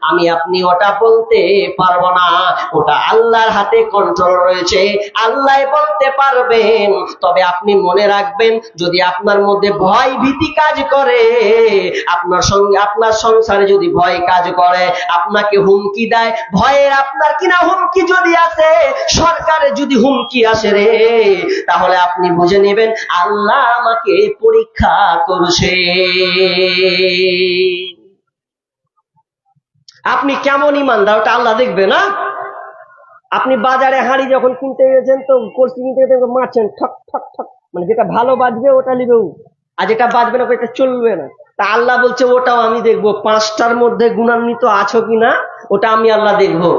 আমি আপনি ওটা বলতে পারবো না, ওটা আল্লাহর হাতে কন্ট্রোল রয়েছে, আল্লাহ বলতে পারবেন। তবে আপনি মনে রাখবেন, যদি আপনার মধ্যে ভয় ভীতি কাজ করে, আপনার সঙ্গে আপনার সংসারে যদি ভয় কাজ করে, আপনাকে হুমকি দেয়, ভয়ের আপনার কিনা হুমকি যদি আসে, সরকারে যদি হুমকি আসে রে, তাহলে আপনি বুঝে নেবেন আল্লাহ আমাকে পরীক্ষা করছে। আপনি কেমন ইমানদার ওটা আল্লাহ দেখবে না? আপনি বাজারে হাঁড়ি যখন কিনতে গেছেন তো কলসি কিনতে গেছেন, মারছেন ঠক ঠক ঠক, মানে যেটা ভালো বাজবে ওটা নিবেও, আর যেটা বাজবে না ওটা চলবে না। তা আল্লাহ বলছে ওটাও আমি দেখবো, 5টার মধ্যে গুণান্বিত আছো কিনা ওটা আমি আল্লাহ দেখবো।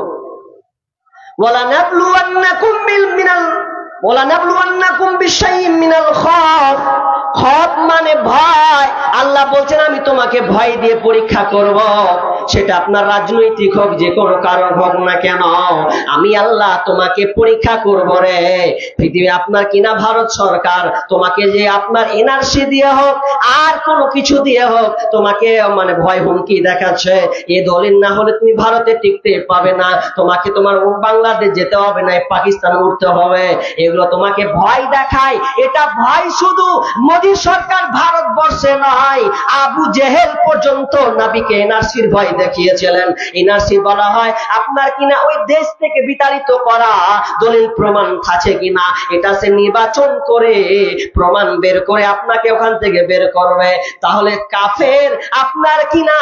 খৌফ মানে ভয়। আল্লাহ বলছেন আমি তোমাকে ভয় দিয়ে পরীক্ষা করব, সেটা আপনার রাজনৈতিক হোক, যে কোনো কারণ হোক না কেন, আমি আল্লাহ তোমাকে পরীক্ষা করব রে। পৃথিবী আপনার কিনা ভারত সরকার তোমাকে যে আপনার এনআরসি দিয়ে হোক আর কোনো কিছু দিয়ে হোক তোমাকে মানে ভয় হুমকি দেখাচ্ছে, এ দলিল না হলে তুমি ভারতে টিকতে পাবে না, তোমাকে তোমার বাংলাদেশ যেতে হবে না, পাকিস্তান উঠতে হবে, এগুলো তোমাকে ভয় দেখায়। এটা ভয় শুধু মোদী সরকার ভারতবর্ষে নয়, আবু জেহেল পর্যন্ত নবীকে এনআরসির ভয় দেখিয়েছিলেন। এনআরসি বলা হয় আপনার কিনা ওই দেশ থেকে বিতাড়িত করা দলিল প্রমাণ আছে কিনা, এটা সে নির্বাচন করে প্রমাণ বের করে আপনাকে ওখান থেকে বের করবে। তাহলে কাফের আপনার কিনা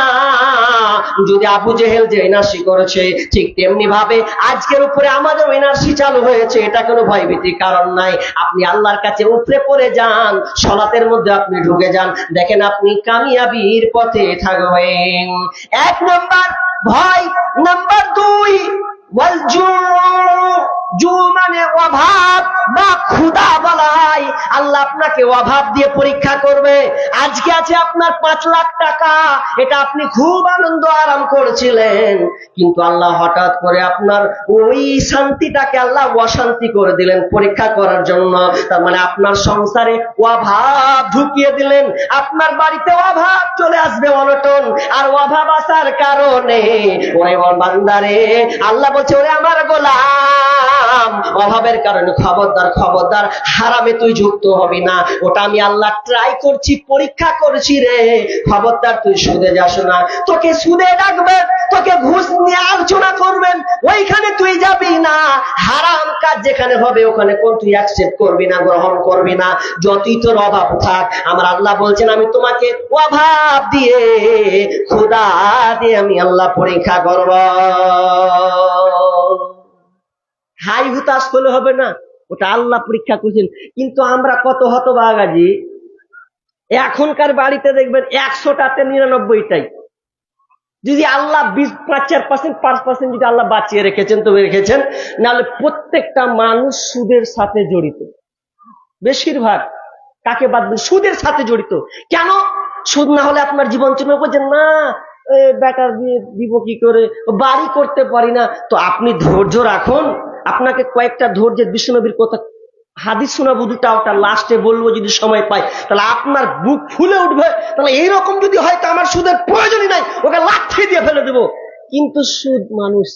যদি আবু জেহেল যে এনআরসি করেছে, ঠিক তেমনি ভাবে আজকের উপরে আমাদের এনআরসি চালু হয়েছে, এটা কোনো ভয়ভীতির কারণ নাই। আপনি আল্লাহর কাছে উপরে পড়ে যান, সলাতের মধ্যে আপনি ঢুকে যান, দেখেন আপনি কামিয়াবির পথে থাকবেন। 1 নাম্বার ভয়। নাম্বার 2 মানে অভাব বা ক্ষুধা বলা হয়। আল্লাহ আপনাকে অভাব দিয়ে পরীক্ষা করবে। আজকে আছে আপনার 5 লাখ টাকা, এটা আপনি খুব আনন্দ আরাম করেছিলেন, কিন্তু আল্লাহ হঠাৎ করে আপনার ওই শান্তিটাকে আল্লাহ অশান্তি করে দিলেন পরীক্ষা করার জন্য। তার মানে আপনার সংসারে অভাব ঢুকিয়ে দিলেন, আপনার বাড়িতে অভাব চলে আসবে, অনটন। আর অভাব আসার কারণে ওরে বান্দারে আল্লাহ বলছে ওরে আমার গোলাম, অভাবের কারণে খবরদার খবরদার হারামে তুই যুক্ত হবি না, ওটা আমি আল্লাহ ট্রাই করছি, পরীক্ষা করছি রে, খবরদার তুই সুদে যাস না। তোকে সুদে ডাকবে, তোকে ঘুষ নিয়ে আলোচনা করবেন, ওইখানে তুই যাবি না। হারাম কাজ যেখানে হবে ওখানে কোন তুই অ্যাকসেপ্ট করবি না, গ্রহণ করবি না, যতই তোর অভাব থাক। আমার আল্লাহ বলছেন আমি তোমাকে অভাব দিয়ে ক্ষুধা দিয়ে আমি আল্লাহ পরীক্ষা করব। হাই হুতাশ করলে হবে না, ওটা আল্লাহ পরীক্ষা করছেন। কিন্তু আমরা কত হতভাগাজি, এখনকার বাড়িতে দেখবেন 100টাতে 99টাই যদি আল্লাহ 5% যদি আল্লাহ বাঁচিয়ে রেখেছেন তবে রেখেছেন, নাহলে প্রত্যেকটা মানুষ সুদের সাথে জড়িত। বেশিরভাগ কাকে বাদ দিন, সুদের সাথে জড়িত। কেন? সুদ না হলে আপনার জীবন চলবে, বলছেন না বেটার দিয়ে দিব কি করে, বাড়ি করতে পারি না। তো আপনি ধৈর্য রাখুন, আপনাকে কয়েকটা ধৈর্যের বিশ্বনবীর কথা হাদিস শোনাবো, দুটা ওটা লাস্টে বলবো যদি সময় পাই, তাহলে আপনার বুক ফুলে উঠবে। তাহলে এইরকম যদি হয় তো আমার সুদের প্রয়োজনই নাই, ওকে লাথি দিয়ে ফেলে দেবো। কিন্তু সুদ মানুষ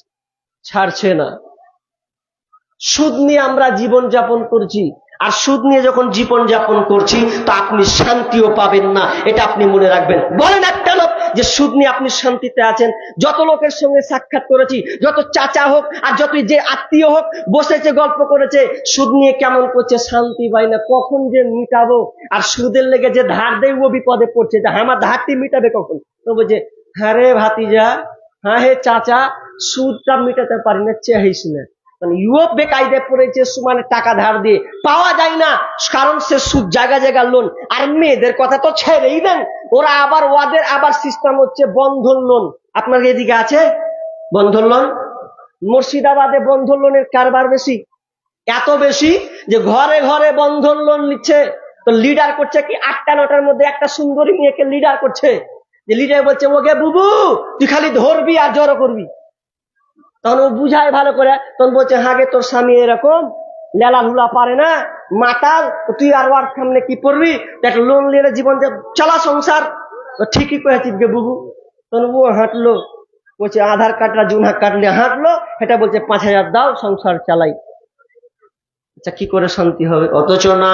ছাড়ছে না। সুদ নিয়ে আমরা জীবন যাপন করছি, আর সুদ নিয়ে যখন জীবন যাপন করছি তো আপনি শান্তিও পাবেন না, এটা আপনি মনে রাখবেন। বলেন একটা লোক যে সুদ নিয়ে আপনি শান্তিতে আছেন? যত লোকের সঙ্গে সাক্ষাৎ করেছি, যত চাচা হোক আর যত যে আত্মীয় হোক, বসেছে গল্প করেছে, সুদ নিয়ে কেমন করছে, শান্তি পাই না, কখন যে মিটাবো। আর সুদের লেগে যে ধার দেয় ও বিপদে পড়ছে, যে আমার ধারটি মিটাবে কখন। তো বলছে হ্যাঁ রে ভাতিজা, হ্যাঁ হে চাচা, সুদটা মিটাতে পারি না, চেহিস না। মানে ইউরোপ বেকায়দায় পড়েছে, মানে টাকা ধার দিয়ে পাওয়া যায় না, কারণ সে সুদ জায়গা জায়গা লোন। আর মেয়েদের কথা তো ছেড়েই দেন, ওরা আবার ওদের আবার সিস্টেম হচ্ছে বন্ধন লোন। আপনার এদিকে আছে বন্ধন লোন? মুর্শিদাবাদে বন্ধন লোনের কারবার বেশি, এত বেশি যে ঘরে ঘরে বন্ধন লোন নিচ্ছে। তো লিডার করছে কি, 8টা 9টার মধ্যে একটা সুন্দরী মেয়েকে লিডার করছে, যে লিডার বলছে ওকে বুবু তুই খালি ধরবি আর জড়ো করবি। তখন ও বুঝায় ভালো করে, তখন বলছে হাগে তোর স্বামী এরকম লেলা হুলা পারে না, মাতাল, তুই আর ওর সামনে কি পড়বি, একটা লোন নিয়ে জীবন চলা সংসার। তো ঠিকই কয়েছিস গে বুবু। তখন ও হাঁটলো, বলছে আধার কার্ডটা জুনহার কার্ড নিয়ে হাঁটলো, এটা বলছে 5,000 দাও, সংসার চালাই। আচ্ছা কি করে শান্তি হবে? অথচ না,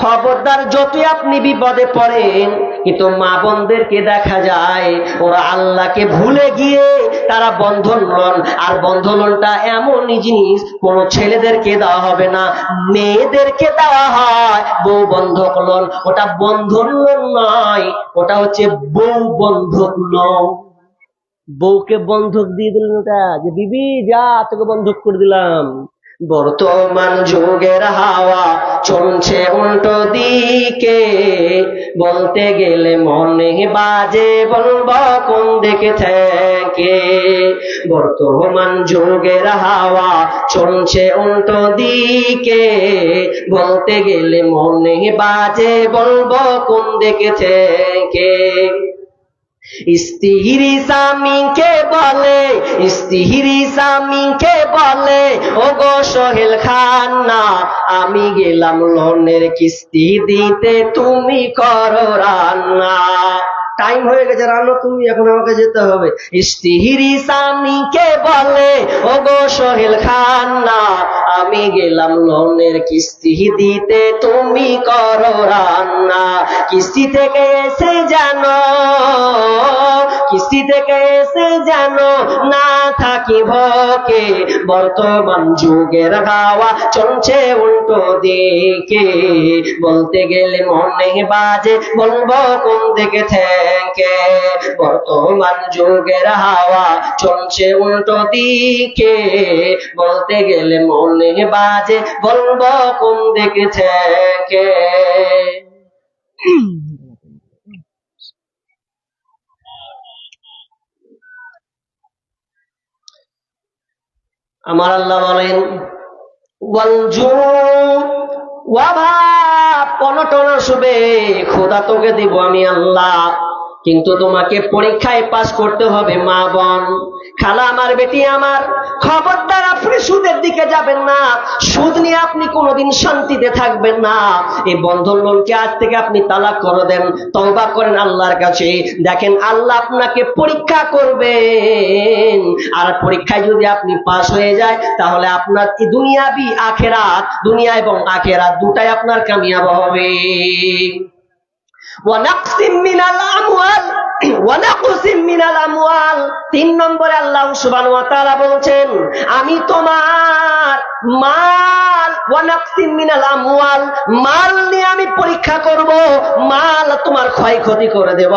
খবরদার যতই আপনি বিপদে পড়েন, কিন্তু মা বোনদেরকে দেখা যায় ওরা আল্লাহকে ভুলে গিয়ে তারা বন্ধন লন। আর বন্ধন লনটা এমনই জিনিস, কোন ছেলেদেরকে দেওয়া হবে না, মেয়েদেরকে দেওয়া হয় বউ বন্ধক লন। ওটা বন্ধন লোন নয়, ওটা হচ্ছে বউ বন্ধক লোন। বউকে বন্ধক দিয়ে দিলেন, ওটা যে বিবি যা তোকে বন্ধক করে দিলাম। বর্তমান যুগের হাওয়া চলছে উল্টো দিকে, বলতে গেলে মনে বাজে বলবো কোন দিকে থেকে। বর্তমান যুগের হাওয়া চলছে উল্টো দিকে, বলতে গেলে মনে বাজে বলবো কোন দিকে থেকে। স্ত্রী স্বামীকে বলে, স্ত্রী স্বামীকে বলে ও গো সোহেল খান্না, আমি গেলাম লোনের কিস্তি দিতে, তুমি করো রান্না। টাইম হয়ে গেছে রান্না, তুমি এখন আমাকে যেতে হবে। স্ত্রী স্বামীকে বলে ও গো সোহেল খান্না, আমি গেলাম লোনের কিস্তি দিতে, তুমি করো রান্না। কিস্তি থেকে এসে জানো, কিস্তি থেকে এসে জানো না থাকি ভকে, বর্তমান যুগের হাওয়া চলছে উল্টো দিকে, বলতে গেলে মনে বাজে বলবো কোন দিকে থেকে। বর্তমান যুগের হাওয়া চলছে উল্টো দিকে, বলতে গেলে মনে বাজে বলবো কোন দিকে থেকে। আমার আল্লাহ বলেন অনটন আসবে, খোদা তোকে দিব আমি আল্লাহ, কিন্তু তোমাকে পরীক্ষায় পাস করতে হবে। মা বোন, খালা আমার, বেটি আমার, খবরদার আপনি সুদের দিকে যাবেন না। সুদ নিয়ে আপনি কোনোদিন শান্তিতে থাকবেন না। এই বন্ধন লোনকে আজ থেকে আপনি তালাক করে দেন, তওবা করেন আল্লাহর কাছে। দেখেন আল্লাহ আপনাকে পরীক্ষা করবেন, আর পরীক্ষায় যদি আপনি পাস হয়ে যায়, তাহলে আপনার দুনিয়াবি আখেরাত, দুনিয়া এবং আখেরাত দুটাই আপনার কামিয়াব হবে। তিন নম্বরে আল্লাহ সুবহানাহু ওয়া তাআলা বলছেন, আমি তোমার মাল মাল নিয়ে আমি পরীক্ষা করব, মাল তোমার ক্ষয়ক্ষতি করে দেব,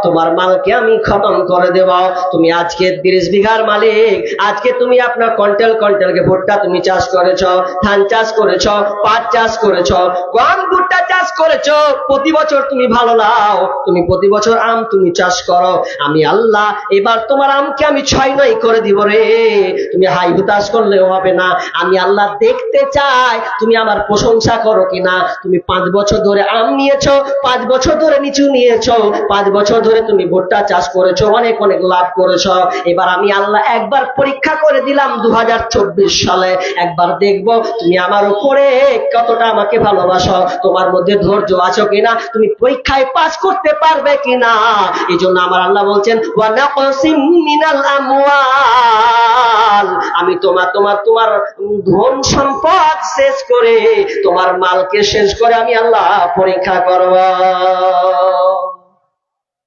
তোমার মালকে আমি খতম করে দেব। তুমি আজকে 30 বিঘার মালিক, আজকে তুমি আপনার কন্টেল কন্টেলকে ভুট্টা তুমি চাষ করেছো, ধান চাষ করেছো, পাট চাষ করেছো, গম ভুট্টা চাষ করেছো, প্রতি বছর তুমি ভালো লাও, তুমি প্রতি বছর আম তুমি চাষ করো। আমি আল্লাহ এবার তোমার আমকে আমি 6-9 করে দিব রে। তুমি হাই হুতাশ করলেও হবে না। আমি আল্লাহ দেখতে চাই তুমি আমার প্রশংসা করো কিনা। তুমি 5 বছর ধরে আম নিয়েছো, 5 বছর ধরে নিচু নিয়েছো, 5 বছর ধরে তুমি ভুট্টা চাষ করেছো, অনেক অনেক লাভ করেছো। এবার আমি আল্লাহ একবার পরীক্ষা করে দিলাম 2024 সালে, একবার দেখবো তুমি আমার উপরে কতটা আমাকে ভালোবাসো, তোমার মধ্যে ধৈর্য আছো কিনা, তুমি পরীক্ষায় পাস করতে পারবে কিনা। এই জন্য আমার আল্লাহ বলছেন ওয়া নাকসিম মিনাল আমওয়াল, আমি তোমার তোমার তোমার ধন সম্পদ শেষ করে, তোমার মালকে শেষ করে আমি আল্লাহ পরীক্ষা করব।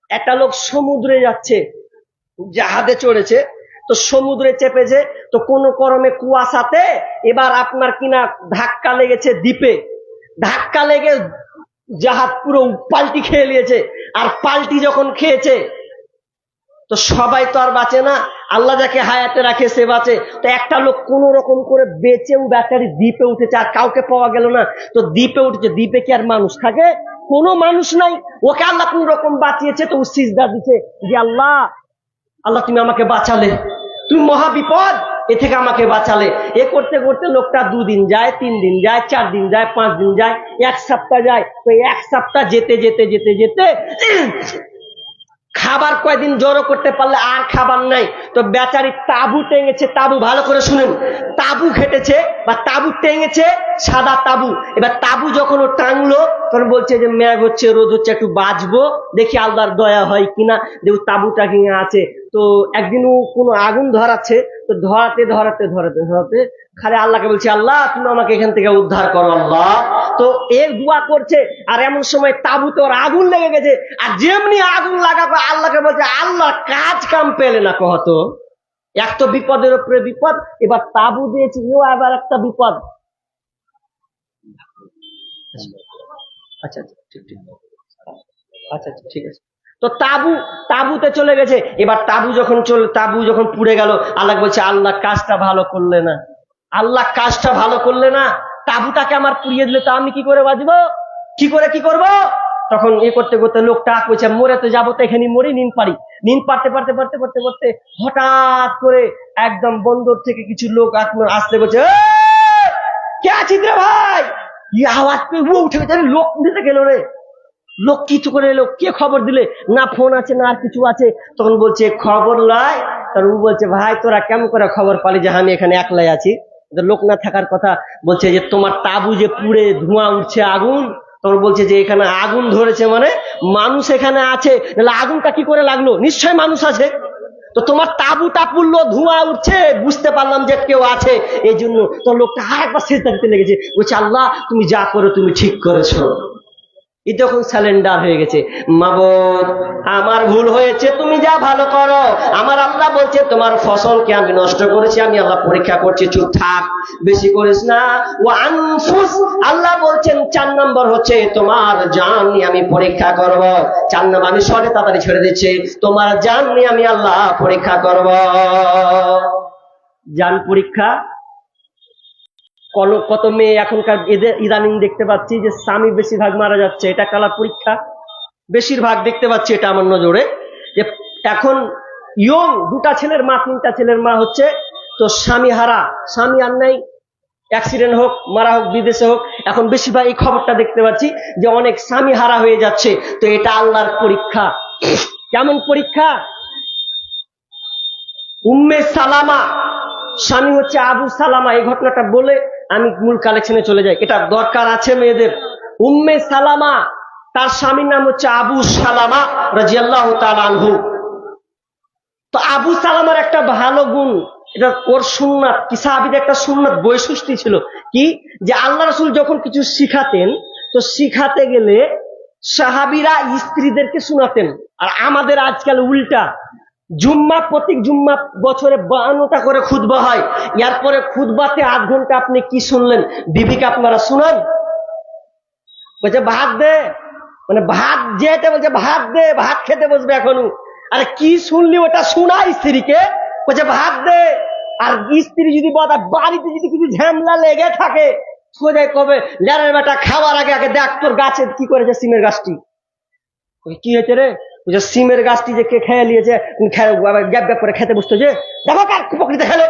একটা লোক সমুদ্রে যাচ্ছে, জাহাজে চড়েছে, তো সমুদ্রে চেপেছে, তো কোন করমে কুয়াশাতে এবার আপনার কিনা ধাক্কা লেগেছে দ্বীপে, ধাক্কা লেগে জাহাজ পুরো পাল্টি খেয়ে নিয়েছে। আর পাল্টি যখন খেয়েছে, তো সবাই তো আর বাঁচে না, আল্লাহ যাকে হায়াতে রাখে সে বাঁচে। তো একটা লোক কোন রকম করে বেঁচেও বেচারি দ্বীপে উঠেছে, আর কাউকে পাওয়া গেল না। তো দ্বীপে উঠেছে, দ্বীপে কি আর মানুষ থাকে? কোনো মানুষ নাই। ওকে আল্লাহ কোন রকম বাঁচিয়েছে, তো ও সিজদা দিচ্ছে যে আল্লাহ, আল্লাহ তুমি আমাকে বাঁচালে, তুমি মহা বিপদ, এ থেকে আমাকে বাঁচালে। এ করতে করতে লোকটা 2 দিন যায়, 3 দিন যায়, 4 দিন যায়, 5 দিন যায়, 1 সপ্তাহ যায়। তো 1 সপ্তাহ যেতে যেতে যেতে যেতে খাবার কয়দিন জড়ো করতে পারলে আর খাবার নাই, তো বেচারি তাবু টেঙেছে। তাবু ভালো করে শুনেন, তাবু ঘেটেছে বা তাবু টেঙেছে, সাদা তাবু। এবার তাবু যখন ও টাঙলো তখন বলছে যে মেঘ হচ্ছে, রোদ হচ্ছে, একটু বাঁচবো, দেখি আল্লাহর দয়া হয় কিনা, দেখো তাবুটা কিনে আছে। তো একদিন ও কোনো আগুন ধরাচ্ছে, তো ধরাতে ধরাতে ধরাতে ধরাতে খালি আল্লাহকে বলছে, আল্লাহ তুমি আমাকে এখান থেকে উদ্ধার করো আল্লাহ। তো এর দোয়া করছে, আর এমন সময় তাবুতে ওর আগুন লেগে গেছে। আর যেমনি আগুন লাগাবে আল্লাহকে বলছে, আল্লাহ কাজ কাম পেলে না কহতো। এক তো বিপদের উপরে বিপদ, এবার তাবু দিয়েছে, এও আবার একটা বিপদ। আচ্ছা আচ্ছা ঠিক ঠিক, আচ্ছা আচ্ছা ঠিক আছে। তো তাবুতে চলে গেছে। এবার তাবু যখন পুড়ে গেল, আল্লাহ বলছে, আল্লাহ কাজটা ভালো করলে না, আল্লাহ কাজটা ভালো করলে না, তাবুটাকে আমার পুড়িয়ে দিলে তো আমি কি করে বাঁচবো, কি করব। তখন করতে করতে লোকটা কইছে, মরে তো যাবো, তো এখানে মরি, নিন পারি। নিন পারতে পারতে পারতে পারতে পারতে হঠাৎ করে একদম বন্দর থেকে কিছু লোক আসতে বলছে, কে আছিস রে ভাই। আওয়াজ পেয়ে উঠে গেছে, লোক দিতে গেল রে, লোক কিছু করে এলো, কে খবর দিলে, না ফোন আছে না আর কিছু আছে। তখন বলছে খবর লয়। তখন ও বলছে, ভাই তোরা কেমন করে খবর পালি যে আমি এখানে একলাই আছি, লোক না থাকার কথা। বলছে যে তোমার তাবু যে পুড়ে ধোঁয়া উঠছে, আগুন। তখন বলছে যে এখানে আগুন ধরেছে মানে মানুষ এখানে আছে, নাহলে আগুনটা কি করে লাগলো, নিশ্চয় মানুষ আছে। তো তোমার তাবুটা পুড়লো, ধোঁয়া উঠছে, বুঝতে পারলাম যে কেউ আছে, এই জন্য। তো লোকটা আরেকবার সেজদা দিতে লেগেছে, বলছে আল্লাহ তুমি যা করো তুমি ঠিক করেছো। তখন স্যালেন্ডার হয়ে গেছে, মাবুদ আমার ভুল হয়েছে, তুমি যা ভালো করো। আমার আল্লাহ বলছে তোমার ফসলকে আমি নষ্ট করেছি, আমি আল্লাহ পরীক্ষা করছি, চুপ থাক, বেশি করিস না। ও আনফুস, আল্লাহ বলছেন 4 নম্বর হচ্ছে তোমার জান নিয়ে আমি পরীক্ষা করব। 4 নম্বর আমি তাড়াতাড়ি ছেড়ে দিচ্ছি, তোমার জান নিয়ে আমি আল্লাহ পরীক্ষা করব। জান পরীক্ষা। কত মেয়ে এখনকার ইদানিং দেখতে পাচ্ছি যে স্বামী বেশিরভাগ মারা যাচ্ছে, এটা কালা পরীক্ষা। বেশিরভাগ দেখতে পাচ্ছি এটা আমার নজরে, যে এখন ইয়ং 2টা ছেলের মা 3টা ছেলের মা হচ্ছে, তো স্বামী হারা, স্বামী আর নাই, অ্যাক্সিডেন্ট হোক, মারা হোক, বিদেশে হোক, এখন বেশিরভাগ এই খবরটা দেখতে পাচ্ছি যে অনেক স্বামী হারা হয়ে যাচ্ছে। তো এটা আল্লাহর পরীক্ষা। কেমন পরীক্ষা? উম্মে সালামা, স্বামী হচ্ছে আবু সালামা, এই ঘটনাটা বলে আমি মূল কালেকশনে চলে যাই, এটা দরকার আছে মেয়েদের। উম্মে সালামা, তার স্বামীর নাম হচ্ছে আবু সালামা রাদিয়াল্লাহু তাআলা আনহু। তো আবু সালামার একটা ভালো গুণ, এটা ওর সুন্নাত, কি সাহাবীদের একটা সুন্নাত বৈশিষ্ট্য ছিল, কি যে আল্লাহ রাসূল যখন কিছু শিখাতেন, তো শিখাতে গেলে সাহাবীরা স্ত্রীদেরকে শোনাতেন। আর আমাদের আজকাল উল্টা, প্রত্যেক জুম্মা বছরে 52টা করে খুতবা হয়, এরপরে খুতবাতে আধ ঘন্টা আপনি কি শুনলেন, বিবিকে আপনারা শুনান? বলছে ভাত দে, মানে ভাত যেতে বলছে ভাত দে, ভাত খেতে বসবে এখনো। আরে কি শুনলি ওটা শোনা স্ত্রীকে, বলছে ভাত দে। আর স্ত্রী যদি বাড়িতে যদি কিছু ঝামেলা লেগে থাকে, সোজাই কবে, লেরের বেটা খাওয়ার আগে আগে দেখ তোর গাছে কি করেছে সিমের গাছটি। কি হয়েছে রে? সিমের গাছটি যে কে খেয়ে নিয়েছে, গ্যাপ গ্যাপ করে খেতে বসতো, যে দেখো কার পকড়িতে খেলে।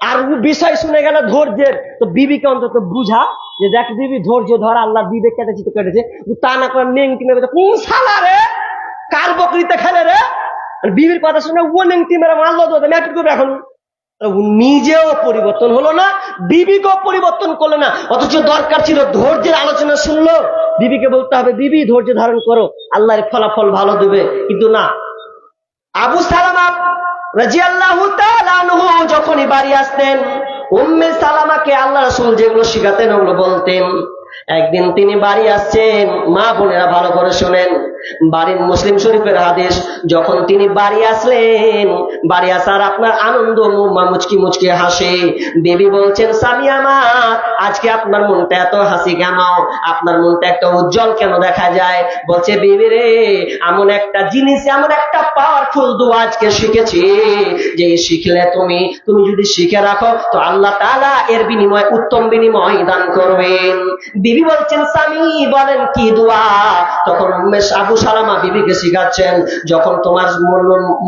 আর বিষয় শুনে গেল ধৈর্যের, তো বিবিকে অন্তত বুঝা যে দেখ দিবি, ধৈর্য ধর, আল্লাহ দিবে, কেটেছি তো কেটেছে। তা না করে নেংটি মেরে, কোন শালা রে, কার বকরিতে খেলে রে? বিবির কথা শুনে ও নেংটি মেরে মারলো, তো ম্যাট্রিক করবে এখন। নিজেও পরিবর্তন হলো না, বিবিকেও পরিবর্তন করলো না, অথচ দরকার ছিল ধৈর্যের আলোচনা শুনলো, বিবিকে বলতে হবে বিবি ধৈর্য ধারণ করো, আল্লাহর ফলাফল ভালো দেবে। কিন্তু না, আবু সালামা রাদিয়াল্লাহু তাআলা আনহু যখনই বাড়ি আসতেন, উম্মে সালামাকে আল্লাহ রাসূল যেগুলো শিখাতেন ওগুলো বলতেন। একদিন তিনি বাড়ি আসছেন, মা বোনেরা ভালো করে শোনেন, বাড়ির মুসলিম শরীফের হাদিস, যখন তিনি বাড়ি আসলেন, বাড়ি আসার আপনার আনন্দ মুচকি মুচকি হাসে। বেবি বলছেন, স্বামী আমার আজকে আপনার মনটা এত হাসি কেন, আপনার মনটা এত উজ্জ্বল কেন দেখা যায়? বলছে বেবি রে, এমন একটা জিনিস, এমন একটা পাওয়ারফুল দোয়া আজকে শিখেছি, যে শিখলে তুমি যদি শিখে রাখো তো আল্লাহ তাআলা এর বিনিময়ে উত্তম বিনিময় দান করবেন। বিবি বলছেন, স্বামী বলেন কি দোয়া? তখন আবু আবু সালামা বিবিকে শিখাচ্ছেন, যখন তোমার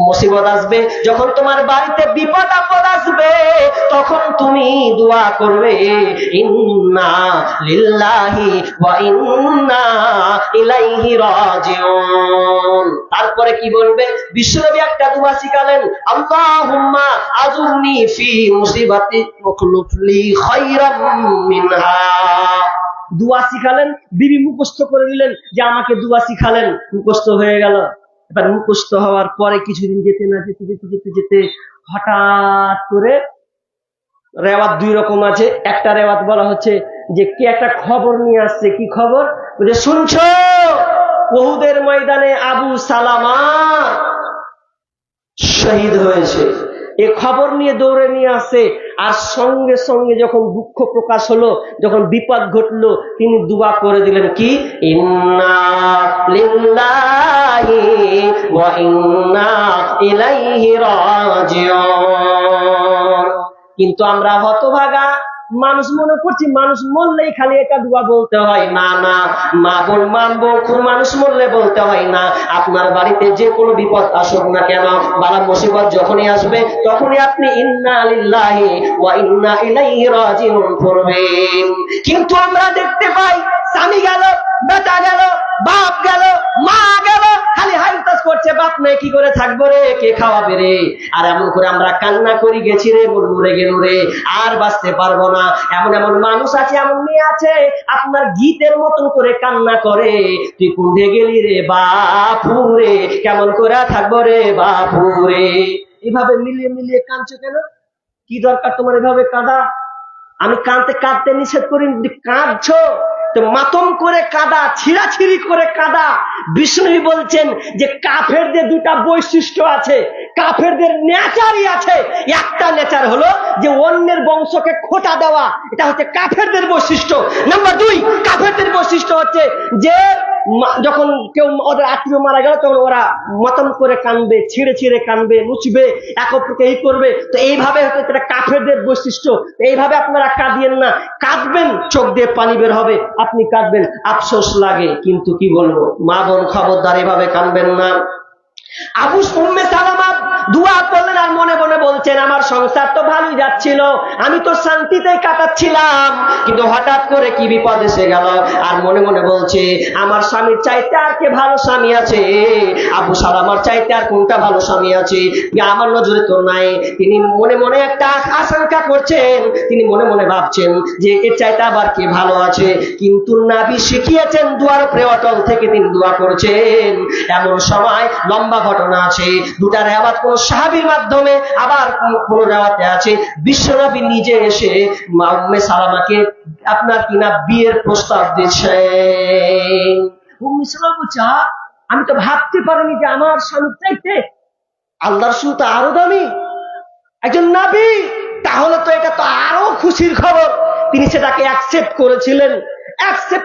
মুসিবত আসবে, যখন তোমার বাড়িতে বিপদ আপদ আসবে, তখন তুমি দোয়া করবে ইন্না লিল্লাহি ওয়া ইন্না ইলাইহি রাজিউন। তারপরে কি বলবে? বিশ্বনবী একটা দোয়া শিখালেন, আল্লাহুম্মা আজুরনি ফি মুসিবাতি ওয়াখলুফ লি খায়রাম মিনহা। দোয়া শিখালেন, বিবি মুখস্থ করে দিলেন যে আমাকে দোয়া শিখালেন, মুখস্থ হয়ে গেল। এবার মুখস্থ হওয়ার পরে কিছুদিন যেতে না যেতে যেতে যেতে যেতে হঠাৎ করে রেওয়াত দুই রকম আছে। একটা রেওয়াত বলা হচ্ছে যে কে একটা খবর নিয়ে আসছে। কি খবর? যে শুনছো উহুদের ময়দানে আবু সালামা শহীদ হয়েছে। এ খবর নিয়ে দৌড়ে নিয়ে আসে। আর সঙ্গে সঙ্গে যখন দুঃখ প্রকাশ হলো, যখন বিপদ ঘটলো, তিনি দুআ করে দিলেন কি? ইন্না লিল্লাহি ওয়া ইন্না ইলাইহি রাজিউন। কিন্তু আমরা হতভাগা মানুষ মনে করছি মানুষ মরলেই খালি এটা দোয়া বলতে হয়। না না, মা বোন মানবো, মানুষ মরলে বলতে হয় না। আপনার বাড়িতে যে কোনো বিপদ আসুক না কেন, বালা মুসিবত যখনই আসবে, তখনই আপনি ইন্না লিল্লাহি ওয়া ইন্না ইলাইহি রাজিউন পড়বেন। কিন্তু আমরা দেখতে পাই স্বামী গেল, বেটা গেল, বাপ গেল, মা গেল, খালি হাইতাস করছে, বাপ নেই কি করে থাকবো রে, কে খাওয়াবে রে। আর এমন করে আমরা কান্না করি, গেছি রে মরে গেল রে, আর বাঁচতে পারবো না। এমন এমন মানুষ আছে, এমন মেয়ে আছে, আপনার গীতের মতন করে কান্না করে, তুই কুঁড়ে গেলি রে বাপুরে, কেমন করে থাকবো রে বাপুরে। এভাবে মিলিয়ে মিলিয়ে কাঁদছো কেন? কি দরকার তোমার এভাবে কাঁদা? আমি কাঁদতে নিষেধ করি, কাঁদছো তো মাতম করে কাঁদা, ছিঁড়াছিঁড়ি করে কাঁদা। বিষ্ণু বলছেন যে কাফেরদের দুটা বৈশিষ্ট্য আছে, কাফেরদের নেচারই আছে। একটা নেচার হলো যে অন্যের বংশকে খোঁটা দেওয়া, এটা হচ্ছে কাফেরদের বৈশিষ্ট্য। নাম্বার 2, কাফেরদের বৈশিষ্ট্য হচ্ছে যে যখন কেউ ওদের আত্মীয় মারা গেল, তখন ওরা মতম করে কানবে, ছিঁড়ে ছিঁড়ে কানবে, মুছবে, এক অপরকে এই করবে। তো এইভাবে হয়তো এটা কাফেরদের বৈশিষ্ট্য। এইভাবে আপনারা কাঁদিয়েন না। কাঁদবেন, চোখ দিয়ে পানি বের হবে, আপনি কাঁদবেন, আফসোস লাগে, কিন্তু কি বলবো, মা বোন খবরদার এভাবে কাঁদবেন না। আবু উম্মে সালামা দোয়া করলেন আর মনে মনে বলছেন, আমার সংসার তো ভালোই যাচ্ছিল, আমি তো শান্তিতে কাটাচ্ছিলাম, কিন্তু হঠাৎ করে কি বিপদ এসে গেল। আর মনে মনে বলছে, আমার স্বামীর চাইতে আর কে ভালো স্বামী আছে? আবু সালামার চাইতে আর কোনটা ভালো স্বামী আছে? আমার নজরে তো নাই। তিনি মনে মনে একটা আশঙ্কা করছেন, তিনি মনে মনে ভাবছেন যে এর চাইতে আবার কে ভালো আছে। কিন্তু নবী শিখিয়েছেন দোয়ার উপরে অটল থেকে তিনি দোয়া করছেন। এমন সময় লম্বা ঘটনা আছে, দুটা রেওয়াত কোন সাহাবীর মাধ্যমে, আবার কোন রেওয়াতে আছে বিশ্বনবী নিজে এসে মা উম্মে সালামাকে আপনার কিনা বিয়ের প্রস্তাব দিচ্ছেন। উম্মে সালামা বলছে, আমি তো ভাবতে পারিনি যে আমার স্বামীর চাইতে আল্লাহর রাসূল তো আরো দামি একজন নবী, তাহলে তো এটা তো আরো খুশির খবর। তিনি সেটাকে অ্যাকসেপ্ট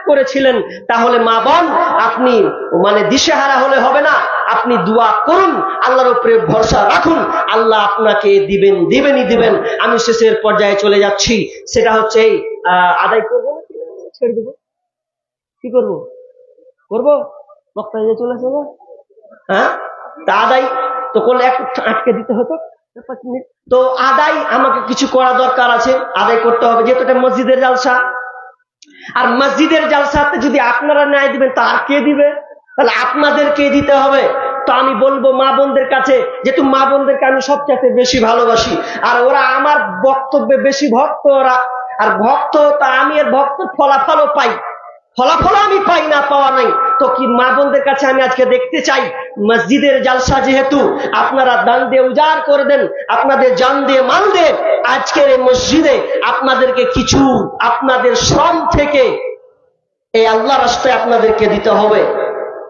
করেছিলেন। তাহলে মা বোন, আপনি দিশেহারা হলে হবে না, আপনি দোয়া করুন, আল্লাহর উপরে ভরসা রাখুন, আল্লাহ আপনাকে দিবেনই দিবেন। আমি শেষের পর্যায়ে চলে যাচ্ছি, সেটা হচ্ছে আদায় করবো না ছেড়ে দেবো, কি করবো? বক্তায় চলে আসবে, হ্যাঁ, তা আদায় তো করলে একটু আটকে দিতে হতো। তো আদায় আমাকে কিছু করা দরকার আছে, আদায় করতে হবে, যেহেতু এটা মসজিদের জালসা। আর মসজিদের জালসাতে যদি আপনারা ন্যায় দিবেন, তা আর কে দিবে? তাহলে আপনাদেরকে দিতে হবে। তো আমি বলবো মা বোনদের কাছে, যেহেতু মা বোনদেরকে আমি সবচেয়ে বেশি ভালোবাসি, আর ওরা আমার বক্তব্যে বেশি ভক্ত, ওরা আর ভক্ত, তা আমি এর ভক্ত ফলাফলও পাই, ফলাফল আমি পাই না, পাওয়া নাই। তো কি মা বোনদের কাছে আমি আজকে দেখতে চাই, মসজিদের জালসা যেহেতু, আপনারা দান দিয়ে উজাড় করে দেন, আপনাদের জান দিয়ে মাল দিয়ে আজকের এই মসজিদে আপনাদেরকে কিছু আপনাদের শ্রম থেকে এই আল্লাহ রাস্তায় আপনাদেরকে দিতে হবে।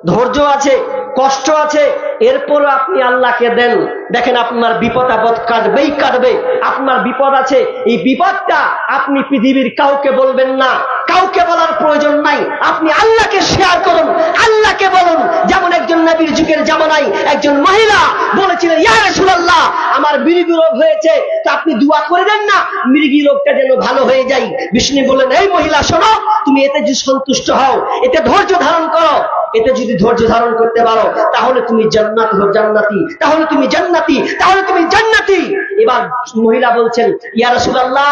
ধৈর্য আছে, কষ্ট আছে, এরপরও আপনি আল্লাহকে দেন। দেখেন আপনার বিপদ আপদ কাটবে। আপনার বিপদ আছে, এই বিপদটা আপনি পৃথিবীর কাউকে বলবেন না, কাউকে বলার প্রয়োজন নাই, আপনি আল্লাহকে শেয়ার করুন, আল্লাহকে বলুন। যেমন একজন নবীর যুগের জামানায় একজন মহিলা বলেছিলেন, ইয়া রাসূলুল্লাহ, আমার মৃগী রোগ হয়েছে, তো আপনি দোয়া করে দেন না মৃগী রোগটা যেন ভালো হয়ে যায়। বিষ্ণু বললেন, এই মহিলা শোনো, তুমি এতে যদি সন্তুষ্ট হও, এতে ধৈর্য ধারণ করো, এতে যদি ধৈর্য ধারণ করতে পারো, তাহলে তুমি জান্নাতি, তাহলে তুমি জান্নাতি, তাহলে তুমি জান্নাতি। এবার মহিলা বলছেন, ইয়া রাসূলুল্লাহ,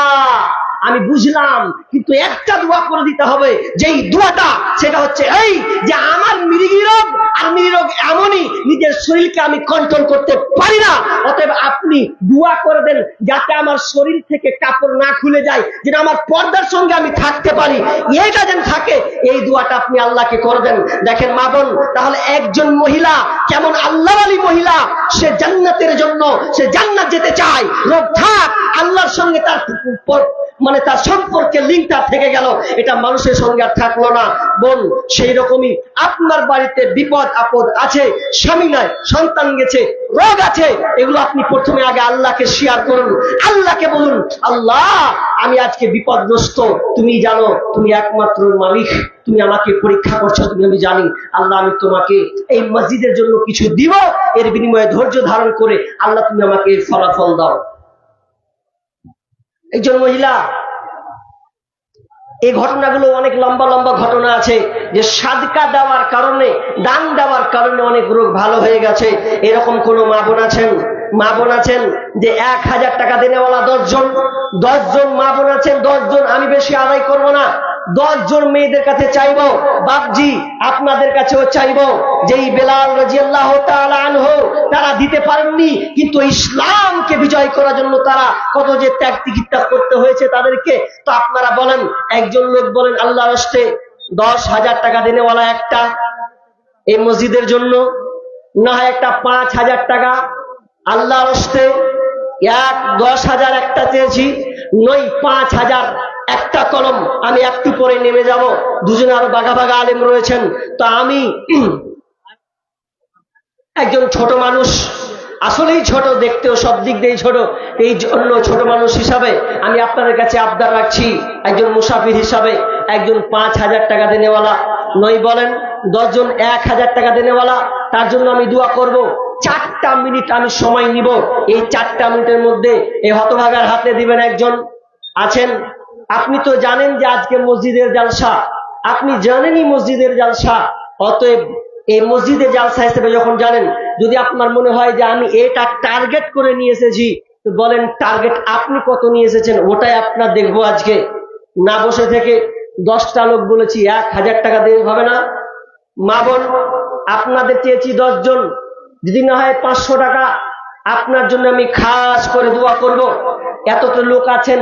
আমি বুঝলাম, কিন্তু একটা দোয়া করে দিতে হবে, যেই দোয়াটা সেটা হচ্ছে এই যে আমার মৃগী রোগ, আর মৃগী রোগ এমনই নিজের শরীরকে আমি কন্ট্রোল করতে পারি না, অতএব আপনি দোয়া করে দেন যাতে আমার শরীর থেকে কাপড় না খুলে যায়, যেন আমার পর্দার সঙ্গে আমি থাকতে পারি, এইটা যেন থাকে, এই দোয়াটা আপনি আল্লাহকে করে দেন। দেখেন মা বোন, তাহলে একজন মহিলা কেমন আল্লাহওয়ালি মহিলা, সে জান্নাতের জন্য, সে জান্নাত যেতে চায়, রোগ থাক, আল্লাহর সঙ্গে তার মানে তার সম্পর্কে লিঙ্কটা থেকে গেল, এটা মানুষের সঙ্গে আর থাকলো না। বোন, সেই রকমই আপনার বাড়িতে বিপদ আপদ আছে, স্বামী নাই, সন্তান গেছে, রোগ আছে, এগুলো আপনি প্রথমে আগে আল্লাহকে শেয়ার করুন, আল্লাহকে বলুন, আল্লাহ আমি আজকে বিপদগ্রস্ত, তুমি জানো, তুমি একমাত্র মালিক, তুমি আমাকে পরীক্ষা করছো, তুমি আমি জানি, আল্লাহ আমি তোমাকে এই মসজিদের জন্য কিছু দিব, এর বিনিময়ে ধৈর্য ধারণ করে আল্লাহ তুমি আমাকে এর ফলাফল দাও। একজন মহিলা, এই ঘটনাগুলো অনেক লম্বা লম্বা ঘটনা আছে, যে সাদকা দেওয়ার কারণে, দান দেওয়ার কারণে অনেক রোগ ভালো হয়ে গেছে। এরকম কোন মা বোন আছেন যে 1000 টাকা দেনেওয়ালা 10 জন মা বোন আছেন, 10 জন, আমি বেশি আদায় করব না, 10 জন মেয়েদের কাছে চাইবো, বাপজি আপনাদের কাছেও চাইবো, যেই বেলাল রাদিয়াল্লাহু তাআলা আনহু তারা দিতে পারেননি, কিন্তু ইসলামকে বিজয় করার জন্য তারা কত যে ত্যাগ তিতিক্ষা করতে হয়েছে তাদেরকে। তো আপনারা বলেন, একজন লোক বলেন আল্লাহর রাস্তে 10,000 টাকা দেনেওয়ালা একটা এই মসজিদের জন্য, না হয় একটা 5,000 টাকা, আল্লাহর রাস্তে 10,000 একটা চেয়েছি, নয় 5,000 একটা কলম, আমি একটু পরে নেমে যাব, দুজনে আরো বাঘা বাঘা আলেম রয়েছেন, তো আমি একজন ছোট মানুষ, আসলেই ছোট, দেখতেও সব দিক দিয়ে ছোট, এই জন্য ছোট মানুষ হিসাবে আমি আপনাদের কাছে আবদার রাখছি, একজন মুসাফির হিসাবে, একজন 5,000 টাকা দেনেওয়ালা, নয় বলেন 10 জন 1,000 টাকা দেনেওয়ালা, তার জন্য আমি দোয়া করব। 4টা মিনিট আমি সময় নিব, এই 4টা মিনিটের মধ্যে এই হতভাগার হাতে দিবেন। একজন আছেন, আপনি তো জানেন যে আজকে মসজিদের জালসা, আপনি জানেনই মসজিদের জালসা, অতএব এই মসজিদে জালসা হিসেবে যখন জানেন, যদি আপনার মনে হয় যে আমি এটা টার্গেট করে নিয়ে এসেছি, তো বলেন টার্গেট আপনি কত নিয়ে এসেছেন, ওটাই আপনার দেখবো আজকে। না বসে থেকে 10টা লোক বলেছি 1,000 টাকা দিয়ে হবে না। মা বোন, আপনাদের চেয়েছি 10 জন, যদি না হয় 500 টাকা, আপনার জন্য আমি খাস করে দোয়া করব। এতটা লোক আছেন,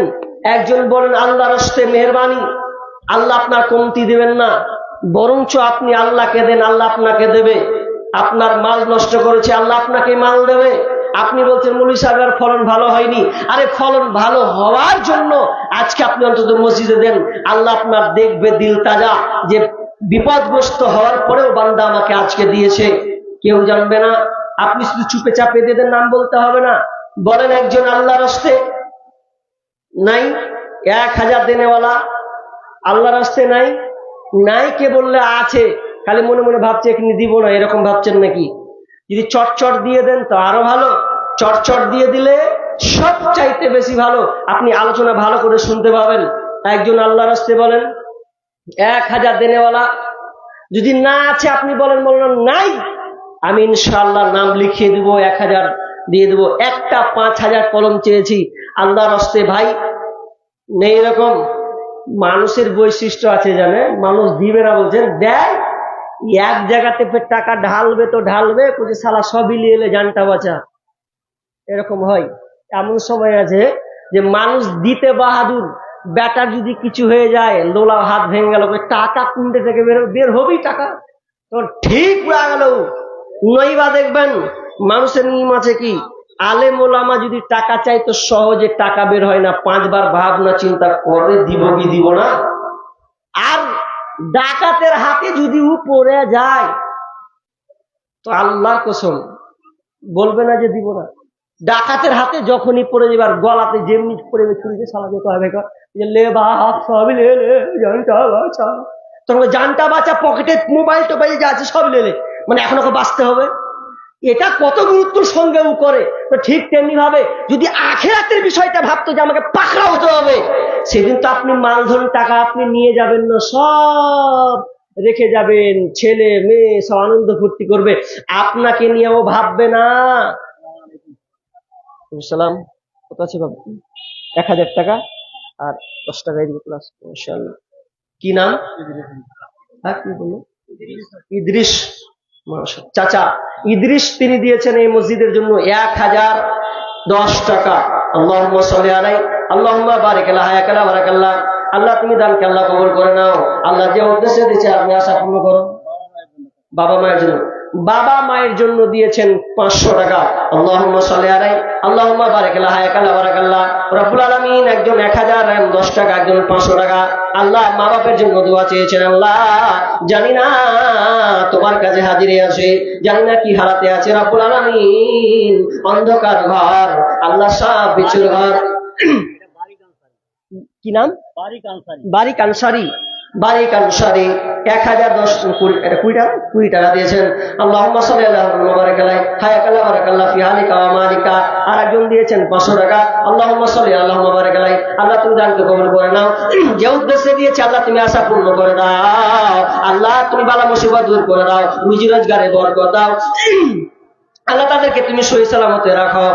একজন বলেন আল্লাহর রাস্তে মেহেরবানি, আল্লাহ আপনার কমতি দেবেন না, বরঞ্চ আপনি আল্লাহকে দেন, আল্লাহ আপনাকে দেবে। আপনার মাল নষ্ট করেছে, আল্লাহ আপনাকে মাল দেবে। আপনি বলছেন মৌলভী সাহেবের ফলন ভালো হয়নি, আরে ফলন ভালো হওয়ার জন্য আজকে আপনি অন্তত মসজিদে দেন, আল্লাহ আপনার দেখবে দিল তাজা, যে বিপদগ্রস্ত হওয়ার পরেও বান্দা আমাকে আজকে দিয়েছে, কেউ জানবে না। আপনি শুধু চুপে চাপে দিয়ে নাম বলতে হবে না। বলেন একজন আল্লাহর রাস্তে নাই 1,000 দেনেওয়ালা, আল্লাহর রাস্তে নাই, নাই কে বললে আছে, খালি মনে মনে ভাবছে এখানে দিব না, এরকম ভাবছেন নাকি? যদি চটচট দিয়ে দেন তো আরো ভালো, চটচট দিয়ে দিলে সব চাইতে বেশি ভালো, আপনি আলোচনা ভালো করে শুনতে পাবেন। একজন আল্লাহর রাস্তে বলেন 1,000 দেনেওয়ালা, যদি না আছে আপনি বলেন নাই, আমি ইনশাআল্লাহ নাম লিখিয়ে দিব, 1,000 দিয়ে দেবো। একটা 5,000 কলম চেয়েছি আল্লাহর রাস্তে, ভাই নেই। এরকম মানুষের বৈশিষ্ট্য আছে, জানে মানুষ দিবে না, বলছেন দেয়, এক জায়গাতে টাকা ঢালবে তো ঢালবে, কুঝে সালা সবই নিয়ে এলে জানটা বাঁচা, এরকম হয়। এমন সময় আছে যে মানুষ দিতে বাহাদুর, বেটার যদি কিছু হয়ে যায়, লোলা হাত ভেঙে গেল, টাকা কুন্ডে থেকে বের হবেই টাকা, তো ঠিক উড়া গেল। নইবা দেখবেন মানুষের নিয়ম আছে কি, আলেম ওলামা যদি টাকা চাই তো সহজে টাকা বের হয় না, 5 বার ভাবনা চিন্তা করে দিব কি দিব না। আর ডাকাতের হাতে যদি পড়ে যায় তো আল্লাহর কসম বলবে না যে দিব না। ডাকাতের হাতে যখনই পড়ে যাবে, আর গলাতে যেমনি পড়ে ছুরিতে সালা যেতে হবে, লে বাপ সব লে জানটা বাঁচা, তখন জানটা বাঁচা, পকেটে মোবাইল টোবাইল যা আছে সব লে, মানে এখন ওকে বাঁচতে হবে। এটা কত গুরুত্ব সঙ্গেও করে। তো ঠিক তেমনি ভাবে যদি আখিরাতের বিষয়টা ভাবতো যে আমাকে পাকড়া হতে হবে, সেদিন তো আপনি মালধন টাকা আপনি নিয়ে যাবেন না, সব রেখে যাবেন, ছেলে মেয়ে সব আনন্দ ফুর্তি করবে, আপনাকে নিয়েও ভাববে না। সালাম, কত আছে বাবু? 1000 টাকা আর 10 টাকা এদিকে প্লাস। মাশাআল্লাহ। কি নাম? হ্যাঁ, কি বললো? ইদ্রিস। মাশাআল্লাহ। চাচা ইদ্রিস তিনি দিয়েছেন এই মসজিদের জন্য 1010 টাকা। আল্লাহুম্মা সাল্লি আলাইহি আল্লাহুম্মা বারিক আলা হায়াকালা বারাকাল্লাহ। আল্লাহ তুমি দানকে আল্লাহ কবুল করে নাও। আল্লাহ যে উদ্দেশ্যে দিয়েছে আপনি আশা পূর্ণ করো। বাবা মায়ের জন্য, বাবা মায়ের জন্য দিয়েছেন 500 টাকা। আল্লাহুম্মা সাল্লি আলাইহি আল্লাহুম্মা বারিক আলা হায়াকালা বারাকাল্লাহ। রব্বুল আলামিন একজন 1010 টাকা, একজন 500 টাকা। আল্লাহ মা বাপের জন্য দোয়া চেয়েছেন। আল্লাহ জানি না তোমার কাছে হাজিরে আছে, জানি না কি হারাতে আছে। রব্বুল আলামিন অন্ধকার ঘর, আল্লাহ সাপ বিছুর ঘর। কি নাম? বারিক আনসারি। বারিক আনসারি 1020 টাকা দিয়েছেন। আল্লাহুম্মা সাল্লি আলা মুহাম্মাদ বারিক আলাইহি হায়াকাল্লাহ বারাকাল্লাহ ফি হালিকা ওয়া মালিকা। আর একজন দিয়েছেন 500 টাকা। আল্লাহুম্মা সাল্লি আলা মুহাম্মাদ বারিক আলাইহি। আল্লাহ তুমি দানকে কবুল করে নাও। যে উদ্দেশ্যে দিয়েছে আল্লাহ তুমি আশা পূর্ণ করে দাও। আল্লাহ তুমি বালা মুসিবত দূর করে দাও, রুজি রোজগারে বরকত দাও। আল্লাহ তাদেরকে তুমি সহি সালামতে রাখো।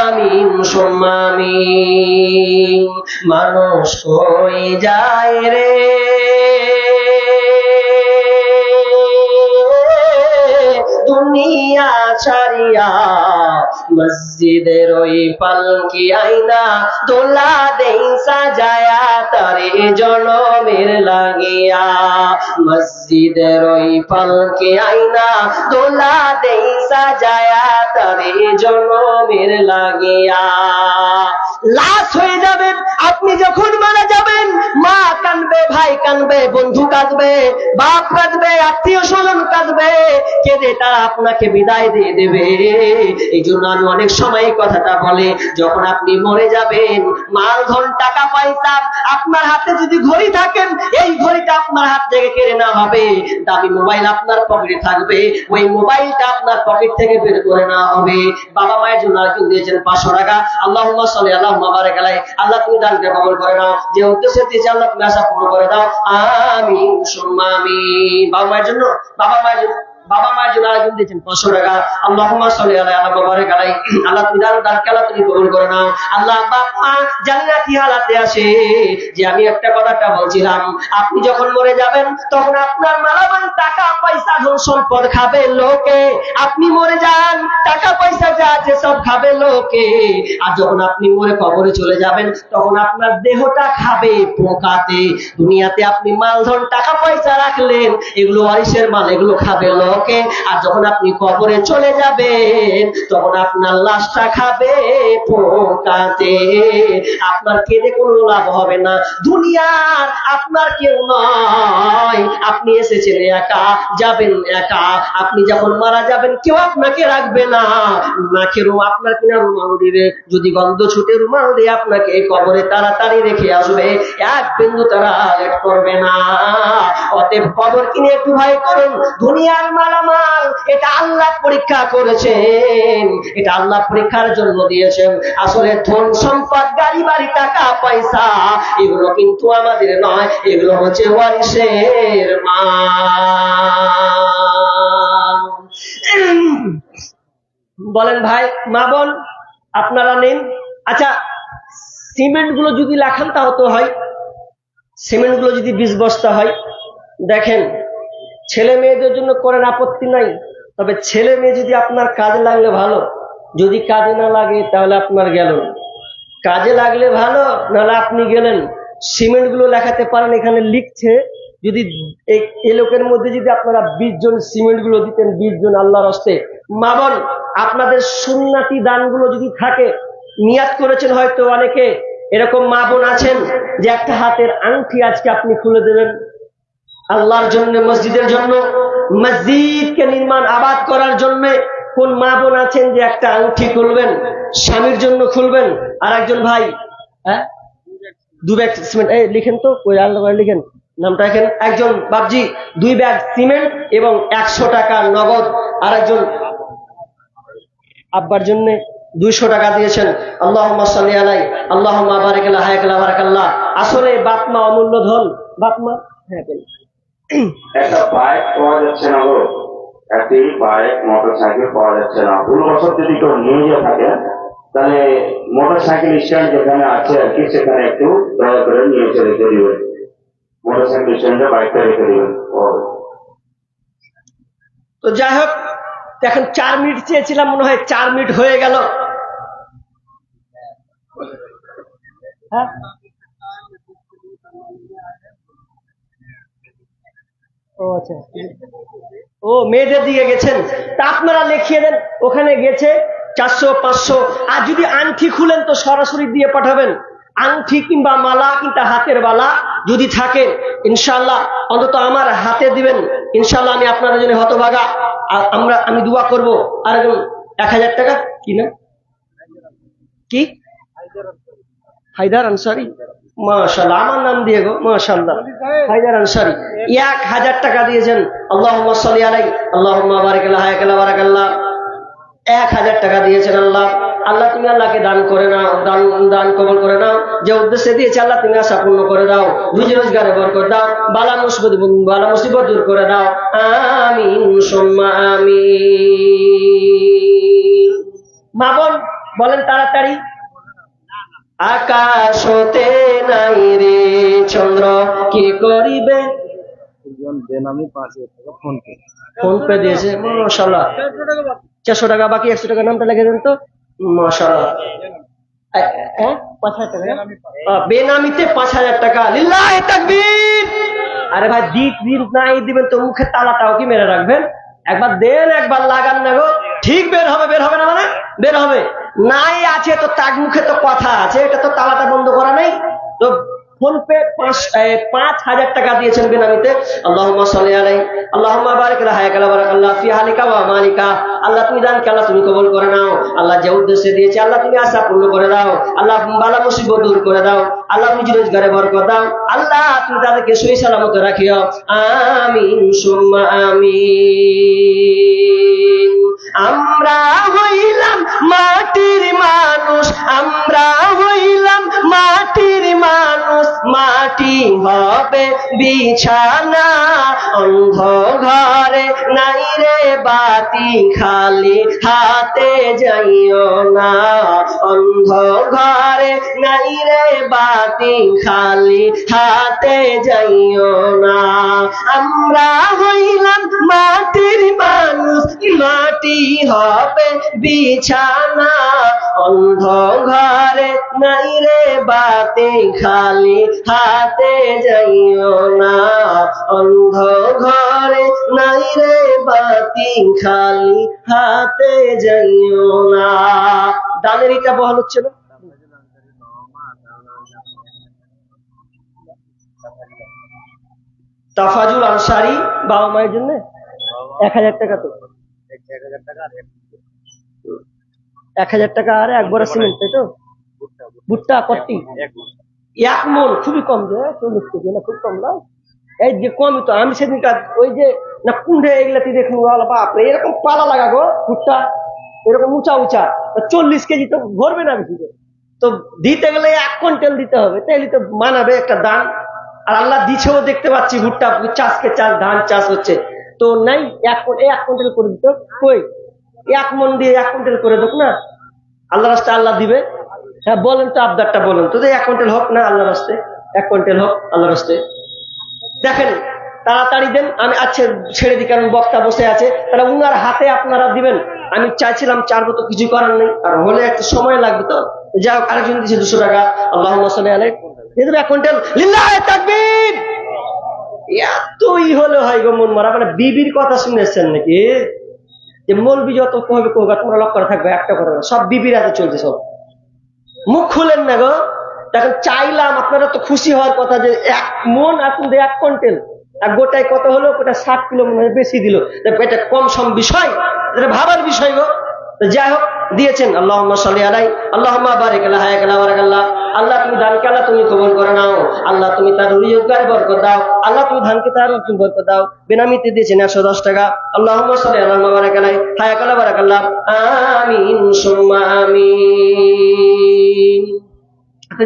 আমিন সুম্মা আমিন। মানুষ কই যায় রে দুনিয়া ছাড়িয়া, মসজিদের ওই পালকি আইনা দোলা দেই সাজায়া তারে জনমের লাগিয়া। মসজিদের ওই পালকি আইনা দোলা দেই সাজায়া তারে জনমের লাগিয়া। লাশ হয়ে যাবেন আপনি যখন মারা যাবেন, মা কাঁদবে, ভাই কাঁদবে, বন্ধু কাঁদবে, বাপ কাঁদবে, আত্মীয় স্বজন কাঁদবে, কেঁদে তারা আপনাকে বিদায় দিয়ে দেবে। এই জন্য আমি অনেক সময় কথাটা বলে, যখন আপনি মরে যাবেন, মালধন টাকা পয়সা আপনার হাতে যদি ঘড়ি থাকেন, এই ঘড়িটা আপনার হাত থেকে কেড়ে নেওয়া হবে। দামি মোবাইল আপনার পকেটে থাকবে, ওই মোবাইলটা আপনার পকেট থেকে বের করে নেওয়া হবে। বাবা মায়ের জন্য আরেকজন দিয়েছেন 500 টাকা। আল্লাহুম্মা সাল্লি আল্লাহুম্মা বারিক আলাইহি। আল্লাহ তুমি দানকে কবুল করে নাও। যে উদ্দেশ্যে দিয়েছে আল্লাহ তুমি আশা পূর্ণ করে দাও। আমিন সুম্মা আমিন। বাবা মায়ের জন্য, বাবা মায়ের জন্য আরেকজন দিয়েছেন 500 টাকা। আল্লাহুম্মা সাল্লি আলা আল্লাহুম্মা বারিক আলাইহি। আল্লাহ তুমি দানকে আল্লাহ তুমি কবুল করে নাও। আল্লাহ বাপ মা জানি না কি হালাতে আসে, যে আমি একটা কথাটা বলছিলাম, আপনি যখন মরে যাবেন তখন আপনার মালামাল টাকা পয়সা ধন সম্পদ খাবে লোকে। আপনি মরে যান, টাকা পয়সা যা আছে সব খাবে লোকে। আর যখন আপনি মরে কবরে চলে যাবেন তখন আপনার দেহটা খাবে পোকাতে। দুনিয়াতে আপনি মালধন টাকা পয়সা রাখলেন, এগুলো ওয়ারিসের মাল, এগুলো খাবে লোকে। আর যখন আপনি কবরে চলে যাবেন তখন আপনার লাশটা খাবে পোকাতে। আপনার কেঁদে কোনো লাভ হবে না। দুনিয়ার আপনার কেউ নয়, আপনি এসেছেন একা, যাবেন একা। আপনি যখন মারা যাবেন কেউ আপনাকে রাখবে না। নাকে আপনার কিনা রুমাল দিবে, যদি গন্ধ ছুটে রুমাল দিয়ে আপনাকে কবরে তাড়াতাড়ি রেখে আসবে, এক বিন্দু তারা লেট করবে না। অতএব কবর কিনে একটু ভয় করুন। দুনিয়ার মালামাল এটা আল্লাহ পরীক্ষা করেছেন, এটা আল্লাহ পরীক্ষার জন্য দিয়েছেন। আসলে ধন সম্পদ, গাড়ি বাড়ি, টাকা পয়সা এগুলো কিন্তু আমাদের নয়, এগুলো হচ্ছে ওয়ারিসের মাল। বলেন ভাই, মা বোন আপনারা নেন। আচ্ছা, সিমেন্ট গুলো যদি লাখান তাও তো হয়, সিমেন্ট গুলো যদি 20 বস্তা হয়। দেখেন, ছেলে মেয়েদের জন্য করেন, আপত্তি নাই, তবে ছেলে মেয়ে যদি আপনার কাজে লাগলে ভালো, যদি কাজে না লাগে তাহলে আপনার গেল। কাজে লাগলে ভালো, নাহলে আপনি গেলেন। সিমেন্ট গুলো লেখাতে পারেন, এখানে লিখছে যদি এই লোকের মধ্যে যদি আপনারা 20 জন সিমেন্ট গুলো দিতেন, 20 জন আল্লাহর হস্তে। মা বোন আপনাদের সুন্নাতি দানগুলো যদি থাকে, নিয়াত করেছেন হয়তো অনেকে, এরকম মা বোন আছেন যে একটা হাতের আংটি আজকে আপনি খুলে দেবেন আল্লাহর জন্য, মসজিদের জন্য, মসজিদকে নির্মাণ আবাদ করার জন্য। কোন মা বোন আছেন যে একটা আংটি খুলবেন, স্বামীর জন্য খুলবেন? আর একজন ভাই, হ্যাঁ 2 ব্যাগ সিমেন্ট, লিখেন তো, ওই আল্লাহ লিখেন নামটা। এখানে একজন বাবজি 2 ব্যাগ সিমেন্ট এবং 100 টাকা নগদ। আর একজন আব্বার জন্য 200 টাকা দিয়েছেন। আল্লাহুম্মা সাল্লি আলাই, আল্লাহুম্মা বারিক আলা হায়াকাল্লাহ বারাকাল্লাহ। আসলে বাপ মা অমূল্য ধন। বাপ মা, হ্যাঁ বলুন। একটা বাইক পাওয়া যাচ্ছে না গো, একটি বাইক মোটরসাইকেল পাওয়া যাচ্ছে না। ভুলবশত যদি কেউ নিয়ে যেয়ে থাকে, তাহলে মোটরসাইকেল স্ট্যান্ড যেখানে আছে আর কি, সেখানে একটু দয়া করে নিয়ে চলে রেখে দিবেন। মোটরসাইকেল স্ট্যান্ডে বাইকটা রেখে দিবেন। তো যাই হোক, এখন 4 মিনিট চেয়েছিলাম, মনে হয় 4 মিনিট হয়ে গেল। হ্যাঁ, ও আচ্ছা, ও মেয়েদের দিকে গেছেন, তা আপনারা লিখিয়ে দেন। ওখানে গেছে 400 500। আর যদি আংটি খুলেন তো সরাসরি দিয়ে পাঠাবেন। আংটি কিংবা মালা কিংবা হাতের বালা যদি থাকে, ইনশাআল্লাহ অন্তত আমার হাতে দিবেন। ইনশাআল্লাহ আমি আপনাদের জন্য হতভাগা, আমি দোয়া করব। আর 1000 টাকা কি না, কি হায়দার আনসারি, মাশাআল্লাহ, আমার নাম দিয়ে গো, মাশাআল্লাহ, হায়দার আনসারি 1000 টাকা দিয়েছেন। আল্লাহুম্মা সাল্লি আলাইহি, আল্লাহুম্মা বারিক আলা হায়াকাল্লাহ বারাকাল্লাহ। 1000 টাকা দিয়েছেন। আল্লাহ, আল্লাহ তুমি আল্লাহকে দান করে নাও, দান কবুল করে নাও। যে উদ্দেশ্যে দিয়েছে আল্লাহ তুমি আশা পূর্ণ করে দাও, রুজি রোজগারে বরকত দাও, বালা মুসিবত দূর করে দাও। আমিন সুম্মা আমিন। মা বোন বলেন তাড়াতাড়ি। আকাশ হতে নাই রে চন্দ্র, কি করিবে। ফোন পে দিয়েছে, মাশাআল্লাহ। 400 টাকা বাকি, 100 টাকা নামটা লিখে দেন তো, মাশাআল্লাহ। 5000 টাকা বেনামিতে 5000 টাকা। লিল্লাহি তাকবীর। আরে ভাই, দিন নাই দিবেন তো মুখে তালাটাও কি মেরে রাখবেন? একবার দেন, একবার লাগান না গো, ঠিক বের হবে। বের হবে না মানে বের হবে। নাই আছে তো তাক মুখে তো কথা আছে, এটা তো তালাটা বন্ধ করা নাই তো। ফোন পে 5000 টাকা দিয়েছেন বেনামিতে। আল্লাহুম্মা সাল্লি আলাইহি, আল্লাহুম্মা বারিক আলা হায়াকাল্লাহ বারাকাল্লাহ ফি হালিকা ওয়া মালিকা। আল্লাহ তুমি দানকে আল্লাহ তুমি কবুল করে নাও। আল্লাহ যে উদ্দেশ্যে দিয়েছে আল্লাহ তুমি আশা পূর্ণ করে দাও। আল্লাহ বালা মুসিবত দূর করে দাও। আল্লাহ রুজি রোজগারে বরকত দাও। আল্লাহ তুমি তাদেরকে সহি সালামতে রাখিও। আমিন সুম্মা আমিন। আমরা হইলাম মাটির মানুষ, আমরা হইলাম মাটির মানুষ, মাটি হবে বিছানা। অন্ধ ঘরে নাই রে বাতি, খালি হাতে যাইও না। অন্ধ ঘরে নাই রে বাতি, খালি হাতে যাইও না। আমরা হইলাম মাটির মানুষ, মাটি হবে বিছানা। অন্ধ ঘরে নাই রে বাতি, খালি হাতে যাইও না। অন্ধ ঘরে নাই রে বাতি, খালি হাতে যাইও না। দানের এটা বহাল হচ্ছে না। তাফাজুল আনসারি বাবা মায়ের জন্য 1000 টাকা। তো 1000 টাকা আর 1 বড় সিমেন্ট, তাই তো? ভুট্টা কটি 1 মন, খুবই কম যে 40 কেজি না, খুব কম না। এই যে কমই তো। আমি সেদিনকার ওই যে না কুন্ডে এগুলাতে দেখুন, বাপরে এরকম পালা লাগা গো ভুট্টা, এরকম উঁচা উঁচা। 40 কেজি তো ভরবে না বেশি, তো দিতে গেলে 1 কুইন্টাল দিতে হবে, তাইলে তো মানাবে একটা দান। আর আল্লাহ দিছেও, দেখতে পাচ্ছি ভুট্টা চাষকে চাষ, ধান চাষ হচ্ছে তো নাই। 1 কুইন্টাল করে দিত, কই 1 মন দিয়ে 1 কুইন্টাল করে দেখ না, আল্লাহ রাস্তায় আল্লাহ দিবে। হ্যাঁ বলেন তো, আবদারটা বলেন তো, 1 কুইন্টাল হোক না আল্লাহ রাস্তায়, 1 কুইন্টাল হোক আল্লাহ রাস্তায়। দেখেন তাড়াতাড়ি দেন, আমি আচ্ছা ছেড়ে দিই, কারণ বক্তা বসে আছে, তাহলে উনার হাতে আপনারা দিবেন। আমি চাইছিলাম চারবো, তো কিছু করার নেই, আর হলে একটু সময় লাগবে তো। যাই হোক, আরেকজন দিচ্ছে 200 টাকা। আল্লাহুম্মা সাল্লি আলাইহি, 1 কুইন্টাল। লিল্লাহি তাকবীর। এতই হলে হয় গো মন মারা। মানে বিবির কথা শুনেছেন নাকি, যে মৌলবি যত কবে কোগা তোমরা লক্ষ্য করে থাকবে, একটা করে সব বিবির হাতে চলছে, সব মুখ খুলেন না গো। দেখেন চাইলাম, আপনারা তো খুশি হওয়ার কথা যে 1 মন এখন 1 কুইন্টাল, আর গোটায় কত হলো, ওটা 60 কিলো মনে হয় বেশি দিল। এটা কম সম বিষয়, এটা ভাবার বিষয় গো। তো যাই হোক দিয়েছেন, আল্লাহুম্মা সাল্লি আলাই, আল্লাহুম্মা বারিক আলা হায়াক আলা বারাকাল্লাহ। আল্লাহ তুমি ধানকে আল্লাহ তুমি কবুল করে নাও, আল্লাহ তুমি তার রুজিগারে বরকত দাও, আল্লাহ তুমি ধানকে তার তুমি বরকত দাও। বেনামিতে দিয়েছেন 110 টাকা। আল্লাহুম্মা সাল্লি আলা বারাক আলাই হায়াক আলা বারাকাল্লাহ। আমিন সুম্মা আমিন।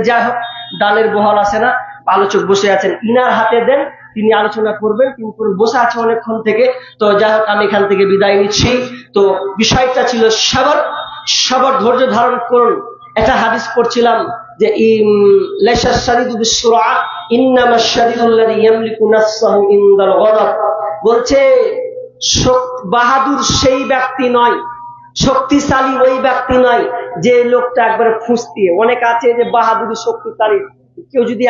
যাই হোক দানের বহাল আছে না, আলোচক বসে আছেন, ইনার হাতে দেন, তিনি আলোচনা করবেন, তিনি বসে আছে অনেকক্ষণ থেকে। তো যাই হোক আমি এখান থেকে বিদায় নিচ্ছি। তো বিষয়টা ছিল সবর, সবর, ধৈর্য ধারণ করুন। একটা হাদিস পড়ছিলাম যে লাইসা শাদীদু বিসসুরআ ইন্নামা শাদীদুল্লাযী ইয়ামলিকু নাফসাহু ইনদাল গদাব। বলছে বাহাদুর সেই ব্যক্তি নয়, শক্তিশালী ওই ব্যক্তি নয় যে লোকটা একবারে ফুঁসতিয়ে। অনেক আছে যে বাহাদুরি শক্তিশালী, কেউ যদি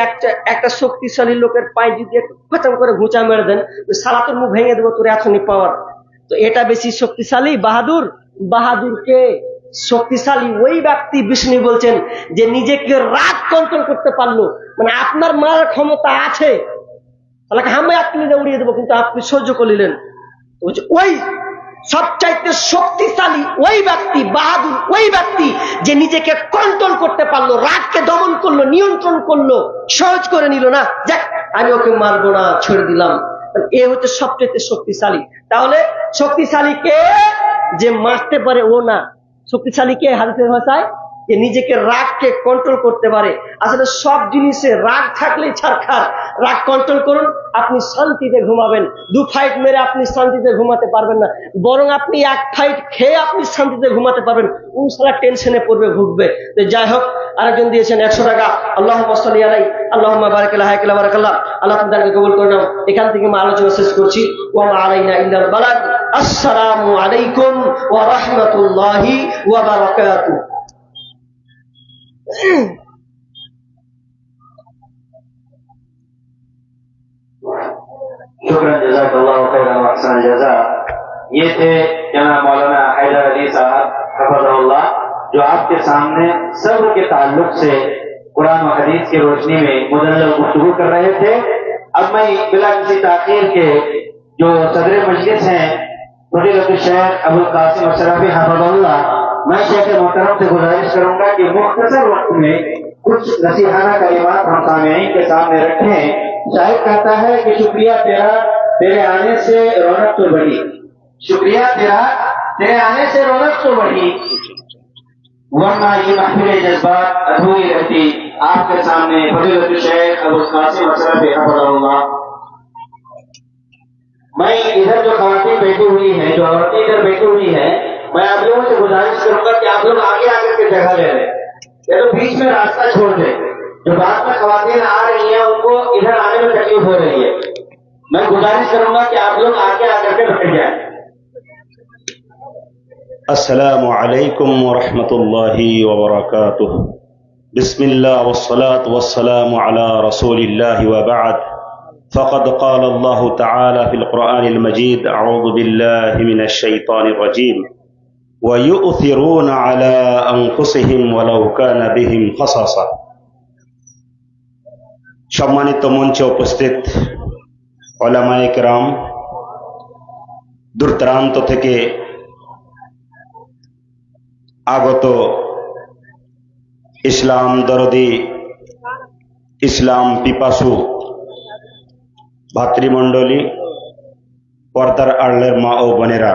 একটা শক্তিশালী লোকের পায়ে যদি খচাম করে ঘুচা মেরে দেন, সারা তোর মুখ ভেঙে দেবো, তোর এখনই পাওয়ার। তো এটা বেশি শক্তিশালী বাহাদুর? বাহাদুরকে শক্তিশালী ওই ব্যক্তি, বিষ্ণু বলছেন, যে নিজেকে রাগ কন্ট্রোল করতে পারলো। মানে আপনার মারার ক্ষমতা আছে, তাহলে হামে আপনি উড়িয়ে দেবো, কিন্তু আপনি সহ্য করলেন। ওই সবচাইতে শক্তিশালী ওই ব্যক্তি, বাহাদুর ওই ব্যক্তি যে নিজেকে কন্ট্রোল করতে পারলো, রাগকে দমন করলো, নিয়ন্ত্রণ করলো, সহজ করে নিল না, যাক আমি ওকে মারবো না, ছেড়ে দিলাম। এ হচ্ছে সবচেয়ে শক্তিশালী। তাহলে শক্তিশালী কে? যে মারতে পারে ও না। শক্তিশালী কে? হাদিসের ভাষায় যে নিজেকে রাগকে কন্ট্রোল করতে পারে। আসলে সব জিনিসে রাগ থাকলেই ছাড়খার। রাগ কন্ট্রোল করুন, আপনি শান্তিতে ঘুমাবেন। 2 ফাইট মেরে আপনি শান্তিতে ঘুমাতে পারবেন না, বরং আপনি 1 ফাইট খেয়ে আপনি শান্তিতে ঘুমাতে পারবেন। সারা টেনশনে পড়বে, ভুগবে। তো যাই হোক আরেকজন দিয়েছেন 100 টাকা। আল্লাহুম্মা সাল্লি আলাই, আল্লাহুম্মা বারিক আলা হায়াক আলা বারাকাল্লাহ। আল্লাহ তাআলাকে কবুল করে নাও। এখান থেকে আমি আলোচনা শেষ করছি। ওয়া মা আলাইনা ইল্লাল বালাগ। আসসালামু আলাইকুম ওয়া রাহমাতুল্লাহি ওয়া বারাকাতুহু। शुक्रान जज़ाकल्लाहु खैरन व अहसन जज़ा। ये थे जनाब मौलाना हैदर अली साहब हफ़िज़हुल्लाह, जो आपके सामने सब्र के ताल्लुक से कुरान और हदीस की रोशनी में मुदल्लल गुफ्तगू कर रहे थे। अब मैं बिला किसी ताख़ीर के जो सदर मजलिस हैं फज़ीलत शेख अबुल कासिम अशरफी हफ़िज़हुल्लाह, मैं शेख मोहतरम से गुजारिश करूंगा कि मुख्तसर वक्त में कुछ नसीहाना कलिमात हम सामईन के सामने रखें। शायद कहता है कि शुक्रिया तेरा, तेरे आने से रौनक तो बढ़ी, शुक्रिया तेरा, तेरे आने से रौनक तो बढ़ी, वरना ये महफिल जज्बात अधूरी रहती। आपके सामने फज़ीलत शेख अबुल कासिम अशरफी हफ़िज़हुल्लाह। मैं इधर जो ख़वातीन बैठी हुई हैं, जो औरतें इधर बैठी हुई हैं, मैं आप लोगों से गुजारिश करूंगा कि आप लोग आगे आकर के जगह ले लें, या तो बीच में रास्ता छोड़ दें। जो बाद में ख़वातीन आ रही हैं उनको इधर आने में तकलीफ हो रही है। मैं गुजारिश करूंगा कि आप लोग आगे आकर के बैठ जाएं। अस्सलामु अलैकुम व रहमतुल्लाहि व बरकातुहु। बिस्मिल्लाह वस्सलातु वस्सलामु अला रसूलिल्लाहि व बअद। फ़क़द क़ाल अल्लाहु तआला फ़िल क़ुरआनिल मजीद अऊज़ु बिल्लाहि मिनश शैतानिर रजीम व यु'थिरूना अला अनफुसिहिम वलाउ काना बिहिम ख़सासा। সম্মানিত মঞ্চে উপস্থিত উলামায়ে কেরাম, দূর দূরান্ত থেকে আগত ইসলাম দরদি, ইসলাম পিপাসু ভাতৃমণ্ডলী, পর্দার আড়ালের মা ও বোনেরা,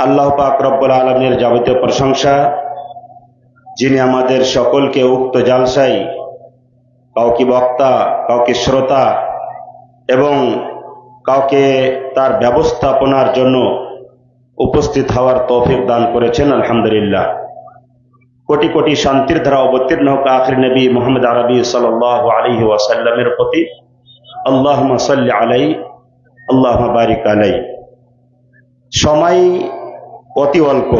আল্লাহ পাক রব্বুল আলামিনের যাবতীয় প্রশংসা, যিনি আমাদের সকলকে উক্ত জালসায় কাউকে বক্তা, কাউকে শ্রোতা এবং কাউকে তার ব্যবস্থাপনার জন্য উপস্থিত হওয়ার তৌফিক দান করেছেন। আলহামদুলিল্লাহ। কোটি কোটি শান্তির ধারা অবতীর্ণ হোক আখির নবী মুহাম্মদ আরবি সাল্লাল্লাহু আলাইহি ওয়াসাল্লামের প্রতি। আল্লাহুম্মা সাল্লি আলাইহি, আল্লাহুম্মা বারিক আলাইহি। সময় অতি অল্প,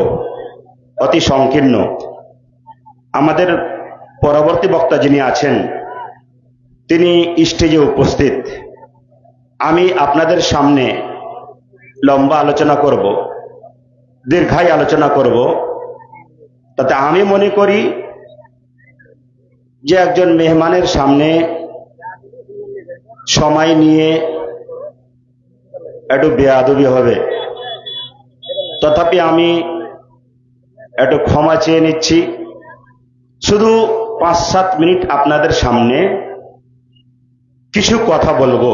অতি সংকীর্ণ। আমাদের পরবর্তী বক্তা যিনি আছেন তিনি স্টেজে উপস্থিত। আমি আপনাদের সামনে লম্বা আলোচনা করব, দীর্ঘায়ী আলোচনা করব। তাতে আমি মনে করি যে একজন মেহমানের সামনে সময় নিয়ে একটু বেয়াদবি হবে। তথাপি আমি একটু ক্ষমা চেয়ে নিচ্ছি। শুধু 5-7 মিনিট আপনাদের সামনে কিছু কথা বলবো।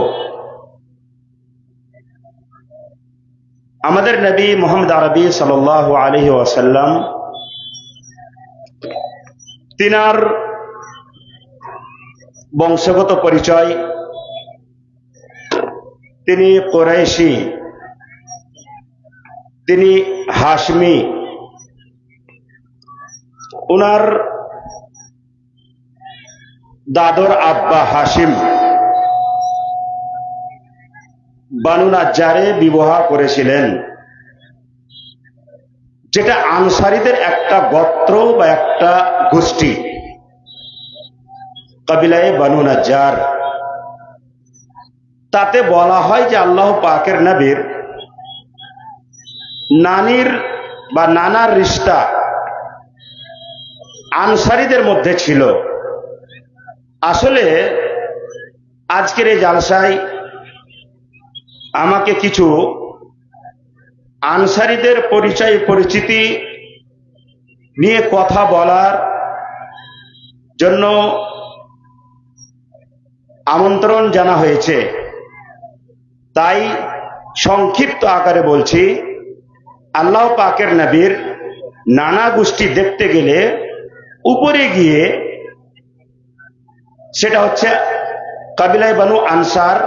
আমাদের নবী মুহাম্মদ আরবি সাল্লাল্লাহু আলাইহি ওয়াসাল্লাম তিনার বংশগত পরিচয়, তিনি কুরাইশি, তিনি হাশমি। উনার দাদর আব্বা হাশিম বানু নাজ্জারে বিবাহ করেছিলেন, যেটা আনসারীদের একটা গোত্র বা একটা গোষ্ঠী, কবিলায়ে বানু নাজ্জার। তাতে বলা হয় যে আল্লাহ পাকের নবীর নানির বা নানার রিশতা আনসারীদের মধ্যে ছিল। আসলে আজকের এই জালসায় আমাকে কিছু আনসারীদের পরিচয় পরিচিতি নিয়ে কথা বলার জন্য আমন্ত্রণ জানা হয়েছে। তাই সংক্ষিপ্ত আকারে বলছি, আল্লাহ পাকের নবীর নানা গোষ্ঠী দেখতে গেলে উপরে গিয়ে সেটা হচ্ছে কাবিলায় বানু আনসার,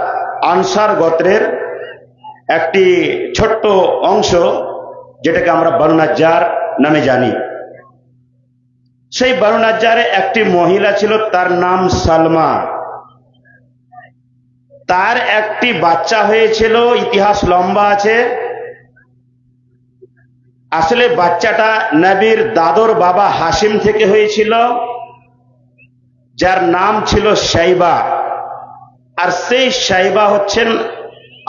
আনসার গোত্রের একটি ছোট্ট অংশ, যেটাকে আমরা বানু নাজ্জার নামে জানি। সেই বানু নাজ্জারে একটি মহিলা ছিল, তার নাম সালমা। তার একটি বাচ্চা হয়েছিল, ইতিহাস লম্বা আছে। আসলে বাচ্চাটা নবীর দাদর বাবা হাশিম থেকে হয়েছিল, যার নাম ছিল শাইবা। আর সেই শাইবা হচ্ছেন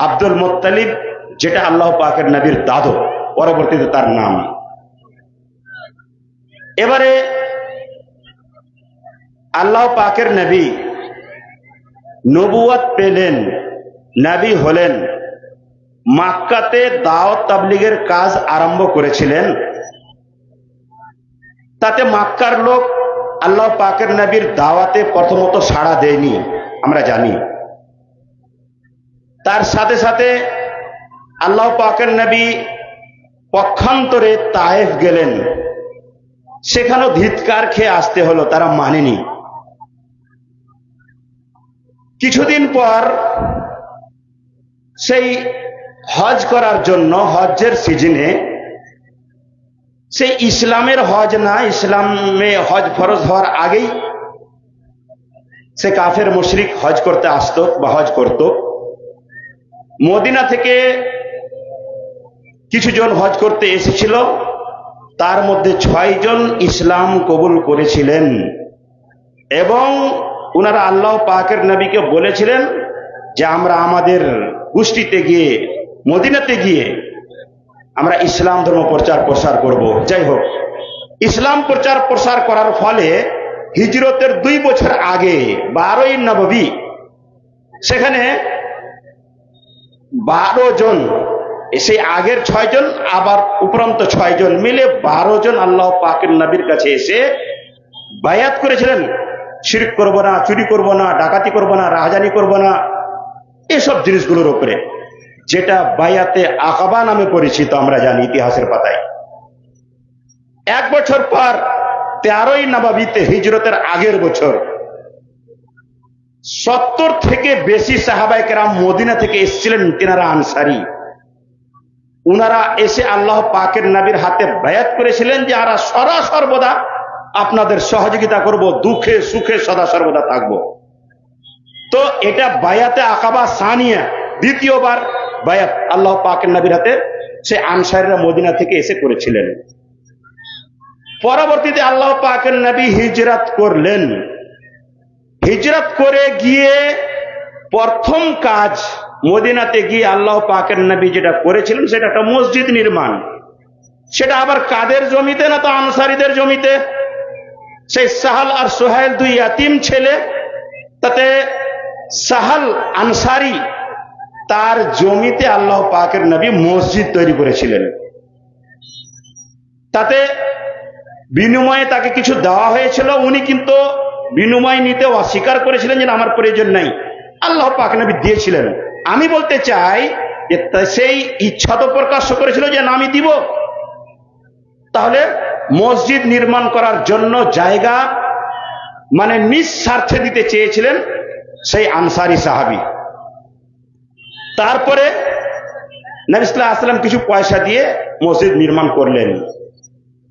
আব্দুল মুত্তালিব, যেটা আল্লাহ পাকের নবীর দাদু, পরবর্তীতে তার নাম। এবারে আল্লাহ পাকের নবী নবুয়ত পেলেন, নবী হলেন, মক্কাতে দাওয়াত তাবলীগের কাজ আরম্ভ করেছিলেন। তাতে মক্কার লোক আল্লাহ পাকের নবীর দাওয়াতে প্রথমত সাড়া দেয়নি, আমরা জানি। তার সাথে সাথে আল্লাহ পাকের নবী পক্ষান্তরে তায়েফ গেলেন, সেখানেও ধিৎকার খেয়ে আসতে হলো, তারা মানেনি। কিছুদিন পর সেই হজ করার জন্য, হজ্জের সিজনে, সেই ইসলামের হজ না, ইসলামে হজ ফরজ হওয়ার আগেই সে কাফের মুশরিক হজ করতে আসতো বা হজ করত। মদিনা থেকে কিছু জন হজ করতে এসেছিল, তার মধ্যে 6 জন ইসলাম কবুল করেছিলেন এবং ওনারা আল্লাহ পাকের নবীকে বলেছিলেন যে আমরা আমাদের গোষ্ঠীতে গিয়ে, মদিনাতে গিয়ে আমরা ইসলাম ধর্ম প্রচার প্রসার করব। যাই হোক, ইসলাম প্রচার প্রসার করার ফলে হিজরতের 2 বছর আগে 12ই নববী, সেখানে 12 জন, সেই আগের 6 জন আবার উপরন্ত 6 জন মিলে 12 জন আল্লাহ পাকের নবীর কাছে এসে বায়াত করেছিলেন, শিরক করব না, চুরি করব না, ডাকাতি করব না, রাহাজানি করব না, এসব জিনিসগুলোর উপরে, যেটা বায়াতে আকাবা নামে পরিচিত, আমরা জানি ইতিহাসের পাতায়। 1 বছর পর 13ই নববীতে, হিজরতের আগের বছর, 70 থেকে বেশি সাহাবায়ে কেরাম মদিনা থেকে এসেছিলেন, তিনারা আনসারী। উনারা এসে আল্লাহ পাকের নবীর হাতে বায়াত করেছিলেন যে আমরা সদা সর্বদা আপনাদের সহযোগিতা করব, দুঃখে সুখে সদা সর্বদা থাকব। তো এটা বায়াতে আকাবা সানিয়া, দ্বিতীয়বার বায়াত আল্লাহ পাকের নবীর হাতে সে আনসারীরা মদিনা থেকে এসে করেছিলেন। পরবর্তীতে আল্লাহ পাকের নবী হিজরত করলেন। হিজরত করে গিয়ে প্রথম কাজ, মদিনাতে গিয়ে আল্লাহ পাকের নবী যেটা করেছিলেন, সেটা একটা মসজিদ নির্মাণ। সেটা আবার কাদের জমিতে না, তো আনসারীদের জমিতে। সেই সাহাল আর সোহাইল 2 ইয়াতিম ছেলে, তাতে সাহাল আনসারী, তার জমিতে আল্লাহ পাকের নবী মসজিদ তৈরি করেছিলেন। তাতে বিনিময়ে তাকে কিছু দেওয়া হয়েছিল, উনি কিন্তু বিনিময় নিতে অস্বীকার করেছিলেন যে আমার প্রয়োজন নাই। আল্লাহ পাক নবী দিয়েছিলেন। আমি বলতে চাই যে সেই ইচ্ছা তো প্রকাশ করেছিল যে না আমি দিব। তাহলে মসজিদ নির্মাণ করার জন্য জায়গা মানে নিঃস্বার্থে দিতে চেয়েছিলেন সেই আনসারী সাহাবী। তারপরে নবী সাল্লাল্লাহু আলাইহি ওয়াসাল্লাম কিছু পয়সা দিয়ে মসজিদ নির্মাণ করলেন।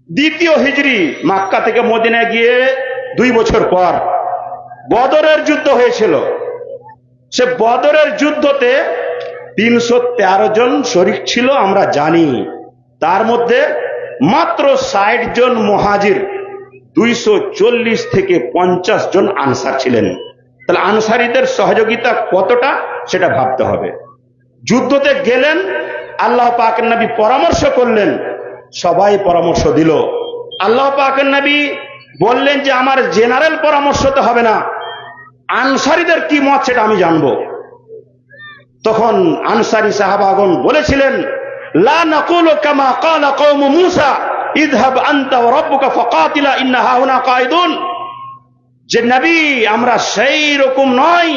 দ্বিতীয় হিজরি, মক্কা থেকে মদিনায় গিয়ে 2 বছর পর বদরের যুদ্ধ হয়েছিল। সে বদরের যুদ্ধতে 313 জন শরীক ছিল আমরা জানি। তার মধ্যে মাত্র 60 জন মুহাজির, 240 থেকে 50 জন আনসার ছিলেন। তাহলে আনসারীদের সহযোগিতা কতটা সেটা ভাবতে হবে। যুদ্ধতে গেলেন, আল্লাহ পাকের নবী পরামর্শ করলেন, সবাই পরামর্শ দিল। আল্লাহ পাকের নবী বললেন যে আমার জেনারেল পরামর্শতে হবে না, আনসারীদের কি মত সেটা আমি জানবো। তখন আনসারী সাহাবাগণ বলেছিলেন, লা নাকুলু কামা ক্বালা কওম মূসা ইযহাব আনতা ওয়া রাব্বুকা ফাকাতিলা ইন্না হাহুনা কায়িদুন। যে নবী আমরা সেই রকম নই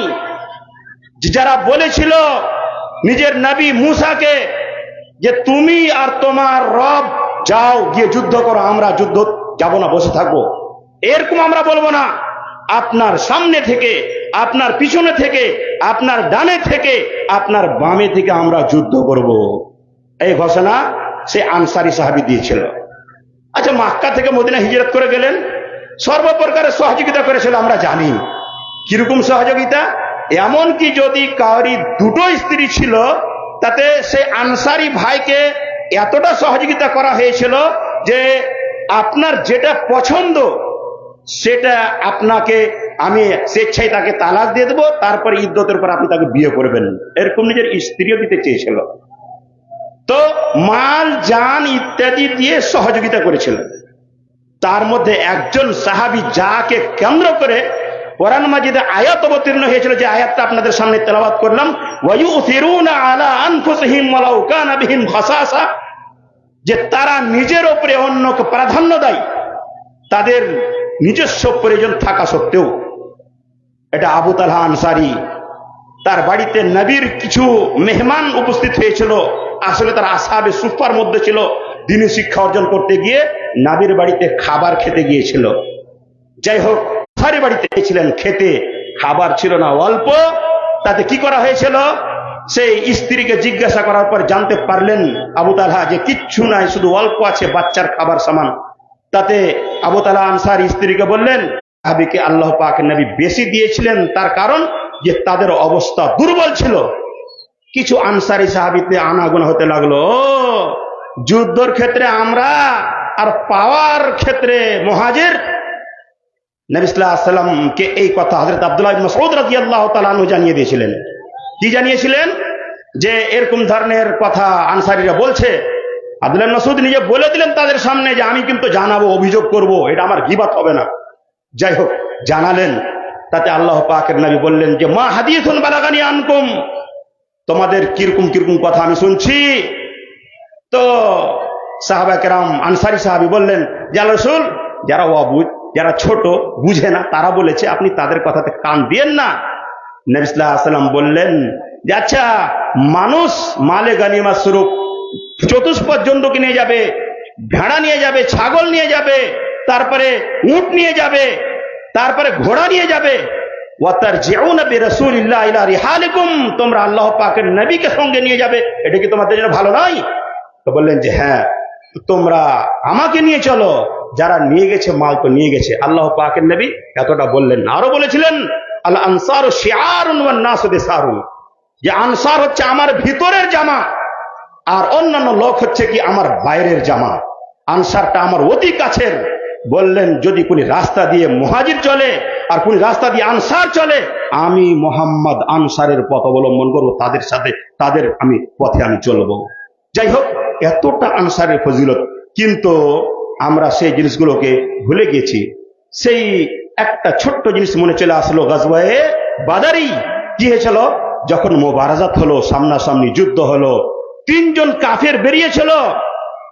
যে যারা বলেছিল নিজের নবী মূসাকে যে তুমি আর তোমার রব যাও গিয়ে যুদ্ধ করো, আমরা যুদ্ধ যাব না, বসে থাকবো। এরকম আমরা বলবো না। আপনার সামনে থেকে, আপনার পিছনে থেকে, আপনার ডানে থেকে, আপনার বামে থেকে আমরা যুদ্ধ করব। এই ঘোষণা সে আনসারী সাহাবী দিয়েছিল। আচ্ছা, মক্কা থেকে মদিনা হিজরত করে গেলেন, সর্বপ্রকারের সহযোগিতা করেছিল আমরা জানি। কিরকম সহযোগিতা? এমনকি যদি কাউরি 2টো স্ত্রী ছিল, তাতে সে আনসারী ভাইকে এতটা সহযোগিতা করা হয়েছিল যে আপনার যেটা পছন্দ সেটা আপনাকে আমি স্বেচ্ছায় তাকে তালাক দিয়ে দেবো, তারপর ইদ্যতের পর আপনি তাকে বিয়ে করবেন। এরকম নিজের স্ত্রীও দিতে চেয়েছিল। তো মাল, জান ইত্যাদি দিয়ে সহযোগিতা করেছিল। তার মধ্যে একজন সাহাবী যাকে কেন্দ্র করে কোরআন মাজিদে আয়াত অবতীর্ণ হয়েছিল, যে আয়াতটা আপনাদের সামনে তেলাওয়াত করলাম, ওয়ায়ুসিরুনা আলা আনফুসিহিম ওয়ালাউ কানা বিহিম খাসাসা, যে তারা নিজের উপরে অন্যকে প্রাধান্য দেয় তাদের নিজস্ব প্রয়োজন থাকা সত্ত্বেও। এটা আবু তালহা আনসারী। তার বাড়িতে নবীর কিছু মেহমান উপস্থিত হয়েছিল, আসলে তার আসহাবে সুফার মধ্যে ছিল, দ্বীনি শিক্ষা অর্জন করতে গিয়ে নবীর বাড়িতে খাবার খেতে গিয়েছিল। যাই হোক, আনসারী বাড়িতে ছিলেন, খেতে খাবার ছিল না, অল্প। তাতে কি করা হয়েছিল? সেই স্ত্রীকে জিজ্ঞাসা করার পর জানতে পারলেন আবু তালহা যে কিচ্ছু নাই, শুধু অল্প আছে বাচ্চার খাবার সামান। তাতে আবু তালহা আনসারী স্ত্রীকে বললেন, সাহাবীকে আল্লাহ পাক নবী বেশি দিয়েছিলেন, তার কারণ যে তাদের অবস্থা দুর্বল ছিল। কিছু আনসারী সাহাবীতে আনাগোনা হতে লাগলো, যুদ্ধের ক্ষেত্রে আমরা আর পাওয়ার ক্ষেত্রে মুহাজির। নবী সাল্লাল্লাহু আলাইহি ওয়াসাল্লামকে এই কথা হযরত আব্দুল্লাহ ইবনে মাসউদ রাদিয়াল্লাহু তাআলা আনহু জানিয়ে দিয়েছিলেন। কি জানিয়েছিলেন? যে এরকম ধরনের কথা আনসারীরা বলছে। আব্দুল্লাহ ইবনে মাসউদ নিজে বলে দিলেন তাদের সামনে যে আমি কিন্তু জানাবো, অভিযোগ করব, এটা আমার গীবাত হবে না। যাই হোক, জানালেন। তাতে আল্লাহ পাকের নবী বললেন যে মা হাদিসুন বালাগানি আনকুম, তোমাদের কিরকম কিরকম কথা আমি শুনছি। তো সাহাবা কেরাম, আনসারী সাহাবী বললেন যে আল্লাহর রাসূল, যারা অবুঝ, যারা ছোট, বুঝে না, তারা বলেছে, আপনি তাদের কথাতে কান দিয়েন না। নবী সাল্লাল্লাহু আলাইহি ওয়াসাল্লাম বললেন যে আচ্ছা, মানুষ মালে গানিমা স্বরূপ চতুষ্পদ জন্তুকে নিয়ে যাবে, ভেড়া নিয়ে যাবে, ছাগল নিয়ে যাবে, তারপরে উট নিয়ে যাবে, তারপরে ঘোড়া নিয়ে যাবে। ওয়াতারজিউনা বিরাসূলিল্লাহ ইলা রিহালিকুম, তোমরা আল্লাহ পাকের নবীকে সঙ্গে নিয়ে যাবে, এটা কি তোমাদের জন্য ভালো নয়? তো বললেন যে হ্যাঁ, তোমরা আমাকে নিয়ে চলো, যারা নিয়ে গেছে মাল তো নিয়ে গেছে। আল্লাহ পাকের নবী এতটা বললেন না, আরো বলেছিলেন আল আনসারু শিআরুন ওয়ান নাসু বিসারুন, যে আনসার হচ্ছে আমার ভিতরের জামা, আর অন্যান্য লোক হচ্ছে কি আমার বাইরের জামা। আনসারটা আমার অতি কাছের। বললেন যদি কোন রাস্তা দিয়ে মুহাজির চলে আর কোন রাস্তা দিয়ে আনসার চলে, আমি মোহাম্মদ আনসারের পথ অবলম্বন করবো, তাদের সাথে, তাদের আমি পথে আমি চলবো। যাই হোক, এতটা আনসারের ফজিলত, কিন্তু আমরা সেই জিনিসগুলোকে ভুলে গেছি। সেই একটা ছোট্ট জিনিস মনে চলে আসলো, গাজওয়ায়ে বাদারি। কি হয়েছিল? যখন মোবারাজাত হলো, সামনাসামনি যুদ্ধ হলো, 3 জন কাফের বেরিয়েছিল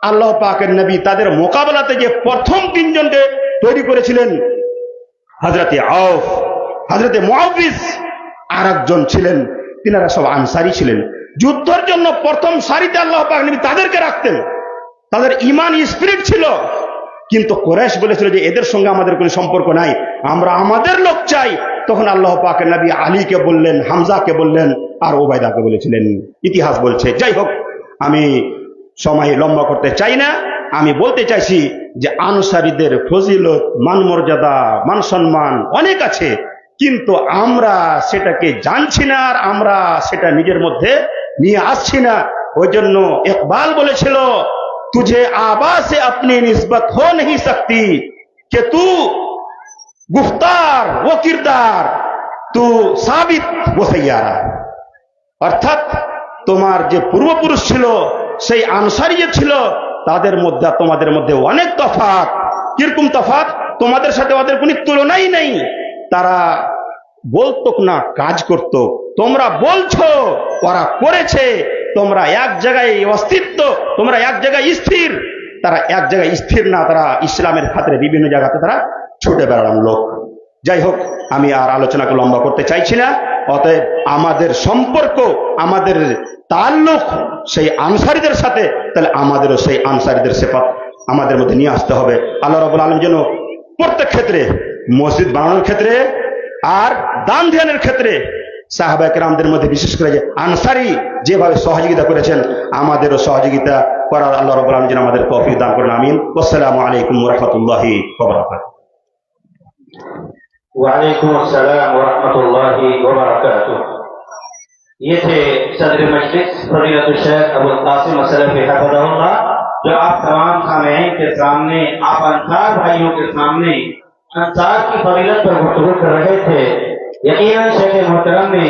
আল্লাহ পাকের নবী তাদের মোকাবেলাতে যে প্রথম তিনজনকে তৈরি করেছিলেন, হযরতে আউফ, হযরতে মুআউযিজ, আর একজন ছিলেন, তিনারা সব আনসারী ছিলেন। যুদ্ধের জন্য প্রথম সারিতে আল্লাহ পাক নবী তাদেরকে রাখতেন। তাদের ঈমান স্পিরিট ছিল। কিন্তু কুরাইশ বলেছিল যে এদের সঙ্গে আমাদের কোনো সম্পর্ক নাই, আমরা আমাদের লোক চাই। তখন আল্লাহ পাকের নবী আলীকে বললেন, হামজাকে বললেন, আর ওবায়দাকে বলেছিলেন। ইতিহাস বলছে। যাই হোক, আমি সময় লম্বা করতে চাই না। আমি বলতে চাইছি যে আনসারীদের ফজিলত, মান মর্যাদা, মান সম্মান অনেক আছে, কিন্তু আমরা সেটাকে জানছি না, আর আমরা সেটা নিজের মধ্যে নিয়ে আসছি না। ওই জন্য ইকবাল বলেছিল, तुझे आबा से अपनी निस्बत हो नहीं सकती कि तू गुफ्तार वो किरदार तू साबित वो सैयारा। অর্থাৎ তোমার যে পূর্বপুরুষ ছিল, সেই আনসারী যে ছিল, তাদের মধ্যে তোমাদের মধ্যে অনেক তফাৎ। কিরকম তফাৎ? তোমাদের সাথে ওদের কোনো তুলনাই নেই। তারা বলতো না, কাজ করত। তোমরা বলছো, ওরা করেছে। তোমরা এক জায়গায় অস্তিত্ব, তোমরা এক জায়গায় স্থির, তারা এক জায়গায় স্থির না। তারা ইসলামের খাতিরে বিভিন্ন জায়গাতে তারা ছুটে বেড়ান লোক। যাই হোক, আমি আর আলোচনাকে লম্বা করতে চাইছি না। অতএব আমাদের সম্পর্ক, আমাদের তাল্লুক সেই আনসারীদের সাথে, তাহলে আমাদেরও সেই আনসারীদের সিফাত আমাদের মধ্যে নিয়ে আসতে হবে। আল্লাহ রাব্বুল আলামিন যেন প্রত্যেক ক্ষেত্রে, মসজিদ বানানোর ক্ষেত্রে আর দান ধ্যানের ক্ষেত্রে, সাহাবা কেরামদের মধ্যে বিশেষ করে যে আনসারী যেভাবে সহযোগিতা করেছেন, আমাদেরও সহযোগিতা করার আল্লাহ রাব্বুল আলামিন যেন আমাদের তৌফিক দান করেন। আমিন। আসসালামু আলাইকুম ওয়া রাহমাতুল্লাহি ওয়া বারাকাতুহু। वालेकुम अस्सलाम व रहमतुल्लाहि व बरकातुहू। ये थे सदर मजलिस फजीलतुल शेख अबुल कासिम असलफी हफिज़हुल्लाह, जो आप तमाम सामईन के सामने, आप अंसार भाइयों के सामने अंसार की फजीलत पर गुफ्तगू कर रहे थे। यकीनन शेख मोहतरम ने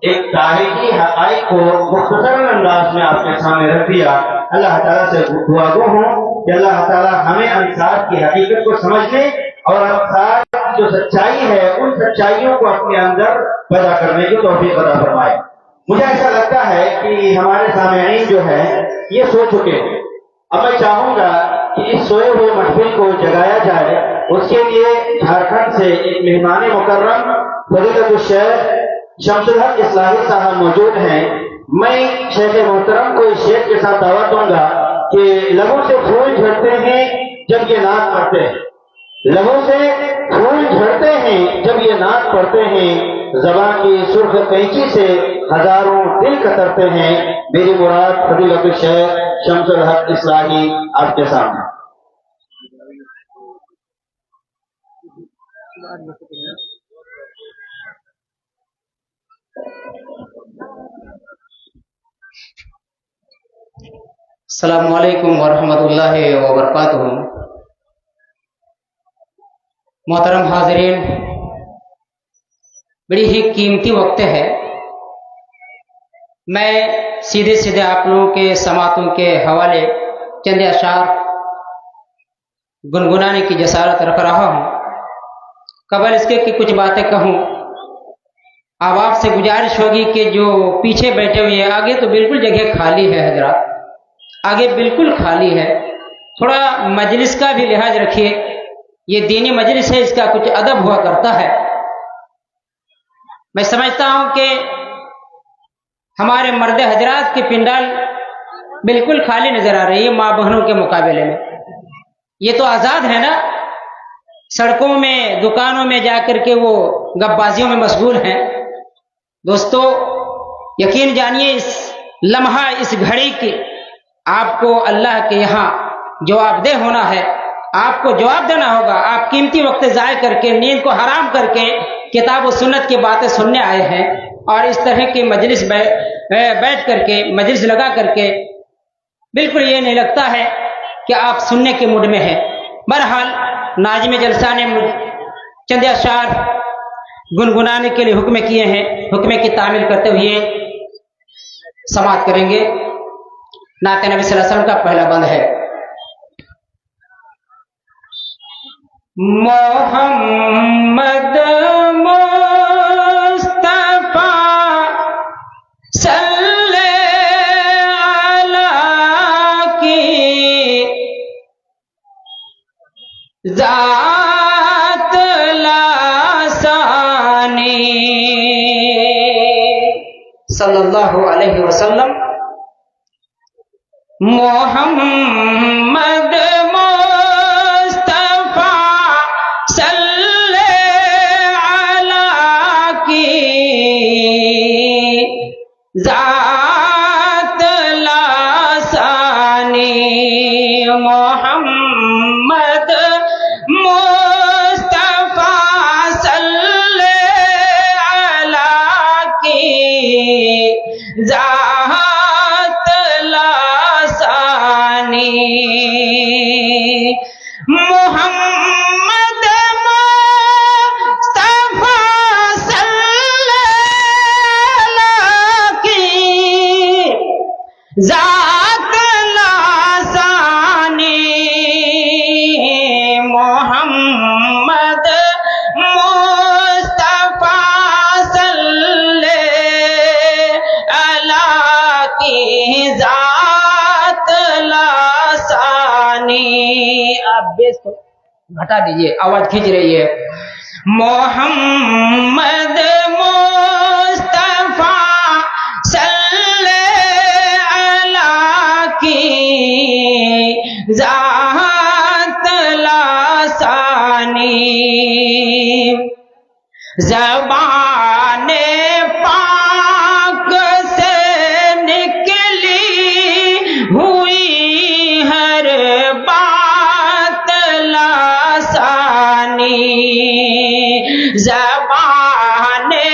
एक तारीखी हक़ाइक़ को मुख्तसर अंदाज में आपके सामने रख दिया। अल्लाह ताला से दुआ गो हूँ कि अल्लाह ताला हमें अंसार की हकीकत को समझने और अंसार की जो सच्चाई है, उन सच्चाइयों को अपने अंदर पैदा करने की तौफीक अता फरमाए। मुझे ऐसा लगता है कि हमारे सामईन जो है ये सो चुके हैं। अब मैं चाहूंगा कि इस सोए हुए महफिल को जगाया जाए। उसके लिए झारखंड से एक मेहमान मुकर्रम फजीलतुल शेख शमसुल हक इस्लाही साहब मौजूद हैं। मैं शेख मोहतरम को इस शेख के साथ दावत दूंगा कि लबों से फूल झड़ते हैं जब ये नात पढ़ते हैं, लबों से फूल झड़ते हैं जब ये नात पढ़ते हैं, ज़बान की सुर्ख कैंची से हजारों दिल कतरते हैं। मेरी मुराद फजीलतुल शेख शमसुल हक इस्लाही आपके सामने। अस्सलामु अलैकुम वरहमतुल्लाहि वबरकातुहू। मोहतरम हाज़रीन, बड़ी ही कीमती वक्त है। मैं सीधे सीधे आप लोगों के समातों के हवाले चंद अशार गुनगुनाने की जसारत रख रहा हूँ। कबल इसके कि कुछ बातें कहूँ, अब आपसे गुजारिश होगी कि जो पीछे बैठे हुए हैं, आगे तो बिल्कुल जगह खाली है हजरात, आगे बिल्कुल खाली है। थोड़ा मजलिस का भी लिहाज रखिए। ये दीनी मजलिस है, इसका कुछ अदब हुआ करता है। मैं समझता हूं कि हमारे मर्द हजरात के पिंडाल बिल्कुल खाली नजर आ रही है माँ बहनों के मुकाबले में। ये तो आजाद है ना, सड़कों में, दुकानों में जाकर के वो गप्पाजियों में मशगूल हैं। दोस्तों, यकीन जानिए, इस लम्हा, इस घड़ी की आपको अल्लाह के यहाँ जवाबदेह होना है। आपको जवाब देना होगा। आप कीमती वक्त ज़ाय करके, नींद को हराम करके किताब और सुन्नत की बातें सुनने आए हैं, और इस तरह की मजलिस बैठ करके, मजलिस लगा करके बिल्कुल ये नहीं लगता है कि आप सुनने के मूड में हैं। बहरहाल नाज़िम जलसा ने चंद अशार गुनगुनाने के लिए हुक्म किए हैं। हुक्म की तामील करते हुए समाअत करेंगे। नाते नबी सल्लल्लाहु अलैहि वसल्लम का पहला बंद है। मोहम्मद मुस्तफा सल्ले अला की सल्लल्लाहु अलैहि वसल्लम। मोहम्मद मुस्तफा सल्ले अला की जात लासानी। मोहम्मद मुस्तफा सल्ले अला की जात लासानी। मोहम्मद मुस्तफा सल्ले अला की जात लासानी। मोहम्मद मुस्तफा सल्ले अला की जात लासानी। आप बेस को घटा दीजिए, आवाज खींच रही है। मोहम्मद मुस्तफा सल्ले अला की जात लासानी। ज़बाने पाक से निकली हुई हर बात लासानी। ज़बाने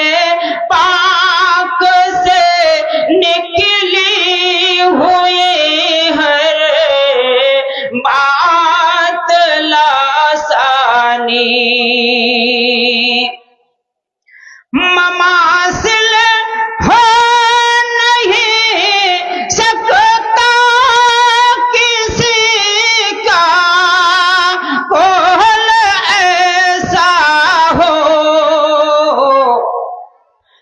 पाक से निकली हुई हर बात लासानी। ममासिल हो नहीं सकता किसी का कोल ऐसा हो।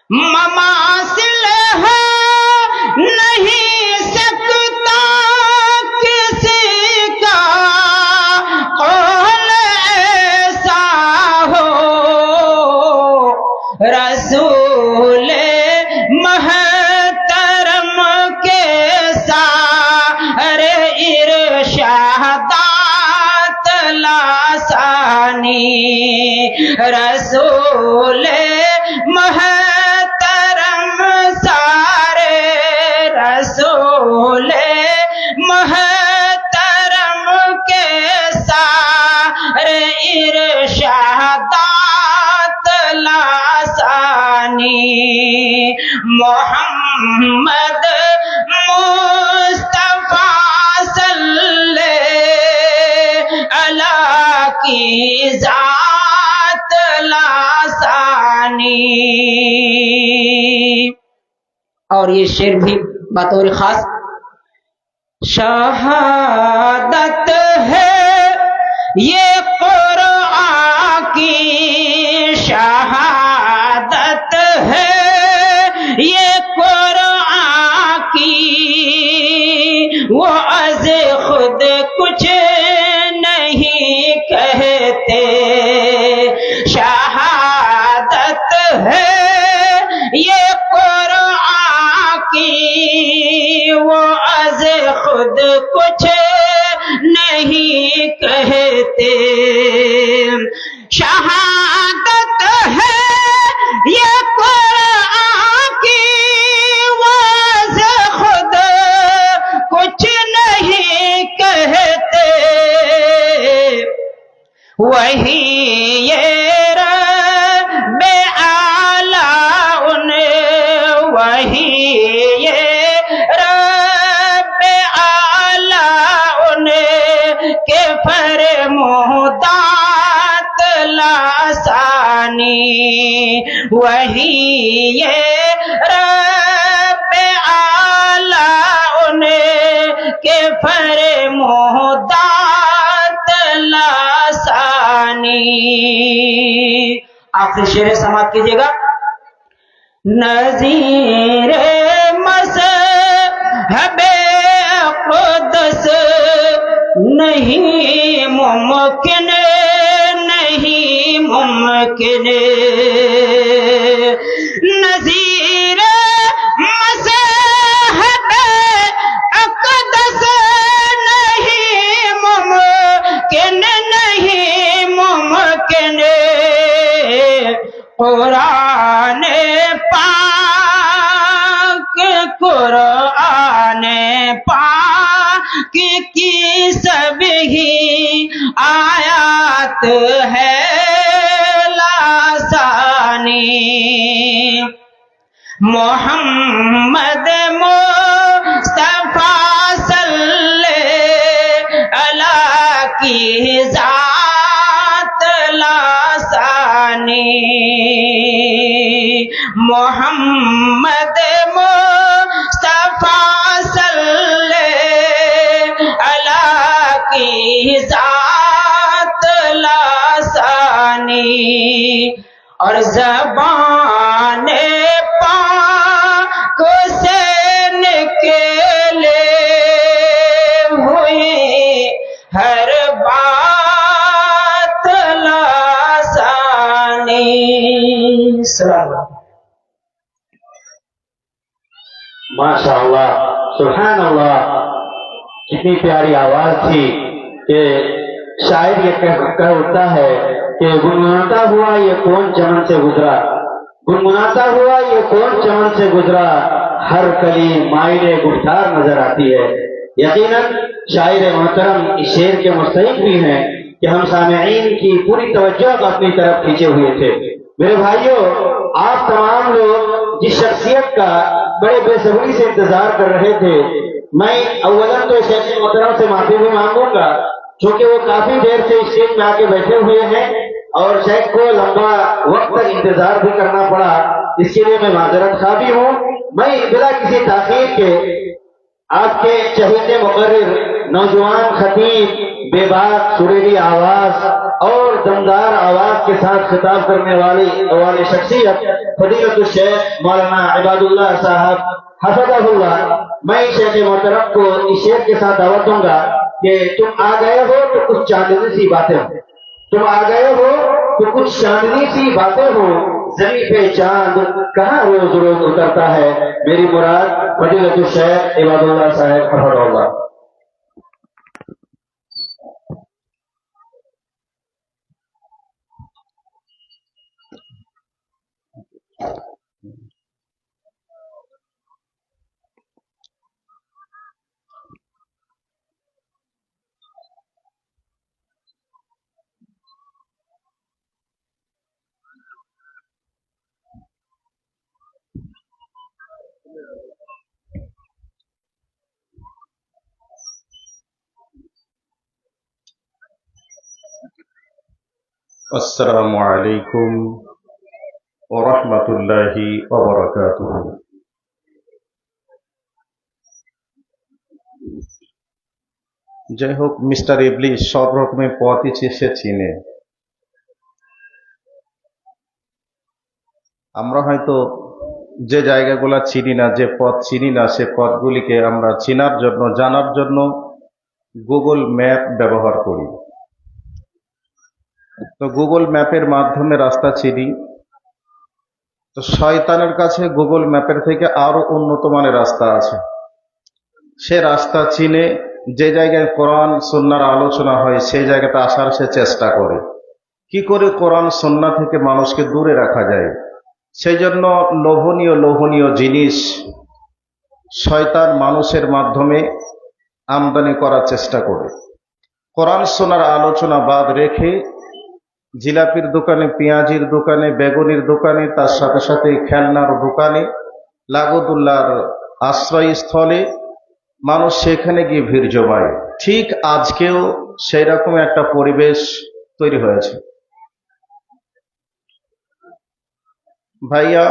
ममासिल हो नहीं सकता किसी का कोल ऐसा हो। रसूल महतरम के सारे इरशादात लासानी। रसूल महतरम सारे रसूल महतरम के सारे इरशादात लासानी। मोहम्मद मुस्तफा सल्ले अला की जात लासानी। और ये शेर भी बतौर खास शहादत है ये कुरान की शहादत है ये कुरान की। वो अज़ खुद कुछ नहीं कहते। शहादत है ये कुरान की। वो अज़ खुद कुछ नहीं कहते। शहादत है ये कुरान की। वो अज़ खुद कुछ नहीं कहते। वही ये रब्बे आला उन्हें वही ये रब्बे आला उन्हें के फरमोदात लासानी। वही ये रब्बे आला उन्हें के फरमोदात लासानी। आखिरी शेर समाप्त कीजिएगा। नज़ीर मज़हबे क़ुद्स नहीं मुमकिन नहीं मुमकिन। नजीर मज़हब अक़दस नहीं मुमकिन कुरान पाक की सभी आयत है लासानी मोहम्मद मुस्तफा सल्ले अला की जात लासानी मोहम्मद मुस्तफा सल्ले अला की जात लासानी और ज़बान पाक से निकले हुई हर बात लासानी। माशाअल्लाह, सुभान अल्लाह, कितनी प्यारी आवाज थी कि शायर ये कह उठता है कि गुनगुनाता हुआ ये कौन चमन से गुजरा, गुनगुनाता हुआ ये कौन चमन से गुजरा, हर कली मायने गुफ्तार नजर आती है। यकीनन शायर मोहतरम इस शेर के मुस्तहिक भी हैं कि हम सामईन की पूरी तवज्जो अपनी तरफ खींचे हुए थे। मेरे भाइयों, आप तमाम लोग जिस शख्सियत का बड़े बेसब्री से इंतजार कर रहे थे, मैं अव्वलन तो शेख मोहतरम से माफी भी मांगूंगा क्योंकि वो काफी देर से स्टेज में आके बैठे हुए हैं और शेख को लंबा वक्त तक इंतजार भी करना पड़ा, इसके लिए मैं माजरत खा भी हूँ। मैं बिना किसी ताखीर के आपके चहीते मुकर्रिर नौजवान खतीब बेबाक सुरीली आवाज और दमदार आवाज के साथ खिताब करने वाली शख्सियत फजीलतुल शेख मौलाना इबादुल्लाह साहब हफज़हुल्लाह, मैं शेख मोहतरम को इस शेर के साथ दावत दूंगा कि तुम आ गए हो तो कुछ चांदनी सी बातें हो, तुम आ गए हो तो कुछ चांदनी सी बातें हो, जमीन पे चांद कहाँ रोज रोज उतरता है। मेरी मुराद फजीलतुल शेख इबादुल्लाह साहब हफज़हुल्लाह। अस्सलामु अलैकुम व रहमतुल्लाहि व बाराकातुहू। যাই হোক, মিস্টার ইবলিস সব রকমের পথই সে চিনে। আমরা হয়তো যে জায়গাগুলো চিনি না, যে পথ চিনি না, সে পথগুলিকে আমরা চেনার জন্য, জানার জন্য গুগল ম্যাপ ব্যবহার করি। তো গুগল ম্যাপের মাধ্যমে রাস্তা চিনি। তো শয়তানের কাছে গুগল ম্যাপের থেকে আরো উন্নত মানের রাস্তা আছে। সে রাস্তা চিনে যে জায়গায় কোরআন সুন্নাহর আলোচনা হয় সেই জায়গাতে আসার সে চেষ্টা করে। কি করে কোরআন সুন্নাহ থেকে মানুষকে দূরে রাখা যায়, সেই জন্য লোভনীয় লোভনীয় জিনিস শয়তান মানুষের মাধ্যমে আমদানি করার চেষ্টা করে। কোরআন সুন্নাহর আলোচনা বাদ রেখে জিলাপির দোকানে, পেঁয়াজির দোকানে, বেগুনির দোকানে, তার সাথে সাথে খেলনার দোকানে, লাগোদুল্লাহর আশ্রয়স্থলে মানুষ সেখানে গিয়ে ভিড় জমায়। ঠিক আজকেও সেই রকম একটা পরিবেশ তৈরি হয়েছে। ভাইয়া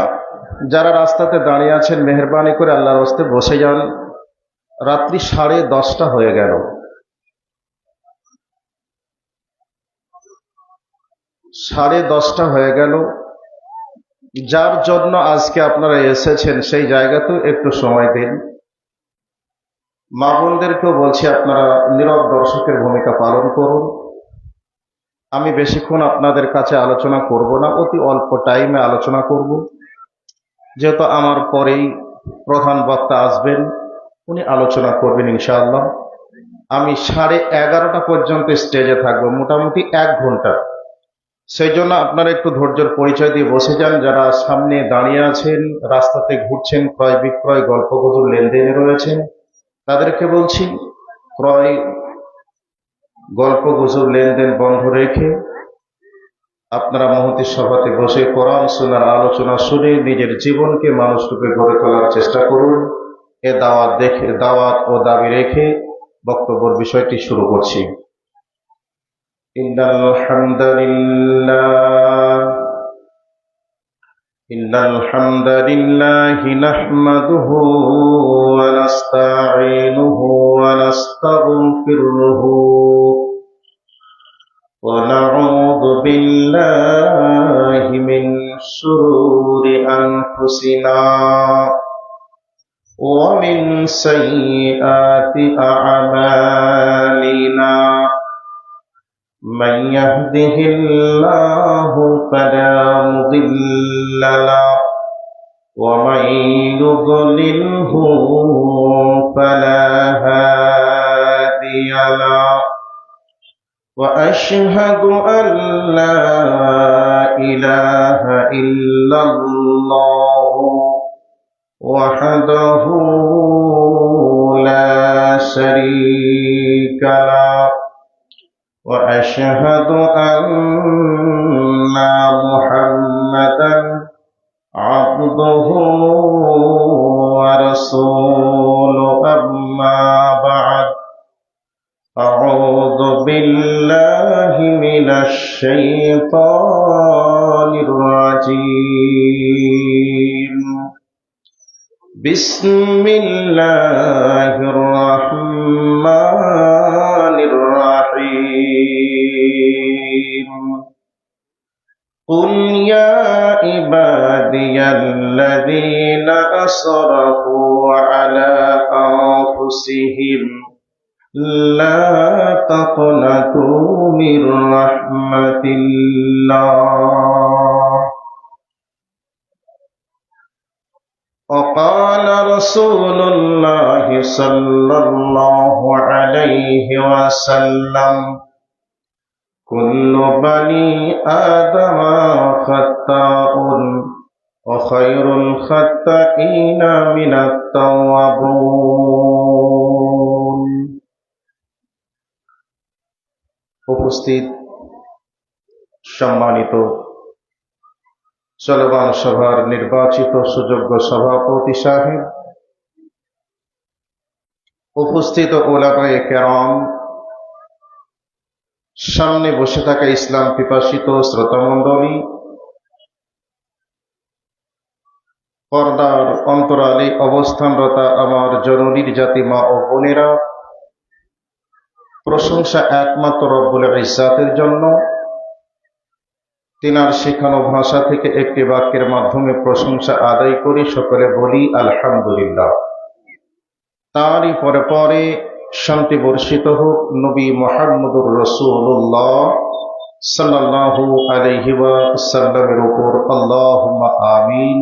যারা রাস্তাতে দাঁড়িয়ে আছেন, মেহেরবানি করে আল্লাহর রাস্তে বসে যান। রাত্রি 10:30 হয়ে গেল। 10:30 হয়ে গেল। যার জন্য আজকে আপনারা এসেছেন সেই জায়গাতেও একটু সময় দিন। মা বোনদেরকেও বলছি আপনারা নীরব দর্শকের ভূমিকা পালন করুন। আমি বেশিক্ষণ আপনাদের কাছে আলোচনা করব না, অতি অল্প টাইমে আলোচনা করব। যেহেতু আমার পরেই প্রধান বক্তা আসবেন, উনি আলোচনা করবেন ইনশাআল্লাহ। আমি 11:30 পর্যন্ত স্টেজে থাকবো, মোটামুটি 1 ঘন্টা। সেই জন্য আপনারা একটু ধৈর্যের পরিচয় দিয়ে বসে যান। যারা সামনে দাঁড়িয়ে আছেন, রাস্তাতে ঘুরছেন, ক্রয় বিক্রয় গল্পগুজব লেনদেনে রয়েছেন, তাদেরকে বলছি ক্রয় গল্পগুজব লেনদেন বন্ধ রেখে আপনারা মহতী সভাতে বসে কোরআন সুন্নাহর আলোচনা শুনে নিজের জীবনকে মানুষরূপে গড়ে তোলার চেষ্টা করুন। এ দাওয়াত ও দাবি রেখে বক্তব্যের বিষয়টি শুরু করছি। ইন্নাল হামদালিল্লাহি নাহমাদুহু ওয়া নাস্তাঈনুহু ওয়া নাস্তাগফিরুহু ونعوذ بالله من شرور أنفسنا ومن سيئات أعمالنا من يهده الله فلا مضل له ومن يضلله فلا هادي له وأشهد أن لا إله إلا الله وحده لا شريك له وأشهد أن محمدا عبده ورسوله أما بعد أعوذ بالله من الشيطان الرجيم بسم الله الرحمن الرحيم قل يا عبادي الذين أسرفوا على أنفسهم لا تقنطوا من رحمة الله وقال رسول الله صلى الله عليه وسلم كل بني آدم خطاء وخير الخطائين من التوابون। উপস্থিত সম্মানিত চলমান সভার নির্বাচিত সুযোগ্য সভাপতি সাহেব, উপস্থিত ওলামায়ে কেরাম, সামনে বসে থাকা ইসলাম পিপাসিত শ্রোতামণ্ডলী, পর্দার অন্তরালে অবস্থানরতা আমার জননীর জাতি মা ও বোনেরা, প্রশংসা একমাত্র রব্বুল ইজ্জাতের জন্য। তিনার শেখানো ভাষা থেকে একটি বাক্যের মাধ্যমে প্রশংসা আদায় করি, সকলে বলি আলহামদুলিল্লাহ। তারই পরে পরে শান্তি বর্ষিত হোক নবী মুহাম্মদুর রাসূলুল্লাহ সাল্লাল্লাহু আলাইহি ওয়াসাল্লামের উপর। আল্লাহুম্মা আমিন,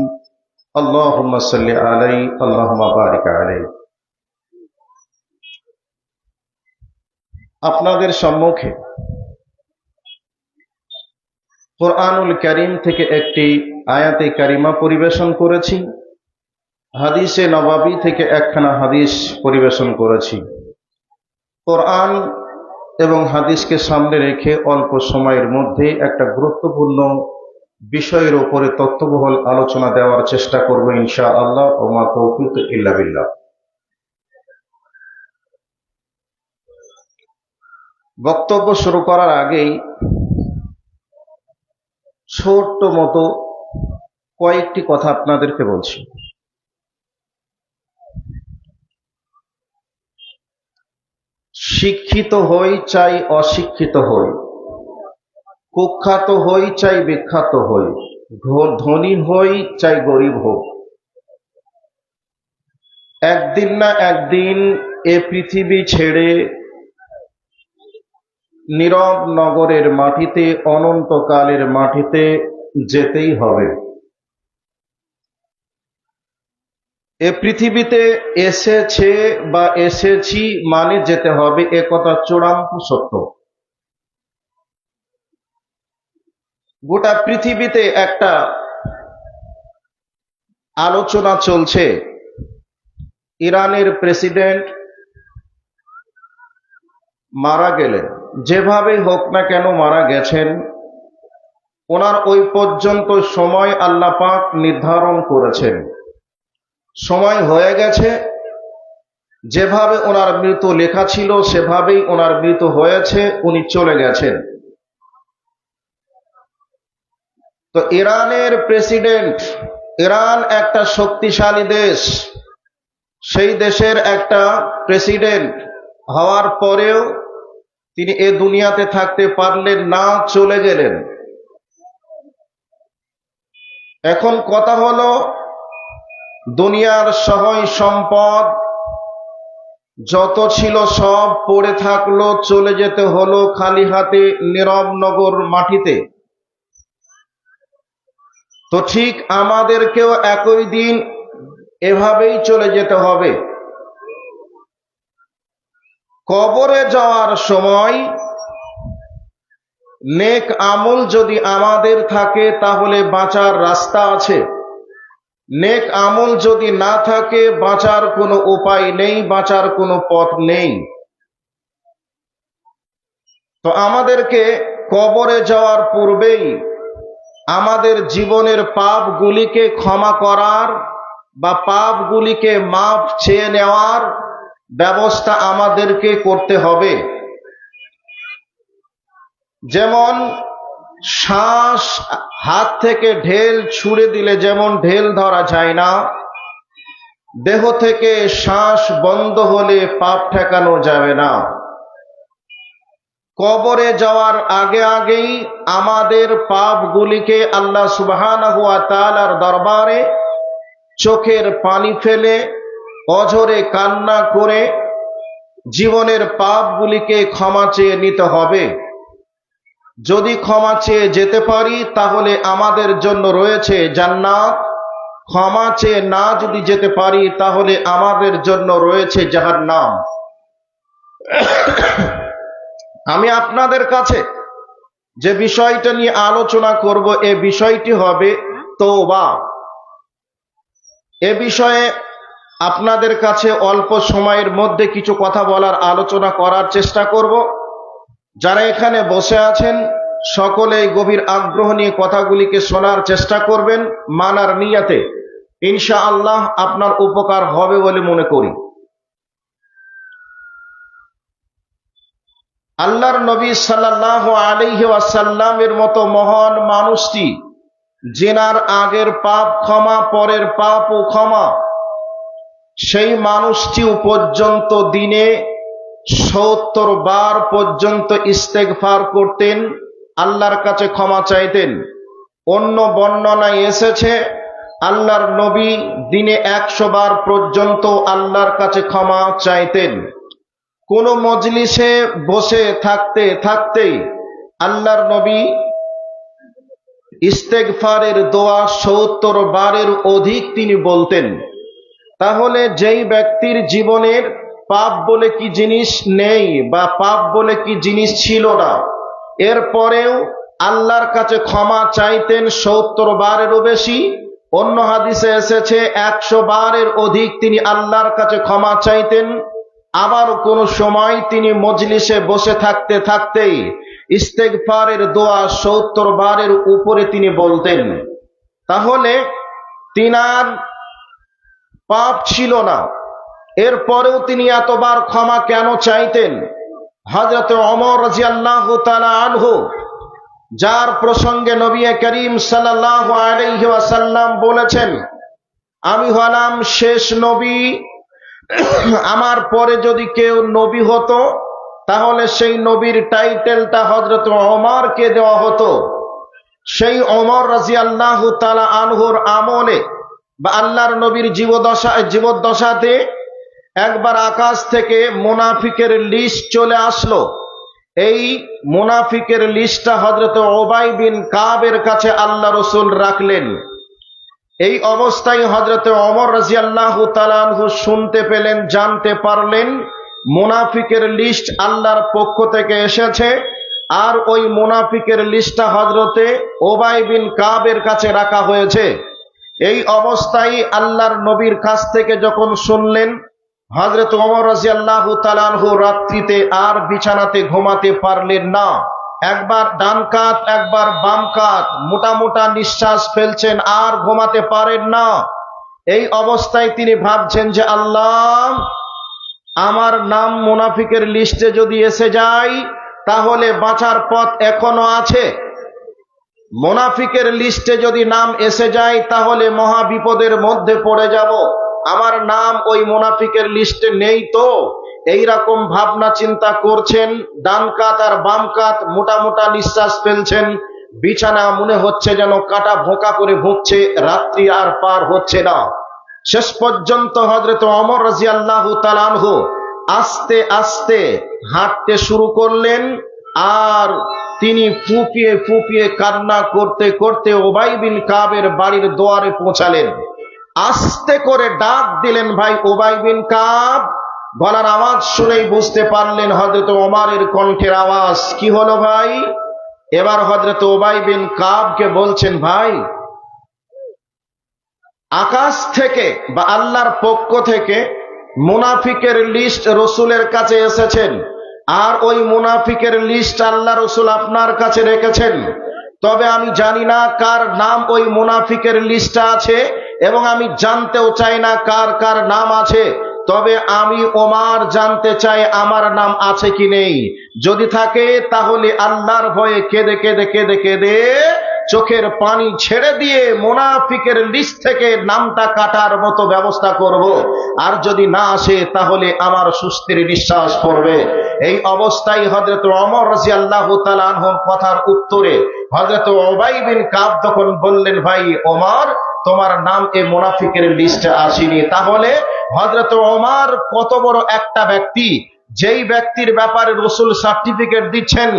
আল্লাহুম্মা সাল্লি আলাইহি, আল্লাহুম্মা বারিক আলাইহি। আপনাদের সম্মুখে কুরআনুল কারীম থেকে একটি আয়াতে কারিমা পরিবেশন করেছি, হাদিসে নবাবী থেকে একখানা হাদিস পরিবেশন করেছি। কোরআন এবং হাদিসকে সামনে রেখে অল্প সময়ের মধ্যে একটা গুরুত্বপূর্ণ বিষয়ের উপরে তত্ত্ববহুল আলোচনা দেওয়ার চেষ্টা করব ইনশাআল্লাহ। ওয়া মা তাওফীক ইল্লা বিল্লাহ। বক্তব্য শুরু করার আগেই ছোট্ট মতো কয়েকটি কথা আপনাদেরকে বলছি। শিক্ষিত হই চাই অশিক্ষিত হই, কুখ্যাত হই চাই বিখ্যাত হই, ধনী হই চাই গরিব হোক, একদিন না একদিন এ পৃথিবী ছেড়ে নীরব নগরের মাটিতে, অনন্তকালের মাটিতে যেতেই হবে। এ পৃথিবীতে এসেছে বা এসেছি মানে যেতে হবে, এ কথা চূড়ান্ত সত্য। গোটা পৃথিবীতে একটা আলোচনা চলছে, ইরানের প্রেসিডেন্ট মারা গেলেন, যেভাবেই হোক না কেন মারা গেছেন, ওনার ওই পর্যন্ত সময় আল্লাহ পাক নির্ধারণ করেছেন। সময় হয়ে গেছে, যেভাবে ওনার মৃত্যু লেখা ছিল সেভাবেই ওনার মৃত্যু হয়েছে, উনি চলে গেছেন। তো ইরানের প্রেসিডেন্ট, ইরান একটা শক্তিশালী দেশ, সেই দেশের একটা প্রেসিডেন্ট হওয়ার পরেও তিনি এ দুনিয়াতে থাকতে পারলেন না, চলে গেলেন। এখন কথা হলো, দুনিয়ার সহায় সম্পদ যত ছিল সব পড়ে থাকলো, চলে যেতে হলো খালি হাতে নীরব নগর মাটিতে। তো ঠিক আমাদেরকেও একই দিন এভাবেই চলে যেতে হবে। কবরে যাওয়ার সময় নেক আমল যদি আমাদের থাকে তাহলে বাঁচার রাস্তা আছে, নেক আমল যদি না থাকে বাঁচার কোনো উপায় নেই, বাঁচার কোনো পথ নেই। তো আমাদেরকে কবরে যাওয়ার পূর্বেই আমাদের জীবনের পাপগুলিকে ক্ষমা করার বা পাপগুলিকে মাপ চেয়ে নেওয়ার ব্যবস্থা আমাদেরকে করতে হবে। যেমন শ্বাস হাত থেকে ঢেল ছুঁড়ে দিলে যেমন ঢেল ধরা যায় না, দেহ থেকে শ্বাস বন্ধ হলে পাপ ঠেকানো যাবে না। কবরে যাওয়ার আগে আগেই আমাদের পাপগুলিকে আল্লাহ সুবহানাহু ওয়া তাআলার দরবারে চোখের পানি ফেলে অঝরে কান্না করে জীবনের পাপগুলিকে ক্ষমা চেয়ে নিতে হবে। যদি ক্ষমা চেয়ে যেতে পারি তাহলে আমাদের জন্য রয়েছে জান্নাত, ক্ষমা চেয়ে না যদি যেতে পারি তাহলে আমাদের জন্য রয়েছে জাহান্নাম। আমি আপনাদের কাছে যে বিষয়টা নিয়ে আলোচনা করব, এ বিষয়টি হবে তওবা। এ বিষয়ে আপনাদের কাছে অল্প সময়ের মধ্যে কিছু কথা বলার, আলোচনা করার চেষ্টা করব। যারা এখানে বসে আছেন সকলেই গভীর আগ্রহ নিয়ে কথাগুলিকে শোনার চেষ্টা করবেন, মানার নিয়াতে। ইনশাআল্লাহ আপনার উপকার হবে বলে মনে করি। আল্লাহর নবী সাল্লাল্লাহু আলাইহি ওয়াসাল্লামের মতো মহান মানুষটি, যিনার আগের পাপ ক্ষমা, পরের পাপও ক্ষমা, সেই মানুষটিও পর্যন্ত দিনে 70 বার পর্যন্ত ইস্তেগফার করতেন, আল্লাহর কাছে ক্ষমা চাইতেন। অন্য বর্ণনায় এসেছে আল্লাহর নবী দিনে 100 বার পর্যন্ত আল্লাহর কাছে ক্ষমা চাইতেন। কোন মজলিসে বসে থাকতে থাকতেই আল্লাহর নবী ইস্তেগফারের দোয়া 70 বারের অধিক তিনি বলতেন। তাহলে যেই ব্যক্তির জীবনের পাপ বলে কি জিনিস নেই বা পাপ বলে কি জিনিস ছিল না, এরপরেও আল্লাহর কাছে ক্ষমা চাইতেন 70 বারেরও বেশি, অন্য হাদিসে এসেছে 100 বারের অধিক তিনি আল্লাহর কাছে ক্ষমা চাইতেন। আবার কোন সময় তিনি মজলিসে বসে থাকতে থাকতেই ইস্তেগফারের দোয়া 70 বারের উপরে তিনি বলতেন। তাহলে তিনার পাপ ছিল না, এরপরেও তিনি এতবার ক্ষমা কেন চাইতেন? হযরত ওমর রাদিয়াল্লাহু তাআলা আনহু, যার প্রসঙ্গে নবী করিম সাল্লাল্লাহু আলাইহি ওয়াসাল্লাম বলেছেন, আমি হলাম শেষ নবী, আমার পরে যদি কেউ নবী হতো তাহলে সেই নবীর টাইটেলটা হযরত ওমরকে দেওয়া হতো। সেই ওমর রাদিয়াল্লাহু তাআলা আনহুর আমলে বা আল্লাহর নবীর জীবদ্দশাতে একবার আকাশ থেকে মুনাফিকের লিস্ট চলে আসলো। এই মুনাফিকের লিস্টটা হযরত উবাই বিন কাবের কাছে আল্লাহ রাসূল রাখলেন। এই অবস্থায় হযরত ওমর রাদিয়াল্লাহু তাআলা আনহু শুনতে পেলেন, জানতে পারলেন মুনাফিকের লিস্ট আল্লাহর পক্ষ থেকে এসেছে, আর ওই মুনাফিকের লিস্টটা হযরতে উবাই বিন কাবের কাছে রাখা হয়েছে। এই অবস্থায় আল্লাহর নবীর কাছ থেকে যখন শুনলেন, হযরত ওমর রাদিয়াল্লাহু তাআলা আনহু রাত্রিতে আর বিছানাতে ঘুমাতে পারলেন না। একবার ডান কাত একবার বাম কাত, মোটা মোটা নিঃশ্বাস ফেলছেন, আর ঘুমাতে পারেন না। এই অবস্থায় তিনি ভাবছেন যে আল্লাহ, আমার নাম মুনাফিকের লিস্টে যদি এসে যায় তাহলে বাঁচার পথ এখনো আছে। মুনাফিকের লিস্টে যদি নাম এসে যায় তাহলে মহা বিপদের মধ্যে পড়ে যাব। আমার নাম ওই মুনাফিকের লিস্টে নেই তো। এইরকম ভাবনা চিন্তা করছেন, ডান কাত আর বাম কাত মোটা মোটা নিঃশ্বাস ফেলছেন। বিছানা মনে হচ্ছে যেন কাটা ভোঁকা করে ভুগছে, রাত্রি আর পার হচ্ছে না। শেষ পর্যন্ত হযরত ওমর রাদিয়াল্লাহু তাআলা আনহু আস্তে আস্তে হাঁটতে শুরু করলেন, আর তিনি ফুঁপিয়ে ফুঁপিয়ে কান্না করতে করতে উবাই বিন কাবের বাড়ির দুয়ারে পৌঁছালেন। আস্তে করে ডাক দিলেন, ভাই উবাই বিন কাব। গলার আওয়াজ শুনেই বুঝতে পারলেন হযরত ওমরের কণ্ঠের আওয়াজ। কি হলো ভাই? এবার হযরত উবাই বিন কাবকে বলছেন, ভাই, আকাশ থেকে বা আল্লাহর পক্ষ থেকে মুনাফিকের লিস্ট রসুলের কাছে এসেছেন, আর ওই মুনাফিকের লিস্ট আল্লাহ রসুল আপনার কাছে রেখেছেন। তবে আমি জানি না কার নাম ওই মুনাফিকের লিস্টে আছে, এবং আমি জানতেও চাই না কার কার নাম আছে। তবে আমি ওমর জানতে চাই আমার নাম আছে কি নেই। যদি থাকে তাহলে আল্লাহর ভয়ে কেঁদে কেঁদে কেঁদে কেঁদে চোখের পানি ছেড়ে দিয়ে মুনাফিকের লিস্ট থেকে নামটা কাটার মতো ব্যবস্থা করব। আর যদি না আসে তাহলে আমার সুস্থির নিঃশ্বাস পড়বে। এই অবস্থায় হযরত ওমর রাদিয়াল্লাহু তাআলা আনহুর কথার উত্তরে হযরত উবাই বিন কাব তখন বললেন, ভাই ওমর, তোমার নাম এই মুনাফিকের লিস্টে আসেনি। তাহলে হযরত ওমর কত বড় একটা ব্যক্তি, যেই ব্যক্তির ব্যাপারে রাসূল সার্টিফিকেট দিচ্ছেন,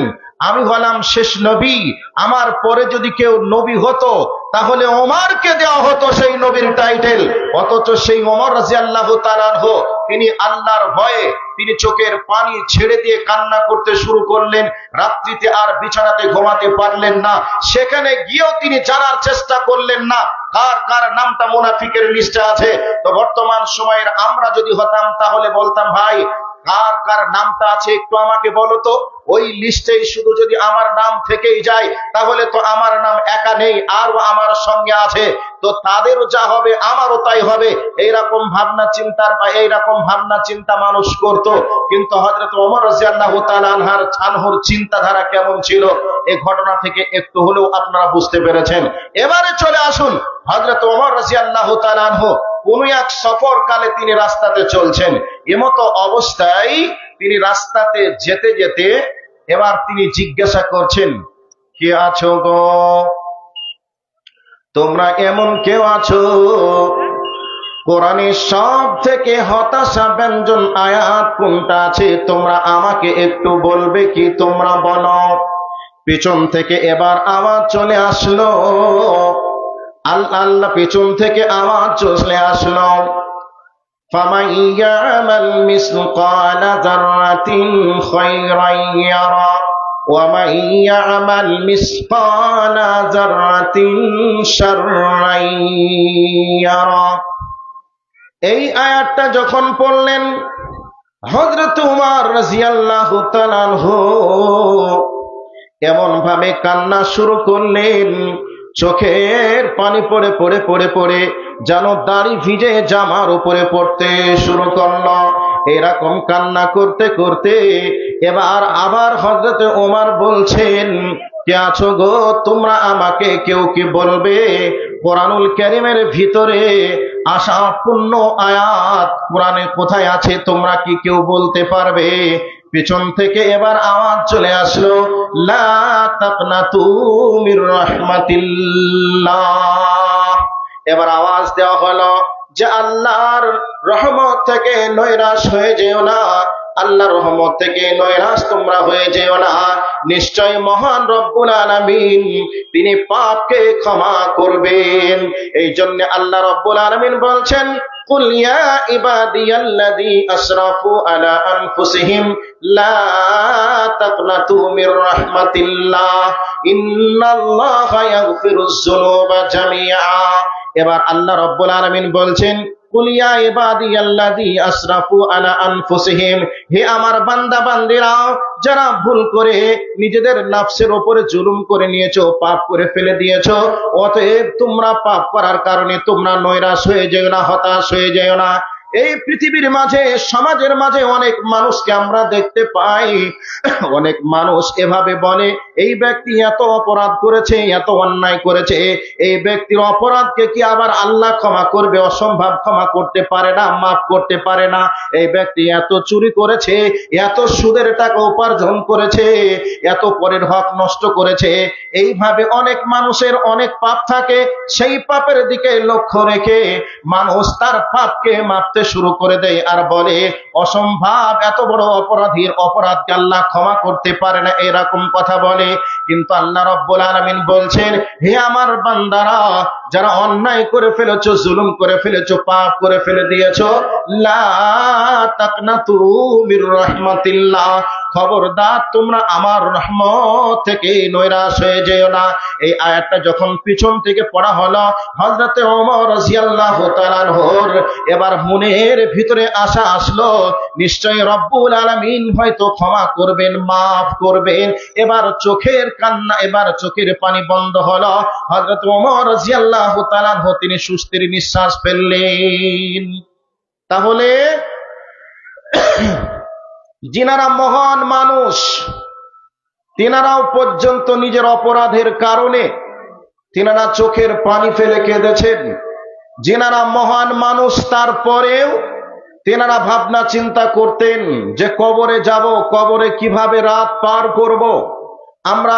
আমি হলাম শেষ নবী, আমার পরে যদি কেউ নবী হতো তাহলে ওমরকে দেওয়া হতো সেই নবীর টাইটেল। অথচ সেই ওমর রাদিয়াল্লাহু তাআলা আনহু তিনি আল্লাহর ভয়ে তিনি চোখের পানি ছেড়ে দিয়ে কান্না করতে শুরু করলেন। রাত্রিতে আর বিছানাতে ঘুমাতে পারলেন না। সেখানে গিয়েও তিনি জানার চেষ্টা করলেন না কার কার নামটা মুনাফিকের লিস্টে আছে। তো বর্তমান সময়ের আমরা যদি হতাম তাহলে বলতাম, ভাই, কার কার নামটা আছে একটু আমাকে বলো তো। ওই লিস্টেই শুধু যদি আমার নাম থেকেই যায় তাহলে তো আমার নাম একা নেই, আরো আমার সঙ্গে আছে, তো তাদেরও যা হবে আমারও তাই হবে। এইরকম ভাবনা চিন্তার বা এইরকম ভাবনা চিন্তা মানুষ করত। কিন্তু হযরত ওমর রাদিয়াল্লাহু তাআলা আনহুর চিন্তাধারা কেমন ছিল এই ঘটনা থেকে একটু হলেও আপনারা বুঝতে পেরেছেন। এবারে চলে আসুন, হযরত ওমর রাদিয়াল্লাহু তাআলা আনহু কোন এক সফর কালে তিনি রাস্তাতে চলছেন। এমতো অবস্থায় তিনি রাস্তাতে যেতে যেতে এবার তিনি জিজ্ঞাসা করছেন, কে আছো গো? তোমরা এমন কেউ আছো? কোরআনের সব থেকে হতাশা ব্যঞ্জন আয়াত কোনটা আছে তোমরা আমাকে একটু বলবে কি? তোমরা বলো। পিছন থেকে এবার আওয়াজ চলে আসলো, আল্লাহ পেছন থেকে আওয়াজ চলে আসলো, ফামান ইয়ামাল মিসকালা যাররাতিন খায়রান ইয়ারা ওয়া মান ইয়ামাল মিসকালা যাররাতিন শাররান ইয়ারা। এই আয়াতটা যখন পড়লেন হযরত ওমর রাদিয়াল্লাহু তাআলা আনহু এমন ভাবে কান্না শুরু করলেন, চোখের পানি পড়ে পড়ে পড়ে পড়ে যেন দাড়ি ভিজে জামার উপরে পড়তে শুরু করলো। এরকম কান্না করতে করতে এবার আবার হযরত ওমর বলছেন, কে আছো গো? তোমরা আমাকে কেউ কি বলবে কোরআনুল কারীমের ভিতরে আসা পূর্ণ আয়াত কোরআনে কোথায় আছে তোমরা কি কেউ বলতে পারবে? পিছন থেকে এবার আওয়াজ চলে আসলো, লা তাকনাতু মির রাহমাতিল্লাহ। এবার আওয়াজ দেওয়া হলো যে আল্লাহর রহমত থেকে নৈরাশ হয়ে যেও না, আল্লাহর রহমত থেকে নৈরাশ তোমরা হয়ে যেও না। নিশ্চয় মহান রব্বুল আলামিন তিনি পাপকে ক্ষমা করবেন। এই জন্য আল্লাহ রব্বুল আলামিন বলছেন, قل يا عبادي الذي أسرفوا على أنفسهم لا تقنطوا من رحمة الله إن الله يغفر الذنوب جميعا। এবার আল্লাহ রব্বুল আলামিন বলছেন, কুল ইয়া ইবাদিয়াল্লাযী আসরাফু আলা আনফুসিহিম, হে আমার বান্দা বান্দিরা যারা ভুল করে নিজেদের নফসের উপরে জুলুম করে নিয়েছো, পাপ করে ফেলে দিয়েছো, অতএব তোমরা পাপ করার কারণে তোমরা নৈরাশ হয়ে যেও না, হতাশ হয়ে যেও না। এই পৃথিবীর মাঝে, সমাজের মাঝে অনেক মানুষকে আমরা দেখতে পাই, অনেক মানুষ এভাবে বলে, এই ব্যক্তি এত অপরাধ করেছে, এত অন্যায় করেছে, এই ব্যক্তির অপরাধকে কি আবার আল্লাহ ক্ষমা করবে? অসম্ভব, ক্ষমা করতে পারে না, মাফ করতে পারে না। এই ব্যক্তি এত চুরি করেছে, এত সুদের টাকা উপার্জন করেছে, এত পরের হক নষ্ট করেছে। এইভাবে অনেক মানুষের অনেক পাপ থাকে, সেই পাপের দিকে লক্ষ্য রেখে মানুষ তার পাপকে মাপতে শুরু করে দেয় আর বলে, অসম্ভব, এত বড় অপরাধীর অপরাধকে আল্লাহ ক্ষমা করতে পারে না, এরকম কথা বলে। কিন্তু আল্লাহ রব্বুল আলামিন বলছেন, হে আমার বান্দারা যারা অন্যায় করে ফেলেছো, জুলুম করে ফেলেছো, পাপ করে ফেলে দিয়েছো, লা তাকনাতু মির রাহমাতিল্লাহ, খবরদার তোমরা আমার রহমত থেকে নৈরাশ হয়ে যেও না। এই আয়াতটা যখন পিছন থেকে পড়া হলো, হযরতে ওমর রাদিয়াল্লাহু তাআলা আনহুর এবার মনের ভিতরে আশা আসলো, নিশ্চয়ই রব্বুল আলামিন হয়তো ক্ষমা করবেন, মাফ করবেন। এবার চোখের কান্না, এবার চোখের পানি বন্ধ হলো। হযরত ওমর রাদিয়াল্লাহু তাআলা আনহু তিনি সুস্থির নিঃশ্বাস ফেললেন। তাহলে যিনারা মহান মানুষ, তিনারাও পর্যন্ত নিজের অপরাধের কারণে তিনারা চোখের পানি ফেলে কেঁদেছেন। যিনারা মহান মানুষ তারপরেও তিনারা ভাবনা চিন্তা করতেন যে কবরে যাব, কবরে কিভাবে রাত পার করব। আমরা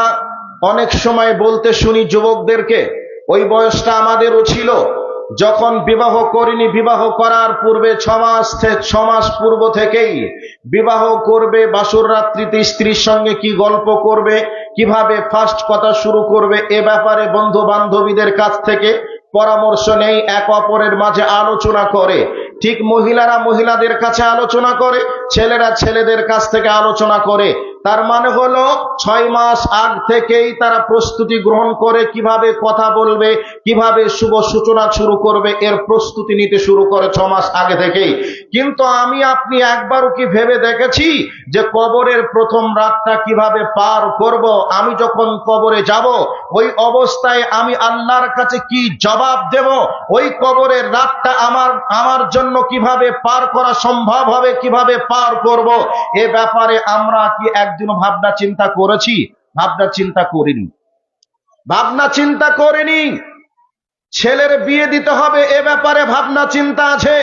অনেক সময় বলতে শুনি যুবকদেরকে, ওই বয়সটা আমাদেরও ছিল যখন বিবাহ করিনি, বিবাহ করার পূর্বে 6 মাস পূর্ব থেকেই বিবাহ করবে, বাসর রাত্রিতে স্ত্রীর সঙ্গে কি গল্প করবে, কিভাবে ফার্স্ট কথা শুরু করবে, এ ব্যাপারে বন্ধু বান্ধবীদের কাছ থেকে পরামর্শ নেই, এক অপরের মাঝে আলোচনা করে। ঠিক মহিলারা মহিলাদের কাছে আলোচনা করে, ছেলেরা ছেলেদের কাছ থেকে আলোচনা করে। তার মানে হলো 6 মাস আগ থেকেই তারা প্রস্তুতি গ্রহণ করে, কিভাবে কথা বলবে, কিভাবে শুভ সূচনা শুরু করবে, এর প্রস্তুতি নিতে শুরু করে 6 মাস আগে থেকেই। কিন্তু আমি আপনি একবারও কি ভেবে দেখেছি যে কবরের প্রথম রাতটা কিভাবে পার করব? আমি যখন কবরে যাব, ওই অবস্থায় আমি আল্লাহর কাছে কি জবাব দেব? ওই কবরের রাতটা আমার জন্য কিভাবে পার করা সম্ভব হবে, কিভাবে পার করব? এ ব্যাপারে আমরা কি একদিন ভাবনা চিন্তা করেছি? ভাবনা চিন্তা করিনি, ভাবনা চিন্তা করিনি। ছেলের বিয়ে দিতে হবে, এ ব্যাপারে ভাবনা চিন্তা আছে।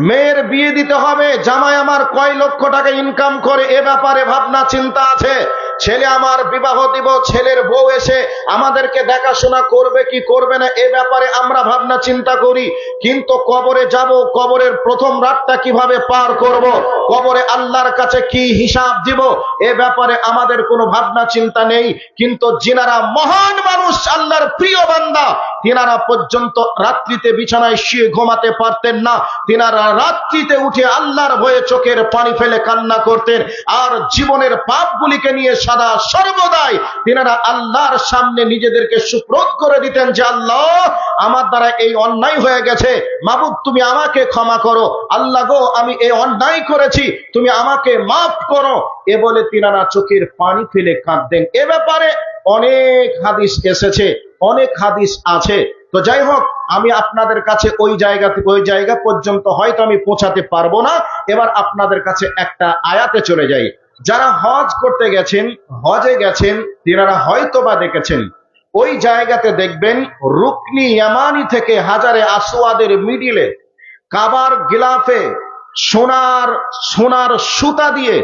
মেয়ের বিয়ে দিতে হবে, জামাই আমার কয় লক্ষ টাকা ইনকাম করে, এ ব্যাপারে ভাবনা চিন্তা আছে। ছেলে আমার বিবাহ দিব, ছেলের বউ এসে আমাদেরকে দেখাশোনা করবে কি করবে না, এ ব্যাপারে আমরা ভাবনা চিন্তা করি। কিন্তু কবরে যাব, কবরের প্রথম রাতটা কিভাবে পার করব, কবরে আল্লাহর কাছে কি হিসাব দিব, এ ব্যাপারে আমাদের কোনো ভাবনা চিন্তা নেই। কিন্তু যিনারা মহান মানুষ, আল্লাহর প্রিয় বান্দা, তিনারা পর্যন্ত রাত্রিতে বিছানায় শুয়ে ঘুমাতে পারতেন না। তিনারা রাত্রিতে উঠে আল্লাহর ভয়ে চোখের পানি ফেলে কান্না করতেন, আর জীবনের পাপগুলিকে নিয়ে সদা সর্বদাই তিনারা আল্লাহর সামনে নিজেদেরকে সুপ্রদ করে দিতেন যে, আল্লাহ আমার দ্বারা এই অন্যায় হয়ে গেছে, মাবুদ তুমি আমাকে ক্ষমা করো, আল্লাহ গো আমি এই অন্যায় করেছি, তুমি আমাকে মাফ করো। এ বলে তিনারা চোখের পানি ফেলে কাঁদতেন। এ ব্যাপারে অনেক হাদিস এসেছে, অনেক হাদিস আছে। তো যাই হোক, আমি আপনাদের কাছে ওই জায়গা পর্যন্ত হয়তো আমি পৌঁছাতে পারবো না। এবার আপনাদের কাছে একটা আয়াতে চলে যাই। যারা হজ করতে গেছেন, হজে গেছেন, তিনারা হয়তো বা দেখেছেন, ওই জায়গাতে দেখবেন রুকনি ইয়ামানি থেকে হাজারে আসওয়াদের মিডিলে কাবার গিলাফে সোনার সুতা দিয়ে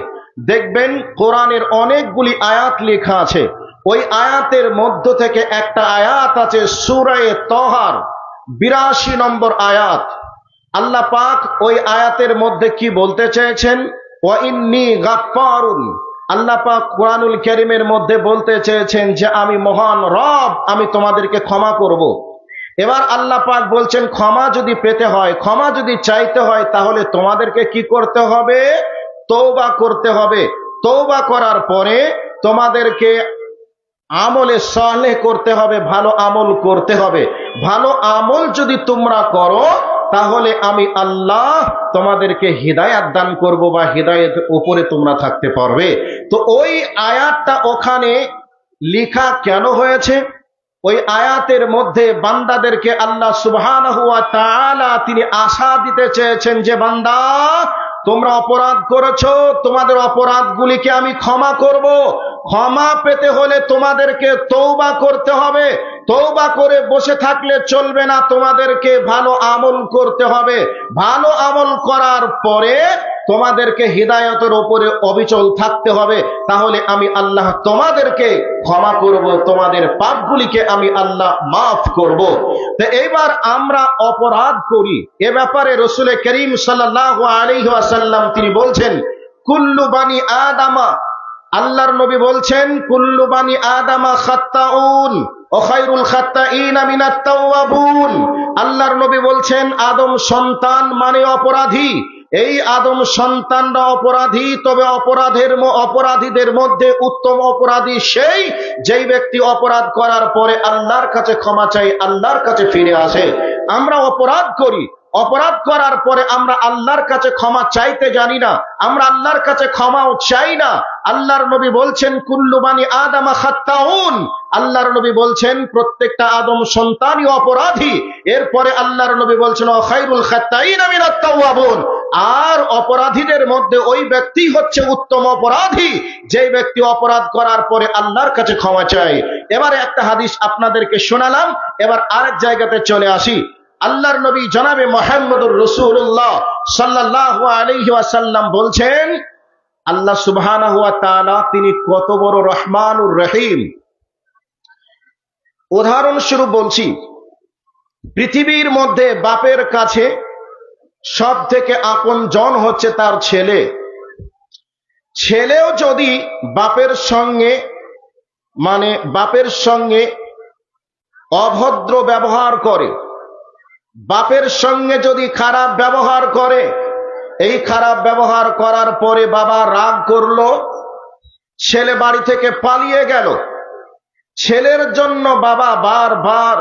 দেখবেন কোরআনের অনেকগুলি আয়াত লেখা আছে। ওই আয়াতের মধ্য থেকে একটা আয়াত আছে সূরা তাহার 82 নম্বর আয়াত। আল্লাহ পাক ওই আয়াতের মধ্যে কি বলতে চেয়েছেন? ওয়া ইন্নী গাফফারুন, আল্লাহ পাক কোরআনুল কারীমের মধ্যে বলতে চেয়েছেন যে আমি মহান রব, আমি তোমাদেরকে ক্ষমা করব। এবার আল্লাহ পাক বলছেন ক্ষমা যদি পেতে হয়, ক্ষমা যদি চাইতে হয়, তাহলে তোমাদেরকে কি করতে হবে? তওবা করতে হবে। তওবা করার পরে তোমাদেরকে আমলে সালেহ করতে হবে, ভালো আমল করতে হবে। ভালো আমল যদি তোমরা করো তাহলে আমি আল্লাহ তোমাদেরকে হিদায়াত দান করব বা হিদায়াতের উপরে তোমরা থাকতে পারবে। তো ওই আয়াতটা ওখানে লেখা কেন হয়েছে? ওই আয়াতের মধ্যে বান্দাদেরকে আল্লাহ সুবহানাহু ওয়া তাআলা তিনি আশা দিতে চেয়েছেন যে বান্দা, তোমরা অপরাধ করেছো, তোমাদের অপরাধগুলিকে আমি ক্ষমা করব। ক্ষমা পেতে হলে তোমাদেরকে তওবা করতে হবে। তওবা করে বসে থাকলে চলবে না, তোমাদেরকে ভালো আমল করতে হবে। ভালো আমল করার পরে তোমাদেরকে হিদায়াতের উপরে অবিচল থাকতে হবে। তাহলে আমি আল্লাহ তোমাদেরকে ক্ষমা করব, তোমাদের পাপগুলিকে আমি আল্লাহ মাফ করব। তো এইবার আমরা অপরাধ করি, এ ব্যাপারে রাসূল করিম সাল্লাল্লাহু আলাইহি ওয়াসাল্লাম তিনি বলছেন কুল্লু বানি আদামা, আল্লাহর নবী বলছেন কুল্লু বানি আদামা খাত্তাউন ও খায়রুল খাত্তাইনা মিনাত তাওয়াবুন। আল্লাহর নবী বলছেন আদম সন্তান মানে অপরাধী। এই আদম সন্তানরা অপরাধী, তবে অপরাধীদের মধ্যে উত্তম অপরাধী সেই যেই ব্যক্তি অপরাধ করার পরে আল্লাহর কাছে ক্ষমা চাই, আল্লাহর কাছে ফিরে আসে। আমরা অপরাধ করি, অপরাধ করার পরে আমরা আল্লাহর কাছে ক্ষমা চাইতে জানি না, আমরা আল্লাহর কাছে ক্ষমাও চাই না। আল্লাহর নবী বলছেন কুল্লু বানি আদামা খাত্তাউন, আল্লাহর নবী বলছেন প্রত্যেকটা আদম সন্তানই অপরাধী। এরপরে আল্লাহর নবী বলছেন ওয়া খায়রুল খাত্তাইনা মিনাত তাওয়াবুন, আর অপরাধীদের মধ্যে ওই ব্যক্তি হচ্ছে উত্তম অপরাধী যেই ব্যক্তি অপরাধ করার পরে আল্লাহর কাছে ক্ষমা চায়। এবারে একটা হাদিস আপনাদেরকে শোনালাম, এবার আরেক জায়গাতে চলে আসি। আল্লাহর নবী জনাবে মুহাম্মদুর রাসূলুল্লাহ সাল্লাল্লাহু আলাইহি ওয়াসাল্লাম বলছেন আল্লাহ সুবহানাহু ওয়া তাআলা তিনি কত বড় রহমানুর রহিম। উদাহরণস্বরূপ বলছি, পৃথিবীর মধ্যে বাপের কাছে সব থেকে আপন জন হচ্ছে তার ছেলে। ছেলেও যদি বাপের সঙ্গে অভদ্র ব্যবহার করে, বাপের সঙ্গে যদি খারাপ ব্যবহার করে, এই খারাপ ব্যবহার করার পরে বাবা রাগ করলো, ছেলে বাড়ি থেকে পালিয়ে গেল, ছেলের জন্য বাবা বারবার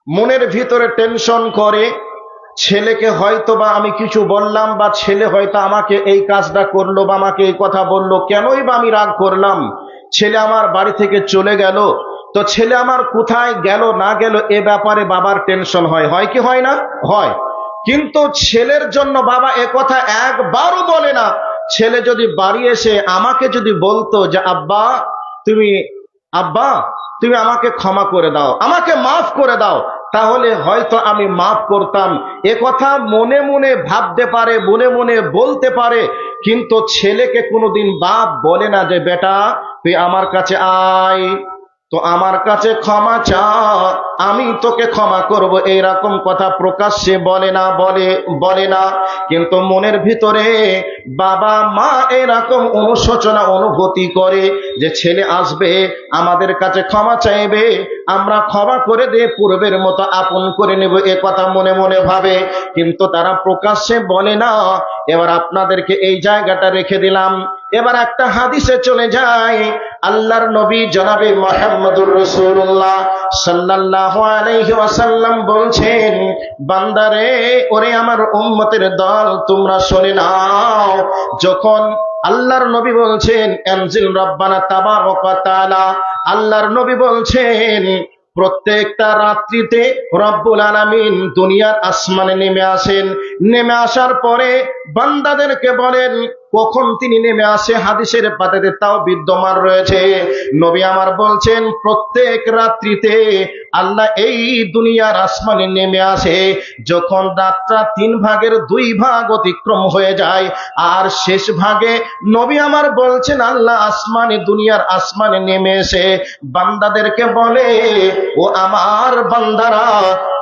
মনের ভিতরে টেনশন করে। ছেলেকে হয়তো বা আমি কিছু বললাম, বা ছেলে হয়তো আমাকে এই কাজটা করলো বা আমাকে এই কথা বললো, কেনই বা আমি রাগ করলাম, ছেলে আমার বাড়ি থেকে চলে গেল, তো ছেলে আমার কোথায় গেল না গেল এ ব্যাপারে বাবার টেনশন হয় কি হয় না? হয়। কিন্তু ছেলের জন্য বাবা এ কথা একবারও বলে না। ছেলে যদি বাড়ি এসে আমাকে যদি বলতো যে আব্বা তুমি আমাকে ক্ষমা করে দাও, আমাকে মাফ করে দাও, তাহলে হয়তো আমি মাফ করতাম। এ কথা মনে মনে ভাবতে পারে, মনে মনে বলতে পারে, কিন্তু ছেলেকে কোনোদিন বাপ বলে না যে বেটা তুই আমার কাছে আয়, তো আমার কাছে ক্ষমা চা, আমি তোকে ক্ষমা করব, এইরকম কথা প্রকাশ্যে বলে না। কিন্তু মনের ভিতরে বাবা মা এরকম অনুশোচনা অনুভূতি করে যে ছেলে আসবে আমাদের কাছে ক্ষমা চাইবে, আমরা ক্ষমা করে দিয়ে পূর্বের মতো আপন করে নেব, এ কথা মনে মনে ভাবে, কিন্তু তারা প্রকাশ্যে বলে না। এবার আপনাদেরকে এই জায়গাটা রেখে দিলাম, এবার একটা হাদিসে চলে যায়। আল্লাহর নবী জনাবে মুহাম্মদুর রাসূলুল্লাহ সাল্লাল্লাহু আলাইহি ওয়াসাল্লাম বলছেন বান্দারে, ওরে আমার উম্মতের দল, তোমরা শুনে নাও। যখন আল্লাহর নবী বলছেন আনজিল রাব্বানা তাবারাকা ওয়া তাআলা, আল্লাহর নবী বলছেন প্রত্যেকটা রাত্রিতে রব্বুল আলামিন দুনিয়ার আসমানে নেমে আসেন। নেমে আসার পরে বান্দাদেরকে বলেন, কখন তিনি নেমে আসে হাদিসের পাতাতে তাও বিদ্যমান রয়েছে। নবী আমার বলছেন প্রত্যেক রাত্রিতে আল্লাহ এই দুনিয়ার আসমানে নেমে আসে যখন রাতটা 3 ভাগের 2 ভাগ অতিক্রম হয়ে যায়, আর শেষ ভাগে নবী আমার বলছেন আল্লাহ আসমানে, দুনিয়ার আসমানে নেমে এসে বান্দাদেরকে বলে, ও আমার বান্দারা,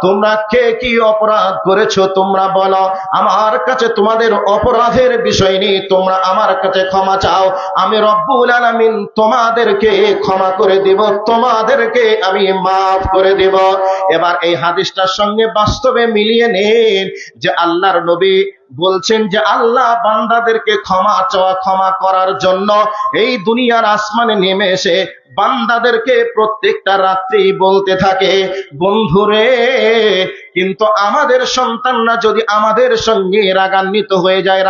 তোমরা কে কি অপরাধ করেছো তোমরা বলো, আমার কাছে তোমাদের অপরাধের বিষয় নেই, তোমরা আমার কাছে ক্ষমা চাও, আমি রব্বুল আলামিন তোমাদেরকে ক্ষমা করে দিব, তোমাদেরকে আমি মাফ করে দেব। এবার এই হাদিসটার সঙ্গে বাস্তবে মিলিয়ে নেন যে আল্লাহর নবী বলছেন যে আল্লাহ বান্দাদেরকে ক্ষমা চাওয়া, ক্ষমা করার জন্য এই দুনিয়ার আসমানে নেমে এসে বান্দাদেরকে প্রত্যেকটা রাত্রি বলতে থাকে, বন্ধুরে, কিন্তু আমাদের সন্তানরা যদি আমাদের সঙ্গে রাগান্বিত হয়ে যায়,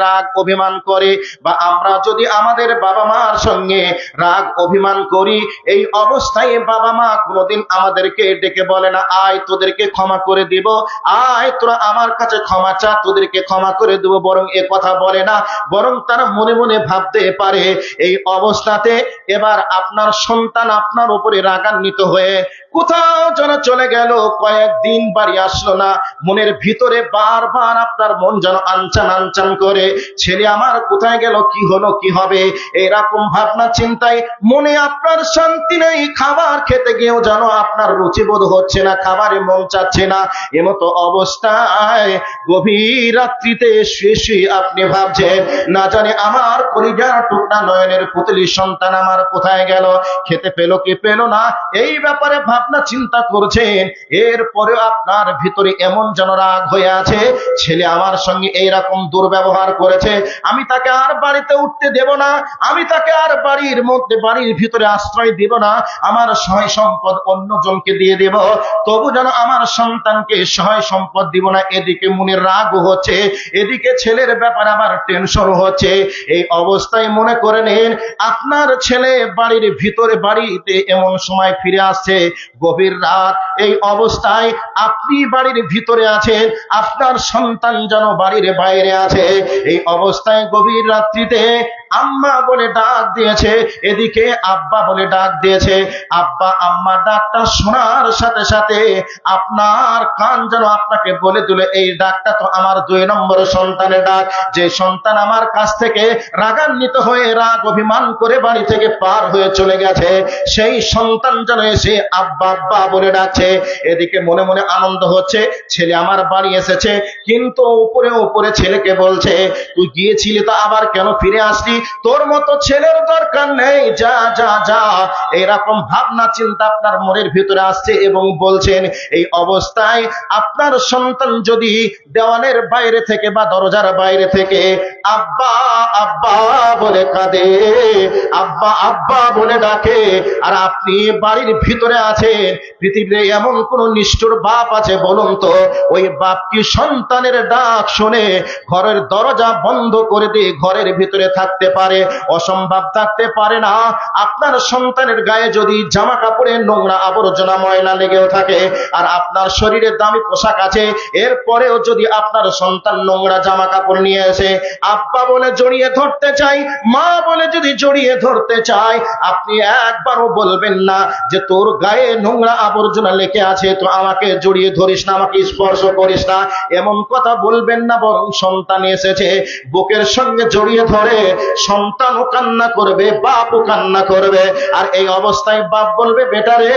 রাগ অভিমান করে, বা আমরা যদি আমাদের বাবা মার সঙ্গে রাগ অভিমান করি, এই অবস্থায় বাবা মা কোনোদিন আমাদেরকে ডেকে বলে না, আয় তোদেরকে ক্ষমা করে দিব, আয় তোরা আমার কাছে ক্ষমা চা, তোদেরকে ক্ষমা করে দেব, বরং এ কথা বলে না, বরং তারা মনে মনে ভাবতে পারে এই অবস্থাতে এবার আপনার সন্তান আপনার উপরে রাগান্বিত হয়ে কোথাও যেন চলে গেল, কয়েকদিন বাড়ি আসলো না, মনের ভিতরে বারবার আপনার মন যেন আনচান আনচান করে, ছেলে আমার কোথায় গেল, কি হলো, কি হবে, এরকম ভাবনা চিন্তায় মনে আপনার শান্তি নেই, খাবার খেতে গিয়েও যেন আপনার রুচিবোধ হচ্ছে না, খাবারে মন চাচ্ছে না, এমতো অবস্থায় গভীর রাত্রিতে শুয়ে শুয়ে আপনি ভাবছেন, না জানি আমার কলিজার টুকরা নয়নের পুতলি সন্তান আমার কোথায় গেল, খেতে পেলো কি পেলো না, এই ব্যাপারে ভাবনা চিন্তা করছেন। এরপরে আপনার ভিতরে এমন যেন রাগ হয়ে আছে, ছেলে আমার সঙ্গে এইরকম দুর্ব্যবহার করেছে, আমি তাকে আর বাড়িতে উঠতে দেব না, আমি তাকে আর বাড়ির ভিতরে আশ্রয় দেব না, আমার সহায় সম্পদ অন্যজনকে দিয়ে দেব, তবু যেন আমার সন্তানকে সহায় সম্পদ দিব না। এদিকে মনের রাগ হচ্ছে, এদিকে ছেলের ব্যাপারে আবার টেনশন হচ্ছে। এই অবস্থায় মনে করে নিন আপনার ছেলে বাড়ির ভিতরে, বাড়িতে এমন সময় ফিরে আসছে গভীর রাত, এই অবস্থায় আপনি বাড়ির ভিতরে আছেন, আপনার সন্তান যেন বাড়ির বাইরে আছে, এই অবস্থায় গভীর রাত্রিতে আম্মা বলে ডাক দিয়েছে, এদিকে আব্বা বলে ডাক দিয়েছে, আব্বা আম্মা ডাকটা শোনার সাথে সাথে আপনার কান যেন আপনাকে বলে দিল, এই ডাকটা তো আমার 2 নম্বর সন্তানের ডাক, যে সন্তান আমার কাছ থেকে রাগান্বিত হয়ে রাগ অভিমান করে বাড়ি থেকে পার হয়ে চলে গেছে, সেই সন্তান যেন এসে আব্বা আব্বা বলে ডাকছে। এদিকে মনে মনে আনন্দ হচ্ছে, ছেলে আমার বাড়ি এসেছে, কিন্তু উপরে ছেলেকে বলছে, তুই গিয়েছিলি তো আবার কেন ফিরে আসলি, তোর মতো ছেলের দরকার নেই, যা যা যা। এরকম ভাবনা চিন্তা আপনার মনের ভিতরে আসছে এবং বলছেন। এই অবস্থায় আপনার সন্তান যদি দেওয়ালের বাইরে থেকে বা দরজার বাইরে থেকে আব্বা আব্বা বলে কাঁদে, আব্বা আব্বা বলে ডাকে, আর আপনি বাড়ির ভিতরে আছেন, পৃথিবীতে এমন কোন নিষ্ঠুর বাপ আছে বলুন তো, ওই বাপ কি সন্তানের ডাক শুনে ঘরের দরজা বন্ধ করে দিয়ে ঘরের ভিতরে থাকতে পারে? অসম্ভব, থাকতে পারে না। আপনার সন্তানের গায়ে যদি জামা কাপড়ে নোংরা আবর্জনা ময়লা লেগেও থাকে, আর আপনার শরীরে দামি পোশাক আছে, এরপরেও যদি আপনার সন্তান নোংরা জামা কাপড় নিয়ে এসে আব্বা বলে জড়িয়ে ধরতে চাই, মা বলে যদি জড়িয়ে ধরতে চাই, আপনি একবারও বলবেন না যে তোর গায়ে নোংরা আবর্জনা লেগে আছে, তো আমাকে জড়িয়ে ধরিস না, আমাকে স্পর্শ করিস না, এমন কথা বলবেন না। বরং সন্তান এসেছে, বুকের সঙ্গে জড়িয়ে ধরে সন্তানও কান্না করবে, বাপও কান্না করবে, আর এই অবস্থায় বাপ বলবে, বেটা রে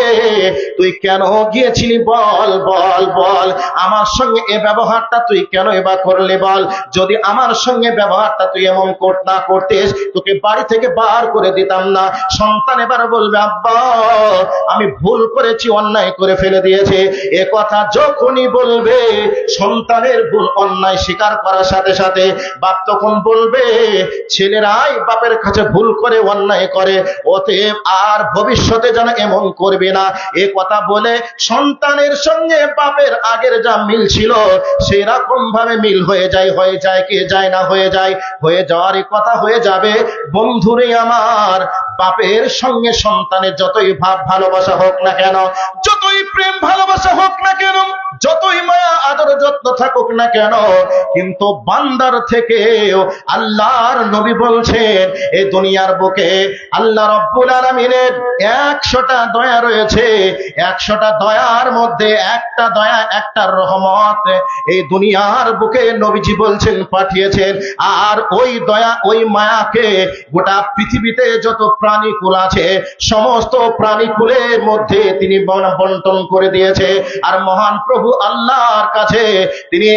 তুই কেন গিয়েছিলি, বল বল বল, আমার সঙ্গে এ ব্যবহারটা তুই কেন এবার করলে বল, যদি আমার সঙ্গে ব্যবহারটা তুই এমন না করতিস, তোকে বাড়ি থেকে বার করে দিতাম না। সন্তান এবার বলবে, আব্বা আমি ভুল করেছি, অন্যায় করে ফেলে দিয়েছে। এ কথা যখনই বলবে, সন্তানের ভুল অন্যায় স্বীকার করার সাথে সাথে বাপ তখন বলবে, ছেলেরাই বাপের কাছে ভুল করে, অন্যায় করে, অতএব আর ভবিষ্যতে যেন এমন করবে না। এ কথা বলে সন্তানের সঙ্গে বাপের আগের যা মিল ছিল সেরকম ভাবে মিল হয়ে যায় কি যায় না, হয়ে যাওয়ার কথা হয়ে যাবে। বন্ধুরে আমার, বাপের সঙ্গে সন্তানের যতই ভাব ভালোবাসা হোক না কেন, যতই প্রেম ভালোবাসা হোক না কেন, যতই মায়া আদর যত্ন থাকুক না কেন, কিন্তু বান্দার থেকে আল্লাহর নবী বলছেন এই দুনিয়ার বুকে আল্লাহ রাব্বুল আলামিনের 100টা দয়া রয়েছে। 100টা দয়ার মধ্যে একটা দয়া, একটা রহমত এই দুনিয়ার বুকে নবীজি বলছেন পাঠিয়েছেন। আর ওই দয়া, ওই মায়াকে গোটা পৃথিবীতে যত প্রাণীকুল আছে সমস্ত প্রাণীকুলের মধ্যে তিনি বন্টন করে দিয়েছে। আর মহান প্রভু আল্লাহর কাছে তিনি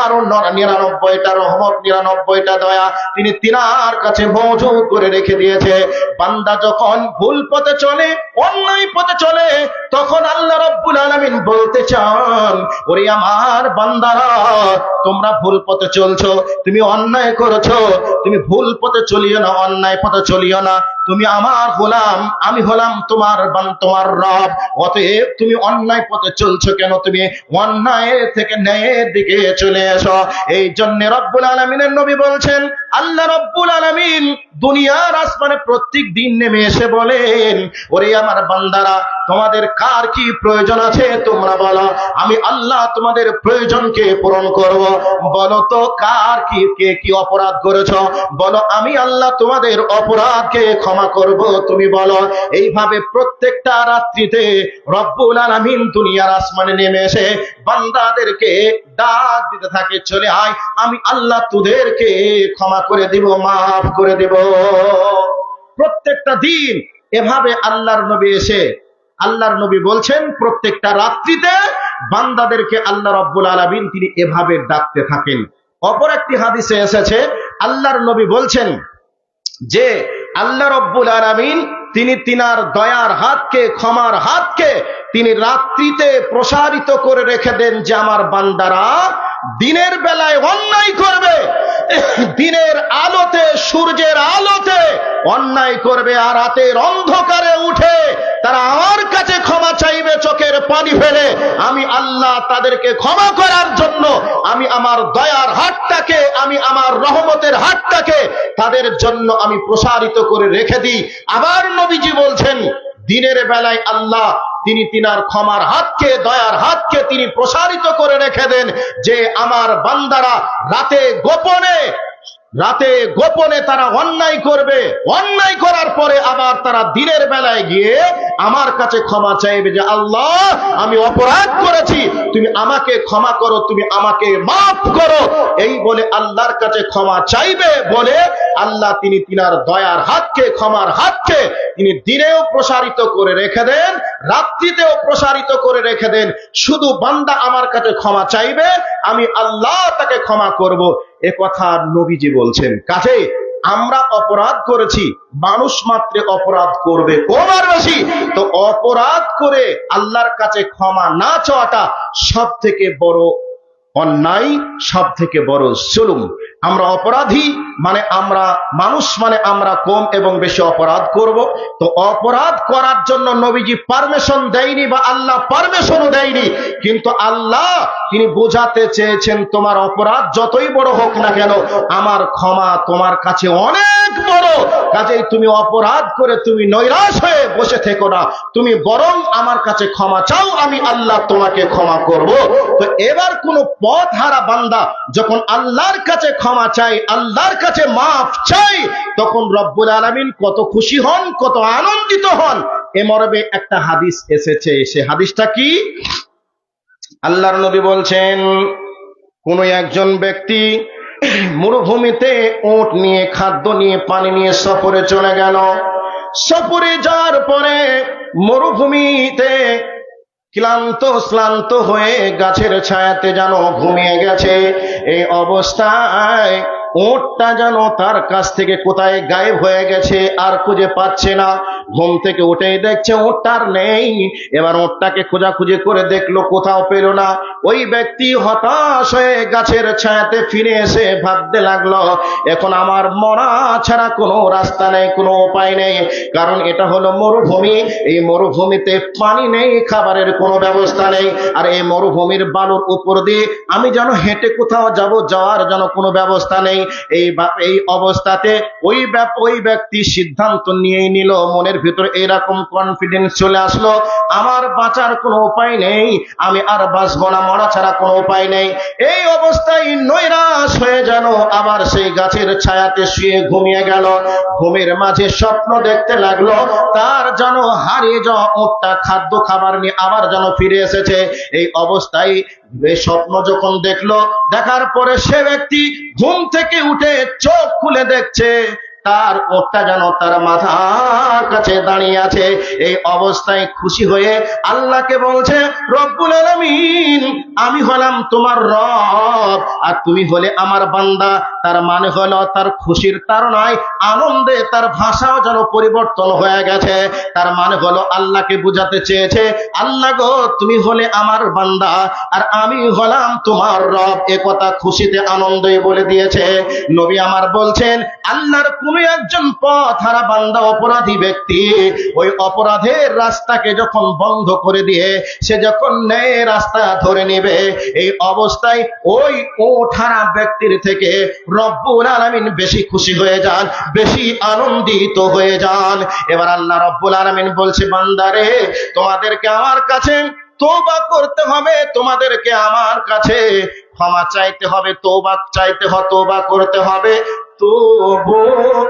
আরো 99টা রহমত, 99টা দয়া তিনি তিনার কাছে মজুদ করে রেখে দিয়েছে। বান্দা যখন ভুল পথে চলে, অন্যায় পথে চলে, তখন আল্লাহ রাব্বুল আলামিন বলতে চান, ওরে আমার বান্দারা, তোমরা ভুল পথে চলছো, তুমি অন্যায় করেছো, তুমি ভুল পথে চলিও না, অন্যায় পথে চলিও না। তুমি আমার গোলাম, আমি হলাম তোমার রব। অতএব তুমি অন্যায় পথে চলছো কেন? তুমি অন্যায় থেকে ন্যায়ের দিকে চলে এসো। এই জন্য রব্বুল আলামিনের নবী বলছেন, আল্লাহ রব্বুল আলামিন দুনিয়ার আসমানে প্রত্যেক দিন নেমে এসে বলেন, ওরে আমার বান্দারা, তোমাদের কার কি প্রয়োজন আছে তোমরা বলো, আমি আল্লাহ তোমাদের প্রয়োজনকে পূরণ করব। বলো তো কার কি, কে কি অপরাধ করেছো, বলো আমি আল্লাহ তোমাদের অপরাধকে ক্ষমা করব, তুমি বলো। এইভাবে প্রত্যেকটা রাত্রিতে রব্বুল আলামিন দুনিয়ার আসমানে নেমে এসে বান্দাদেরকে ডাক দিতে থাকে, চলে আয়, আমি আল্লাহ তোদেরকে ক্ষমা করে দিব, মাফ করে দিব। প্রত্যেকটা দিন এভাবে আল্লাহর নবী এসে, আল্লাহর নবী বলছেন প্রত্যেকটা রাত্রিতে বান্দাদেরকে আল্লাহ রাব্বুল আলামিন তিনি এভাবে ডাকতে থাকেন। অপর একটি হাদিসে এসেছে, আল্লাহর নবী বলছেন যে আল্লাহ রাব্বুল আলামিন তিনি তিনার দয়ার হাতকে, ক্ষমার হাতকে তিনি রাত্রিতে প্রসারিত করে রেখে দেন, যে আমার বান্দারা দিনের বেলায় অন্যায় করবে, দিনের আলোতে, সূর্যের আলোতে অন্যায় করবে, আর রাতের অন্ধকারে উঠে তারা আমার কাছে ক্ষমা চাইবে চোখের পানি ফেলে। আমি আল্লাহ তাদেরকে ক্ষমা করার জন্য আমি আমার দয়ার হাতটাকে, আমি আমার রহমতের হাতটাকে তাদের জন্য আমি প্রসারিত করে রেখে দিই। আবার নবীজি বলছেন, দিনের বেলায় আল্লাহ তিনি তিনার ক্ষমার হাতকে, দয়ার হাতকে তিনি প্রসারিত করে রেখে দেন, যে আমার বান্দারা রাতে গোপনে তারা অন্যায় করবে, অন্যায় করার পরে আবার তারা দিনের বেলায় গিয়ে আমার কাছে ক্ষমা চাইবে, যে আল্লাহ আমি অপরাধ করেছি, তুমি আমাকে ক্ষমা করো, তুমি আমাকে মাফ করো। এই বলে আল্লাহর কাছে ক্ষমা চাইবে বলে আল্লাহ তিনি তিনার দয়ার হাতকে, ক্ষমার হাতকে তিনি দিনেও প্রসারিত করে রেখে দেন, রাত্রিতেও প্রসারিত করে রেখে দেন। শুধু বান্দা আমার কাছে ক্ষমা চাইবে, আমি আল্লাহ তাকে ক্ষমা করব। এ কথা নবীজি বলছেন। কাজে আমরা অপরাধ করেছি, মানুষ মাত্র অপরাধ করবে, কম আর বেশি, তো অপরাধ করে আল্লাহর কাছে ক্ষমা না চাওয়াটা সব থেকে বড় অন্যায়, সব থেকে বড় জুলুম। আমরা অপরাধী মানে আমরা মানুষ, মানে আমরা কম এবং বেশি অপরাধ করব। তো অপরাধ করার জন্য নবীজি পারমিশন দেয়নি, বা আল্লাহ পারমিশনও দেয়নি, কিন্তু আল্লাহ তিনি বোঝাতে চেয়েছেন তোমার অপরাধ যতই বড় হোক না কেন, আমার ক্ষমা তোমার কাছে অনেক বড়। কাজেই তুমি অপরাধ করে তুমি নৈরাশ হয়ে বসে থেকো না, তুমি বরং আমার কাছে ক্ষমা চাও, আমি আল্লাহ তোমাকে ক্ষমা করব। তো এবার কোন পথ হারা বান্দা যখন আল্লাহর কাছে ক্ষমা চাই, আল্লাহর কাছে মাফ চাই, তখন রব্বুল আলামিন কত খুশি হন, কত আনন্দিত হন। এ মর্মে একটা হাদিস এসেছে। সে হাদিসটা কি? আল্লাহর নবী বলছেন, কোন একজন ব্যক্তি মরুভূমিতে উট নিয়ে, খাদ্য নিয়ে, পানি নিয়ে সফরে চলে গেল। সফরে যাওয়ার পরে মরুভূমিতে ক্লান্ত হয়ে গাছের ছায়াতে যেন ঘুমিয়ে গেছে। এই অবস্থায় উটটা যেন তার কাছ থেকে কোথায় গায়েব হয়ে গেছে, আর খুঁজে পাচ্ছে না। ঘুম থেকে উঠেই দেখছে উটটার নেই। এবার উটটাকে খোঁজাখুঁজি করে দেখলো, কোথাও পেল না। ওই ব্যক্তি হতাশ হয়ে গাছের ছায়াতে ফিরে এসে ভাবতে লাগলো, এখন আমার মরা ছাড়া কোনো রাস্তা নেই, কোনো উপায় নেই। কারণ এটা হলো মরুভূমি, এই মরুভূমিতে পানি নেই, খাবারের কোনো ব্যবস্থা নেই। আর এই মরুভূমির বালুর উপর দিয়ে আমি যেন হেঁটে কোথাও যাওয়ার যেন কোনো ব্যবস্থা নেই। এই অবস্থাতে ওই ব্যক্তি সিদ্ধান্ত নিয়েই নিল, মনের ভিতরে এরকম কনফিডেন্স চলে আসলো, আমার বাঁচার কোনো উপায় নেই, আমি আর বাঁচবো না, মরা ছাড়া কোনো উপায় নেই। এই অবস্থায় নৈরাশ হয়ে যেন আবার সেই গাছের ছায়াতে শুয়ে ঘুমিয়ে গেল। ঘুমের মাঝে স্বপ্ন দেখতে লাগলো তার যেন হারিয়ে যাওয়া ওটটা খাদ্য খাবার নিয়ে আবার যেন ফিরে এসেছে। এই অবস্থায় এই স্বপ্ন যখন দেখলো, দেখার পরে সে ব্যক্তি ঘুম থেকে উঠে চোখ খুলে দেখছে তার ওটটা যেন তার মাথার কাছে দাঁড়িয়ে আছে। এই অবস্থায় খুশি হয়ে আল্লাহকে বলছে, রব্বুল আলামিন, আমি হলাম তোমার রব আর তুমি হলে আমার বান্দা। তার মানে হলো তার খুশির তাড়নায় আনন্দে তার ভাষাও যেন পরিবর্তন হয়ে গেছে। তার মানে হলো আল্লাহকে বুঝাতে চেয়েছে, আল্লাহ গো তুমি হলে আমার বান্দা আর আমি হলাম তোমার রব। এ কথা খুশিতে আনন্দে বলে দিয়েছে। নবী আমার বলছেন, আল্লাহর কোন একজন পথহারা বান্দা অপরাধী ব্যক্তি ওই অপরাধের রাস্তাকে যখন বন্ধ করে দিয়ে সে যখন ন্যায় রাস্তা ধরে নেবে, এই অবস্থায় ওই ওঠারা ব্যক্তির থেকে রব্বুল আলামিন বেশি খুশি হয়ে যান, বেশি আনন্দিত হয়ে যান। এবার আল্লাহ রব্বুল আলামিন বলছে, বান্দারে তোমাদেরকে আমার কাছে তওবা করতে হবে, তোমাদেরকে আমার কাছে ক্ষমা চাইতে হবে, তওবা চাইতে হবে, তওবা করতে হবে। তুবু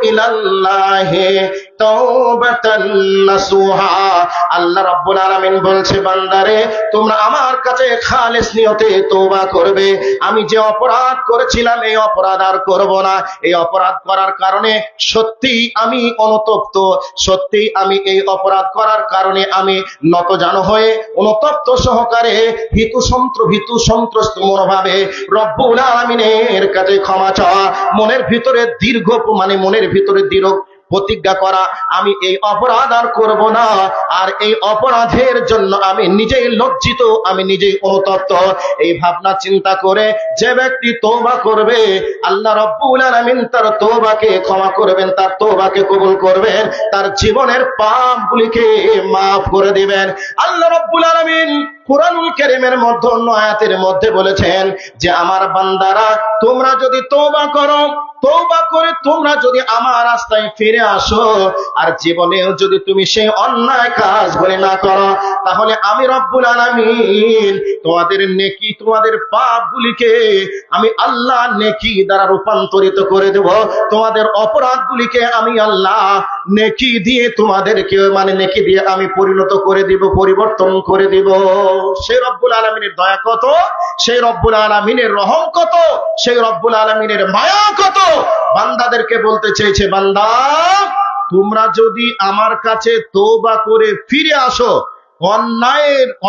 ইলাল্লাহি তাওবাতান নাসুহা। আল্লাহ রাব্বুল আলামিন বলছে, বান্দারে তোমরা আমার কাছে খালেস নিয়তে তওবা করবে। আমি যে অপরাধ করেছিলাম এই অপরাধ আর করব না। এই অপরাধ করার কারণে সত্যি আমি অনুতপ্ত, সত্যি আমি এই অপরাধ করার কারণে আমি নতজানু হয়ে অনুতপ্ত সহকারে ভীতু সন্ত্রস্ত মনোভাবে রব্বুল আলামিনের কাছে ক্ষমা চাওয়া, মনের ভিতরে দীর্ঘ প্রতিজ্ঞা করা, আমি এই অপরাধ আর করব না। আর এই অপরাধের জন্য আমি নিজেই লজ্জিত, আমি নিজেই অনুতপ্ত। এই ভাবনা চিন্তা করে যে ব্যক্তি তওবা করবে, আল্লাহ রাব্বুল আলামিন তার তওবাকে ক্ষমা করবেন, তার তওবাকে কবুল করবেন, তার জীবনের পাপগুলিকে মাফ করে দিবেন। আল্লাহ রাব্বুল আলামিন কুরআনুল কারীমের মধ্যে অন্য আয়াতের মধ্যে বলেছেন যে আমার বান্দারা তোমরা যদি তওবা করো, তওবা করে তোমরা যদি আমার রাস্তায় ফিরে আসো আর জীবনেও যদি তুমি সেই অন্যায় কাজগুলি না করো, তাহলে আমি রব্বুল আলামিন তোমাদের নেকি, তোমাদের পাপগুলিকে আমি আল্লাহ নেকি দ্বারা রূপান্তরিত করে দেব। তোমাদের অপরাধগুলিকে আমি আল্লাহ নেকি দিয়ে তোমাদেরকে নেকি দিয়ে আমি পরিণত করে দিব, পরিবর্তন করে দিব। সেই রব্বুল আলামিনের দয়া কত, সেই রব্বুল আলামিনের রহম কত, সেই রব্বুল আলামিনের মায়া কত। বান্দাদেরকে বলতে চেয়েছে, বান্দা তোমরা যদি আমার কাছে তওবা করে ফিরে আসো,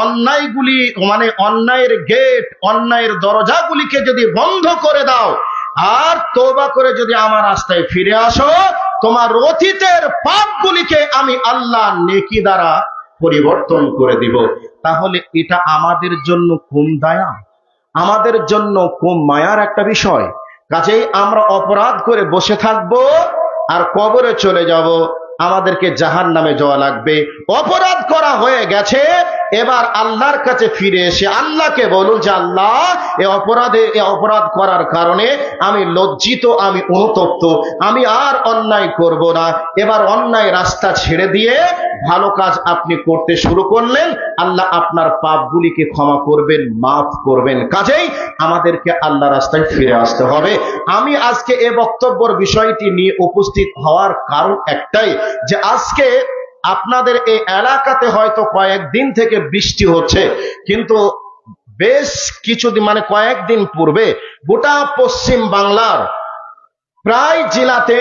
অন্যায়গুলি অন্যায়ের গেট, অন্যায়ের দরজাগুলিকে যদি বন্ধ করে দাও আর তওবা করে যদি আমার রাস্তায় ফিরে আসো, তোমার অতীতের পাপগুলিকে আমি আল্লাহ নেকি দ্বারা পরিবর্তন করে দিব। তাহলে এটা আমাদের জন্য কম দয়া, আমাদের জন্য কম মায়ার একটা বিষয়। কাজেই আমরা অপরাধ করে বসে থাকবো আর কবরে চলে যাব, আমাদেরকে জাহান্নামে যাওয়া লাগবে। অপরাধ করা হয়ে গেছে, এবার আল্লাহর কাছে ফিরে এসে আল্লাহকে বলুন যে আল্লাহ এই অপরাধ করার কারণে আমি লজ্জিত, আমি অনুতপ্ত, আমি আর অন্যায় করব না। এবার অন্যায় রাস্তা ছেড়ে দিয়ে ভালো কাজ আপনি করতে শুরু করলেন, আল্লাহ আপনার পাপগুলিকে ক্ষমা করবেন, মাফ করবেন। কাজেই আমাদেরকে আল্লাহ রাস্তায় ফিরে আসতে হবে। আমি আজকে এই বক্তব্যের বিষয়টি নিয়ে উপস্থিত হওয়ার কারণ একটাই, যে আজকে আপনাদের এই এলাকাতে হয়তো কয়েকদিন থেকে বৃষ্টি হচ্ছে, কিন্তু বেশ কিছুদিন কয়েকদিন পূর্বে গোটা পশ্চিম বাংলার প্রায় জেলাতে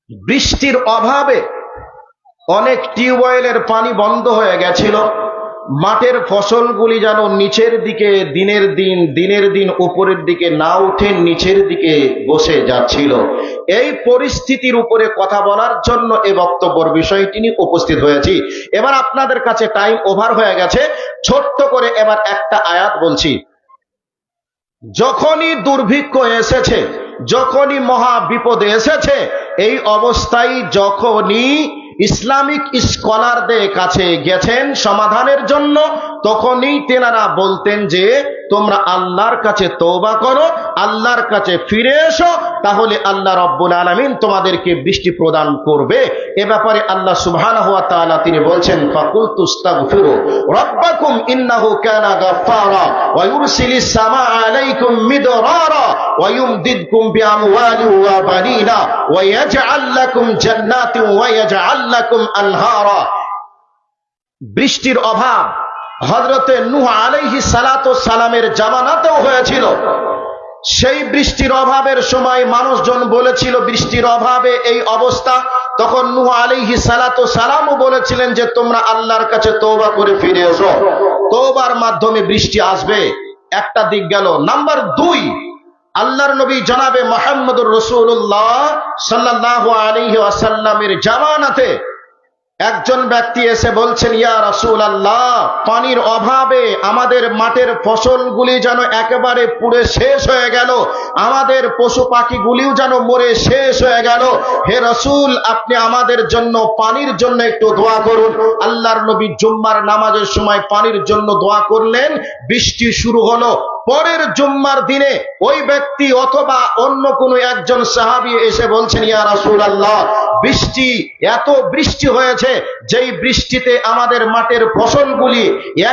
বৃষ্টির অভাবে অনেক টিউবওয়েলের পানি বন্ধ হয়ে গেছিল। মাঠের ফসলগুলি যেন নিচের দিকে দিনের দিন উপরের দিকে না উঠে নিচের দিকে বসে যাচ্ছিল। এই পরিস্থিতির উপরে কথা বলার জন্য এই বক্তব্যের বিষয়টি নিয়ে উপস্থিত হয়েছি। এবার আপনাদের কাছে টাইম ওভার হয়ে গেছে, ছোট্ট করে এবার একটা আয়াত বলছি। যখনই দুর্ভিক্ষ এসেছে, যখনই মহা বিপদ এসেছে, এই অবস্থায় যখনই ইসলামিক স্কলারদের কাছে গেছেন সমাধানের জন্য, তখনই তেনারা বলতেন যে তোমরা আল্লাহর কাছে তওবা করো, আল্লাহর কাছে ফিরে এসো, তাহলে আল্লাহ রাব্বুল আলামিন তোমাদেরকে বৃষ্টি প্রদান করবে। এ ব্যাপারে আল্লাহ সুবহানাহু ওয়া তাআলা তিনি বলছেন, ফাকুলতু আস্তাগফিরু রাব্বাকুম ইন্নাহু কানা গাফফারা ওয়া ইউরসিলিস সামাআ আলাইকুম মিদরারা ওয়া ইউমদিদকুম বিআমওয়ালিন ওয়া বানিনা ওয়া ইয়াজআল লাকুম জান্নাতিন ওয়া ইয়াজআল লাকুম আনহারা। বৃষ্টির অভাব হযরতে নূহ আলাইহিস সালাতু সালামের জামানাতেও হয়েছিল। সেই বৃষ্টির অভাবের সময় মানুষজন বলেছিল বৃষ্টির অভাবে এই অবস্থা, তখন নূহ আলাইহিস সালাতু সালামও বলেছিলেন যে তোমরা আল্লাহর কাছে তওবা করে ফিরে এসো, তওবার মাধ্যমে বৃষ্টি আসবে। একটা দিক গেল। নাম্বার 2, আল্লাহর নবী জনাবে মুহাম্মদুর রাসূলুল্লাহ সাল্লাল্লাহু আলাইহি ওয়াসাল্লামের জামানাতে একজন ব্যক্তি এসে বলছেন, ইয়া রাসূলুল্লাহ, পানির অভাবে আমাদের মাঠের ফসলগুলি যেন একেবারে পুড়ে শেষ হয়ে গেল, আমাদের পশু পাখিগুলিও যেন মরে শেষ হয়ে গেল। হে রাসূল, আপনি আমাদের জন্য পানির জন্য একটু দোয়া করুন। আল্লাহর নবী জুম্মার নামাজের সময় পানির জন্য দোয়া করলেন, বৃষ্টি শুরু হলো। পরের জুম্মার দিনে ওই ব্যক্তি অথবা অন্য কোনো একজন সাহাবী এসে বলছেন, ইয়া রাসূলুল্লাহ, এত বৃষ্টি হয়েছে, যেই বৃষ্টিতে আমাদের মাঠের ফসলগুলি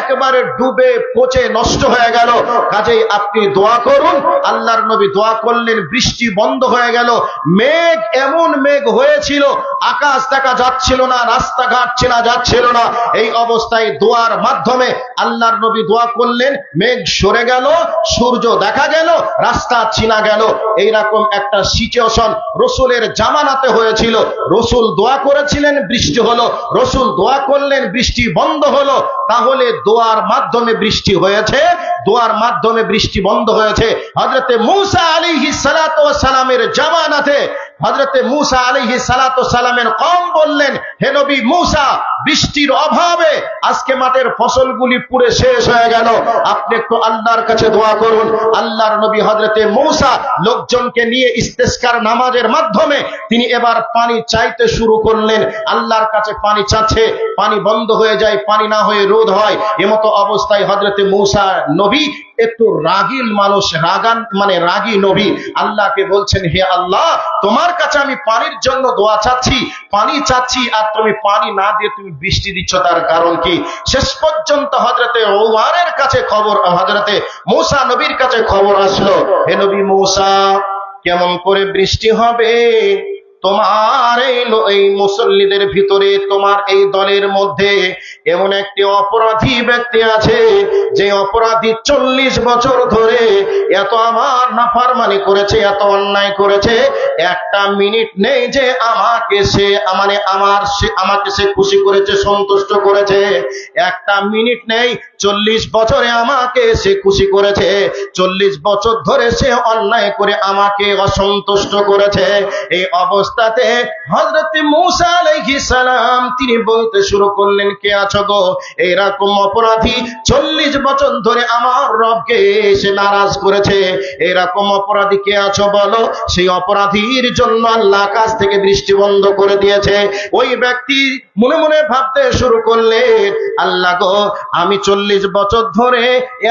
একবারে ডুবে পচে নষ্ট হয়ে গেল, কাজেই আপনি দোয়া করুন। আল্লাহর নবী দোয়া করলেন, বৃষ্টি বন্ধ হয়ে গেল। মেঘ, এমন মেঘ হয়েছিল আকাশ দেখা যাচ্ছিল না, রাস্তাঘাট চেনা যাচ্ছিল না। এই অবস্থায় দোয়ার মাধ্যমে আল্লাহর নবী দোয়া করলেন, মেঘ সরে গেল, সূর্য দেখা গেল, রাস্তা চিনা গেল। এইরকম একটা সিচুয়েশন রাসূলের জামানাতে হয়েছিল। রাসূল দোয়া করেছিলেন, বৃষ্টি হলো, রাসূল দোয়া করলেন, বৃষ্টি বন্ধ হলো। তাহলে দোয়ার মাধ্যমে বৃষ্টি হয়েছে, দোয়ার মাধ্যমে বৃষ্টি বন্ধ হয়েছে। হযরতে মূসা আলাইহিস সালাতু ওয়াস সালামের জামানাতে হযরতে মূসা আলাইহিস সালাতু ওয়াস সালামের কওম বললেন, হে নবী মূসা, বৃষ্টির অভাবে আজকে মাঠের ফসলগুলি পুড়ে শেষ হয়ে গেল, আপনি একটু আল্লাহর কাছে দোয়া করুন। আল্লাহর নবী হযরতে মূসা লোকজনকে নিয়ে ইস্তেসকার নামাজের মাধ্যমে তিনি এবার পানি চাইতে শুরু করলেন। আল্লাহর কাছে পানি চাচ্ছে, পানি বন্ধ হয়ে যায়, পানি না হয়ে রোদ হয়। এমতো অবস্থায় হযরতে মূসা নবী একটু রাগিল মানুষ, রাগী নবী, আল্লাহকে বলছেন, হে আল্লাহ, তোমার কাছে আমি পানির জন্য দোয়া চাচ্ছি, পানি চাচ্ছি, আর তুমি পানি না দিয়ে তুমি বৃষ্টি দিচ্ছ, তার কারণ কি? শেষ পর্যন্ত হযরতে ওমরের কাছে খবর, হযরতে মূসা নবীর কাছে খবর আসলো, হে নবী মূসা, কেমন করে বৃষ্টি হবে? তোমার এই মুসল্লিদের ভিতরে, তোমার এই দলের মধ্যে এমন একটি অপরাধী ব্যক্তি আছে, যে অপরাধী 40 বছর ধরে এত আমার নাফরমানি করেছে, এত অন্যায় করেছে, একটা মিনিট নেই যে আমাকে সে খুশি করেছে, সন্তুষ্ট করেছে। একটা মিনিট নেই, 40 বছরে আমাকে সে খুশি করেছে, 40 বছর ধরে সে অন্যায় করে আমাকে অসন্তুষ্ট করেছে। এই অবস্থাতে হযরত মূসা আলাইহিস সালাম তিনি বলতে শুরু করলেন, কে আছো গো? এইরকম অপরাধী 40 বছর ধরে আমার রবকে সে নারাজ করেছে, এইরকম অপরাধী কে আছো বলো? সেই অপরাধীর জন্য আল্লাহ আকাশ থেকে বৃষ্টি বন্ধ করে দিয়েছে। ওই ব্যক্তি মনে মনে ভাবতে শুরু করলেন, আল্লাহ গো, আমি 40 বছর ধরে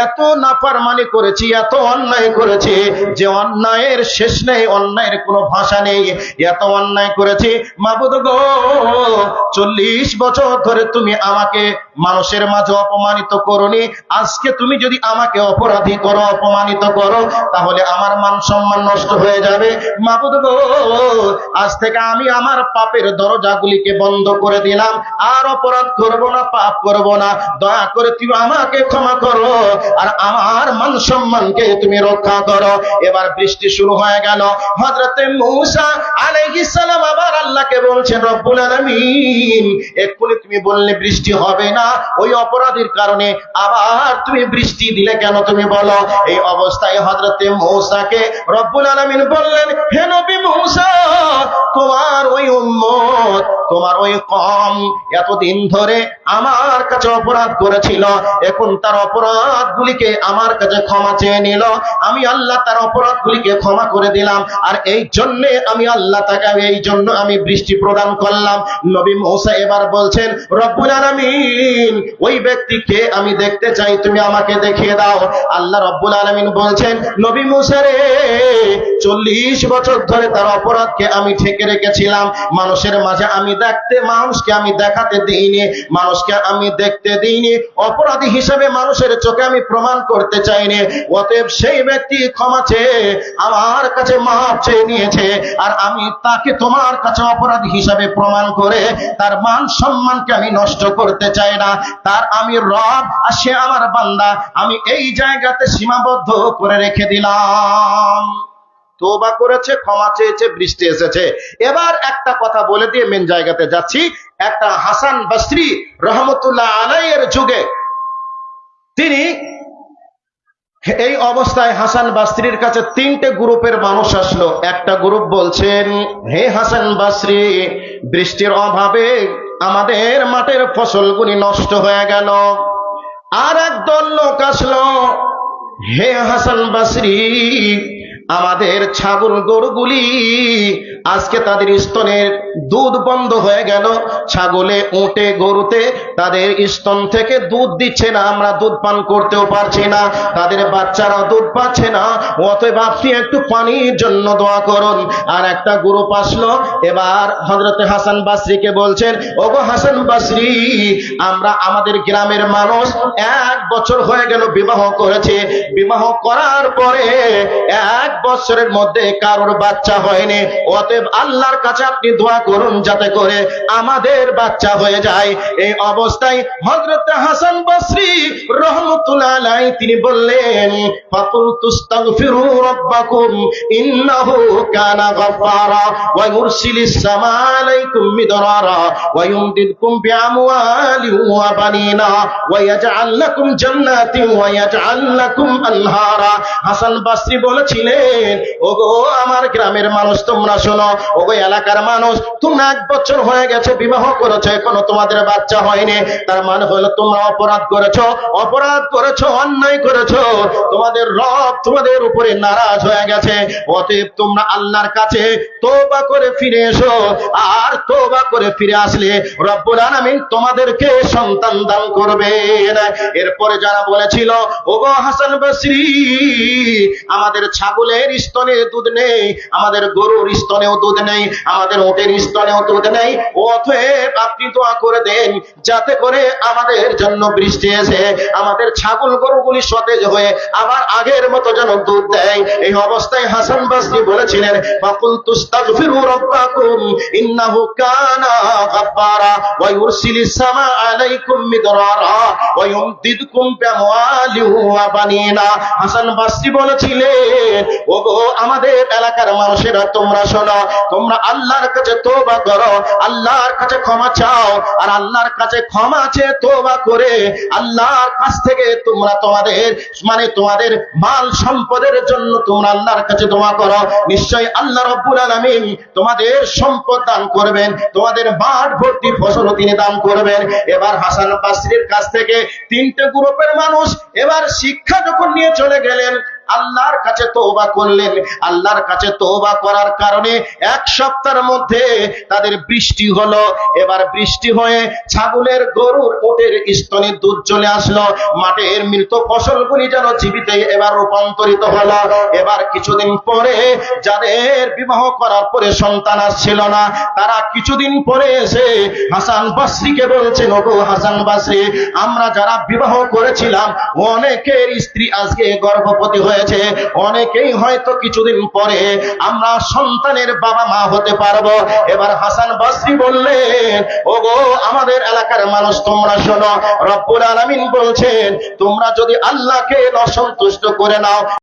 এত নাফরমানি করেছি, এত অন্যায় করেছি, যে অন্যায়ের শেষ নেই, অন্যায়ের কোনো ভাষা নেই, এত অন্যায় করেছি। মাবুদ গো, 40 বছর ধরে তুমি আমাকে মানুষের মাঝে অপমানিত করোনি, আজকে তুমি যদি আমাকে অপরাধী করো, অপমানিত করো, তাহলে আমার মান সম্মান নষ্ট হয়ে যাবে। মাবুদ গো, আজ থেকে আমি আমার পাপের দরজাগুলিকে বন্ধ করে দিলাম, আর অপরাধ করব না, পাপ করব না, দয়া করে তুমি আমাকে ক্ষমা করো, আর আমার মান সম্মানকে তুমি রক্ষা করো। এবার বৃষ্টি শুরু হয়ে গেল। হযরতে মূসা আলাইহিস সালাম আবার আল্লাহকে বলছেন, রব্বুল আলামিন, এক্ষুনি তুমি বললে বৃষ্টি হবে না, ওই অপরাধীর কারণে আবার তুমি বৃষ্টি দিলে কেন, তুমি বলো। এই অবস্থায় হযরতে মূসাকে রব্বুল আলামিন বললেন, হে নবী মূসা, তোমার ওই উম্মত তোমার ওই কম এতদিন ধরে আমার কাছে অপরাধ করেছিল, এখন তার অপরাধগুলিকে আমার কাছে ক্ষমা চেয়ে নিল, আমি আল্লাহ তার অপরাধগুলিকে ক্ষমা করে দিলাম, আর এই জন্য আমি আল্লাহ তাকে এই জন্য আমি বৃষ্টি প্রদান করলাম। নবী মূসা এবার বলছেন, রব্বুল আলামিন ওই ব্যক্তিকে আমি দেখতে চাই, তুমি আমাকে দেখিয়ে দাও। আল্লাহ রব্বুল আলামিন বলছেন, নবী মূসা রে, 40 বছর ধরে তার অপরাধকে আমি ঢেকে রেখেছিলাম, মানুষের মাঝে মানুষকে আমি দেখাতে দিইনি, মানুষকে আমি দেখতে দিইনি, অপরাধী হিসেবে মানুষের চোখে আমি প্রমাণ করতে চাইনি। অতএব সেই ব্যক্তি ক্ষমা চেয়ে আমার কাছে মাফ চেয়ে নিয়েছে, আর আমি তাকে তোমার কাছে অপরাধী হিসাবে প্রমাণ করে তার মান সম্মানকে আমি নষ্ট করতে চাই না। তার আমি রব আর সে আমার বান্দা, আমি এই জায়গাতে সীমাবদ্ধ করে রেখে দিলাম। তওবা করেছে, ক্ষমা চেয়েছে, বৃষ্টি এসেছে। এবার একটা কথা বলে দিয়ে মেন জায়গাতে যাচ্ছি। একটা হাসান বসরি রহমতুল্লাহ আলাইহির যুগে তিনি এই অবস্থায় হাসান বসরির কাছে 3টে গ্রুপের মানুষ আসলো। একটা গ্রুপ বলছেন, হে হাসান বসরি, বৃষ্টির অভাবে আমাদের মাঠের ফসলগুলি নষ্ট হয়ে গেল। আর একদল লোক আসলো, হে হাসান বসরি, আমাদের ছাগল গরুগুলি আজকে তাদের স্তনের দুধ বন্ধ হয়ে গেল, ছাগলে উটে গরুতে তাদের স্তন থেকে দুধ দিচ্ছে না, আমরা দুধ পান করতেও পারছি না, তাদের বাচ্চারাও দুধ পাচ্ছে না, অতএব আপনি একটু পানির জন্য দোয়া করুন। আর একটা গ্রুপ আসলো, এবার হযরতে হাসান বসরিকে বলছেন, ওগো হাসান বসরি, আমরা আমাদের গ্রামের মানুষ 1 বছর হয়ে গেল বিবাহ করেছে, বিবাহ করার পরে 1 বছরের মধ্যে কারোর বাচ্চা হয়নি, অতএব আল্লাহর কাছে আপনি দোয়া করুন যাতে করে আমাদের বাচ্চা হয়ে যায়। এই অবস্থায় হযরত হাসান বসরি রাহমাতুল্লাহ আলাইহি তিনি বললেন, ফাকুলতুস্তাগফিরু রাব্বাকুম ইন্নাহু কানা গাফফারা ওয়া ইউরসিলিস সামাআ আলাইকুম মিদরারা ওয়া ইউমদিদকুম বিআমওয়ালিন ওয়া বানিনা ওয়া ইয়াজআল লাকুম জান্নাতিন ওয়া ইয়াজআল লাকুম আনহারা। হাসান বসরি বলেছিলেন, ওগো আমার গ্রামের মানুষ তোমরা শোনো, ওগো এলাকার মানুষ, তোমরা 1 বছর হয়ে গেছে বিবাহ করেছো, এখনো তোমাদের বাচ্চা হয়নি, তার মানে হলো তোমরা অপরাধ করেছো, অন্যায় করেছো, তোমাদের রব তোমাদের উপরে নারাজ হয়ে গেছে। অতএব তোমরা আল্লাহর কাছে তওবা করে ফিরে এসো, আর তওবা করে ফিরে আসলে রব্বুল আলামিন তোমাদেরকে সন্তান দান করবেন। এরপরে যারা বলেছিল, ওগো হাসান বসরি, আমাদের ছাগলের স্তনে দুধ নেই, আমাদের গরুর স্তনেও দুধ নেই, আমাদের উটের স্তনেও দুধ নেই, অতএব আপনি দোয়া করে দেন যাতে করে আমাদের জন্য বৃষ্টি এসে আমাদের ছাগল গরুগুলি সতেজ হয়ে আবার আগের মতো যেন দুধ দেয়। এই অবস্থায় হাসান বসরি বলেছিলেন, ফাকুলতুস্তাগফিরু রাব্বাকুম ইন্নাহু কানা গাফফারা ওয়া ইউরসিলিস সামাআ আলাইকুম মিদরারা ওয়া ইউমদিদকুম বিআমওয়ালিন ওয়া বানিনা। হাসান বসরি বলেছিলেন, ওগো আমাদের এলাকার মানুষেরা তোমরা শোনো, তোমরা আল্লাহর কাছে তওবা করো, আল্লাহর কাছে ক্ষমা চাও, আর আল্লাহর কাছে ক্ষমা চেয়ে তওবা করে আল্লাহর কাছ থেকে তোমরা তোমাদের মাল সম্পদের জন্য তোমরা আল্লাহর কাছে দোয়া করো, নিশ্চয়ই আল্লাহ রাব্বুল আলামিন তোমাদের সম্পদ দান করবেন, তোমাদের মাঠ ভর্তি ফসল তিনি দান করবেন। এবার হাসান বসরির কাছ থেকে 3টে গ্রুপের মানুষ এবার শিক্ষা যখন নিয়ে চলে গেলেন, আল্লাহর কাছে তওবা করলেন। আল্লাহর কাছে তওবা করার কারণে 1 সপ্তাহের মধ্যে তাদের বৃষ্টি হলো। এবার বৃষ্টি হয়ে ছাগলের গরুর উটের স্তনে দুধ চলে আসলো, মাঠের মৃত ফসলগুলি যেন জীবিত এবার রূপান্তরিত হলো। এবার কিছুদিন পরে যাদের বিবাহ করার পরে সন্তান আসছিল না, তারা কিছুদিন পরে এসে হাসান বসরিকে বলছেন, ওগো হাসান বসরি, আমরা যারা বিবাহ করেছিলাম অনেকের স্ত্রী আজকে গর্ভবতী হয়েছে, অনেকেই হয়তো কিছুদিন পরে আমরা সন্তানের বাবা মা হতে পারবো। এবার হাসান বসরি বললেন, ওগো আমাদের এলাকার মানুষ তোমরা শোনো, রব্বুল আলামিন বলছেন, তোমরা যদি আল্লাহকে অসন্তুষ্ট করে নাও